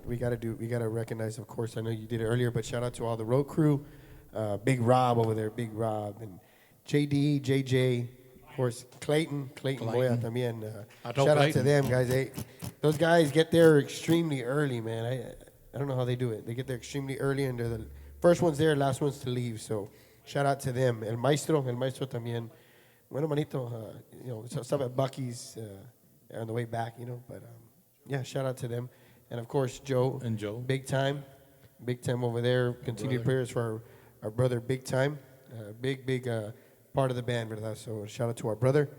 We gotta recognize, of course. I know you did it earlier, but shout out to all the road crew, Big Rob over there, Big Rob, and JD, JJ, of course, Clayton Moya también. Shout out to them guys. Those guys get there extremely early, man. I don't know how they do it. They get there extremely early, and they're the first ones there, last ones to leave. So shout out to them. El Maestro también. Bueno, manito, stuff at Bucky's on the way back, But yeah, shout out to them, and of course Joe. Big time over there. Continued prayers for our brother, Big Time, big part of the band, ¿verdad? So shout out to our brother,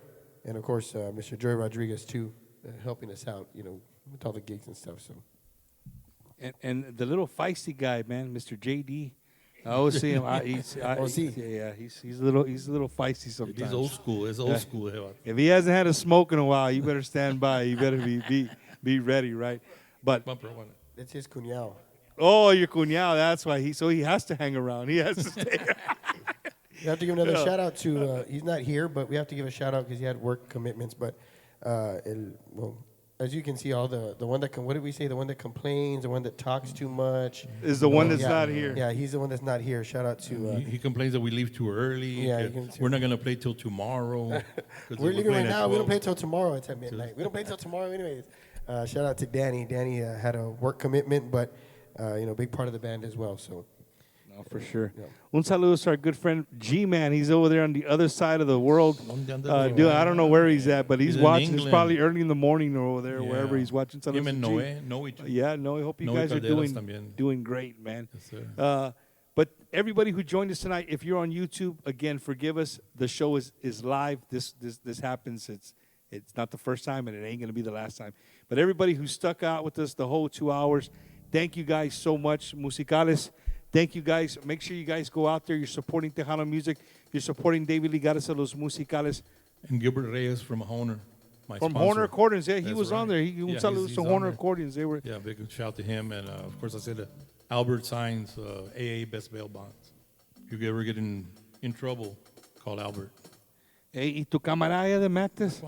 and of course Mr. Joey Rodriguez too, helping us out, with all the gigs and stuff. So. And the little feisty guy, man, Mr. JD. I always see him. He's a little feisty sometimes. He's old school. It's old school. If he hasn't had a smoke in a while, you better stand by. You better be ready, right? But it's his cuñado. Oh, your cuñado. That's why he has to hang around. He has to stay. We have to give another shout out to. He's not here, but we have to give a shout out because he had work commitments. But as you can see, all the one that what did we say? The one that complains, the one that talks too much is the one that's not here. Yeah, he's the one that's not here. Shout out to. He complains that we leave too early. Yeah, we're not gonna play till tomorrow. We're leaving right now. We don't play till tomorrow. It's at midnight. We don't play till tomorrow, anyways. Shout out to Danny. Danny had a work commitment, but big part of the band as well. So. No, for sure. Yeah. Un saludo to our good friend G-Man. He's over there on the other side of the world. I don't know where he's at, but he's watching. It's probably early in the morning or over there, wherever he's watching. Him and Noe know each other. Yeah, Noe. Hope you guys are doing great, man. Yes, but everybody who joined us tonight, if you're on YouTube, again, forgive us. The show is live. This happens. It's not the first time, and it ain't going to be the last time. But everybody who stuck out with us the whole 2 hours, thank you guys so much. Musicales. Thank you, guys. Make sure you guys go out there. You're supporting Tejano music. You're supporting David Lee Garza, Los Musicales. And Gilbert Reyes from Horner. From sponsor. Horner Accordions, yeah, he That's was on right. there. He Yeah, saludos he's to on Horner there. Accordions. They were. Yeah, big shout to him. And of course, I said Albert signs AA Best Bail Bonds. If you ever get in trouble, call Albert. Hey, ¿y tu camarada de Matis?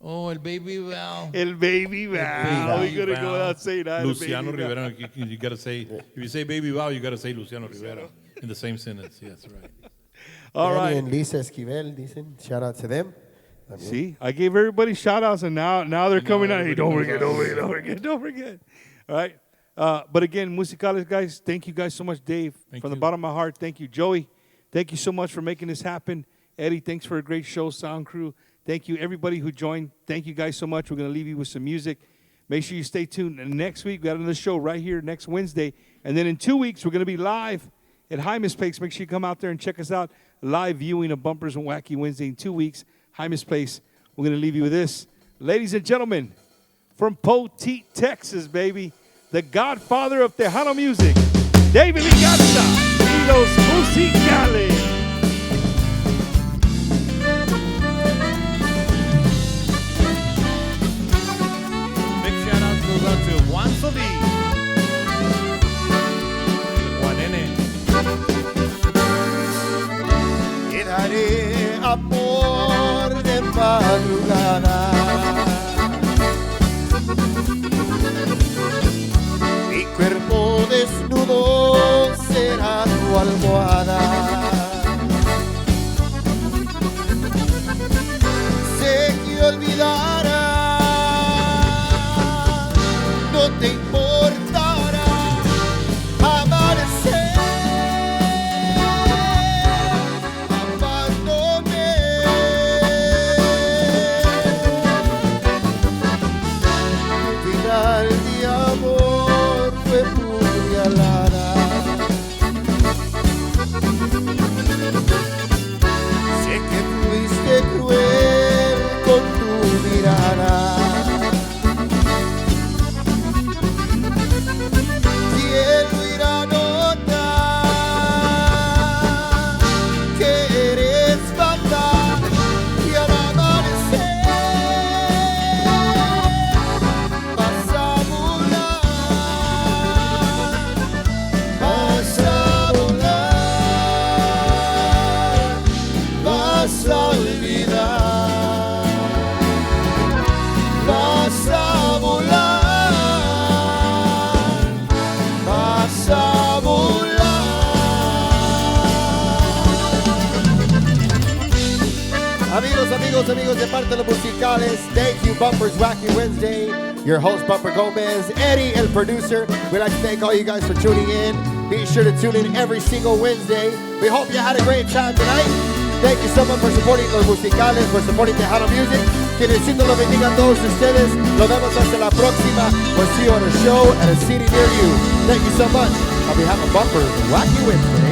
Oh, el Baby Val. El Baby Val. We're going to go out and say that. Luciano Baby Val. Rivera. You got to say, if you say Baby Val, you got to say Luciano Rivera in the same sentence. Yes, right. All Danny right. and Lisa Esquivel, dicen. Shout out to them. See, I gave everybody shout outs, and now they're coming out. Hey, don't forget. All right. But again, Musicales, guys, thank you guys so much, Dave. From the bottom of my heart, thank you. Joey, thank you so much for making this happen. Eddie, thanks for a great show. Sound crew, thank you. Everybody who joined, thank you guys so much. We're going to leave you with some music. Make sure you stay tuned. And next week, we got another show right here next Wednesday. And then in 2 weeks, we're going to be live at Hymus Place. Make sure you come out there and check us out. Live viewing of Bumpers and Wacky Wednesday in 2 weeks. Hymus Place. We're going to leave you with this. Ladies and gentlemen, from Poteet, Texas, baby, the godfather of Tejano music, David Lee Garza y los Musicales. Big shout out goes out to Juan Solis. Juan Nene. Te daré amor de madrugada. Mi cuerpo desnudo será tu almohada. Sé que olvidarás, no te importará amanecer. De amor fue puñalada. Sé que fuiste cruel con tu mirada. ¿Quién lo irá a notar? Que eres fatal y al amanecer vas a volar, vas a olvidar, vas a volar, vas a volar. Amigos de parte de los musicales, thank you, Bumpers Wacky Wednesday. Your host, Bumper Gomez, Eddie, el producer. We'd like to thank all you guys for tuning in. Be sure to tune in every single Wednesday. We hope you had a great time tonight. Thank you so much for supporting los musicales, for supporting Tejano music. Que Diosito lo bendiga a todos ustedes. Nos vemos hasta la próxima. We'll see you on a show at a city near you. Thank you so much. On behalf of Bumpers Wacky Wednesday.